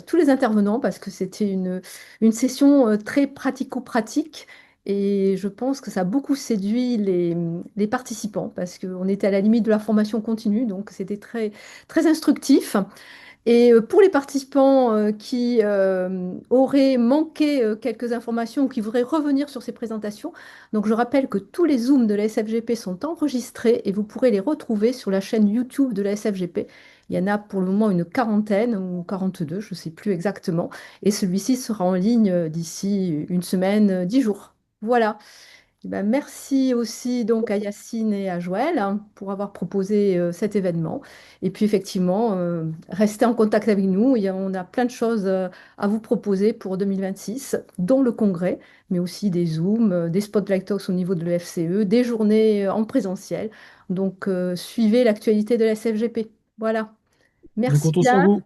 S7: tous les intervenants parce que c'était une session très pratico-pratique et je pense que ça a beaucoup séduit les participants parce qu'on était à la limite de la formation continue, donc c'était très, très instructif. Et pour les participants qui auraient manqué quelques informations ou qui voudraient revenir sur ces présentations, donc je rappelle que tous les Zooms de la SFGP sont enregistrés et vous pourrez les retrouver sur la chaîne YouTube de la SFGP. Il y en a pour le moment une quarantaine ou 42, je ne sais plus exactement. Et celui-ci sera en ligne d'ici une semaine, 10 jours. Voilà. Eh ben, merci aussi donc à Yacine et à Joël hein, pour avoir proposé cet événement. Et puis effectivement, restez en contact avec nous. On a plein de choses à vous proposer pour 2026, dont le congrès, mais aussi des Zooms, des Spotlight Talks au niveau de l'EFCE, des journées en présentiel. Donc suivez l'actualité de la SFGP. Voilà.
S1: Nous
S7: Merci
S1: comptons sur
S7: bien
S1: vous.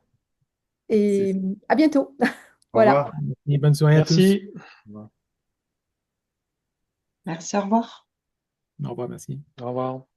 S7: et à bientôt.
S2: Au
S7: Voilà.
S2: revoir.
S1: Et bonne soirée à tous.
S5: Merci.
S2: Au revoir.
S3: Merci, au revoir.
S1: Au revoir, merci.
S5: Au revoir.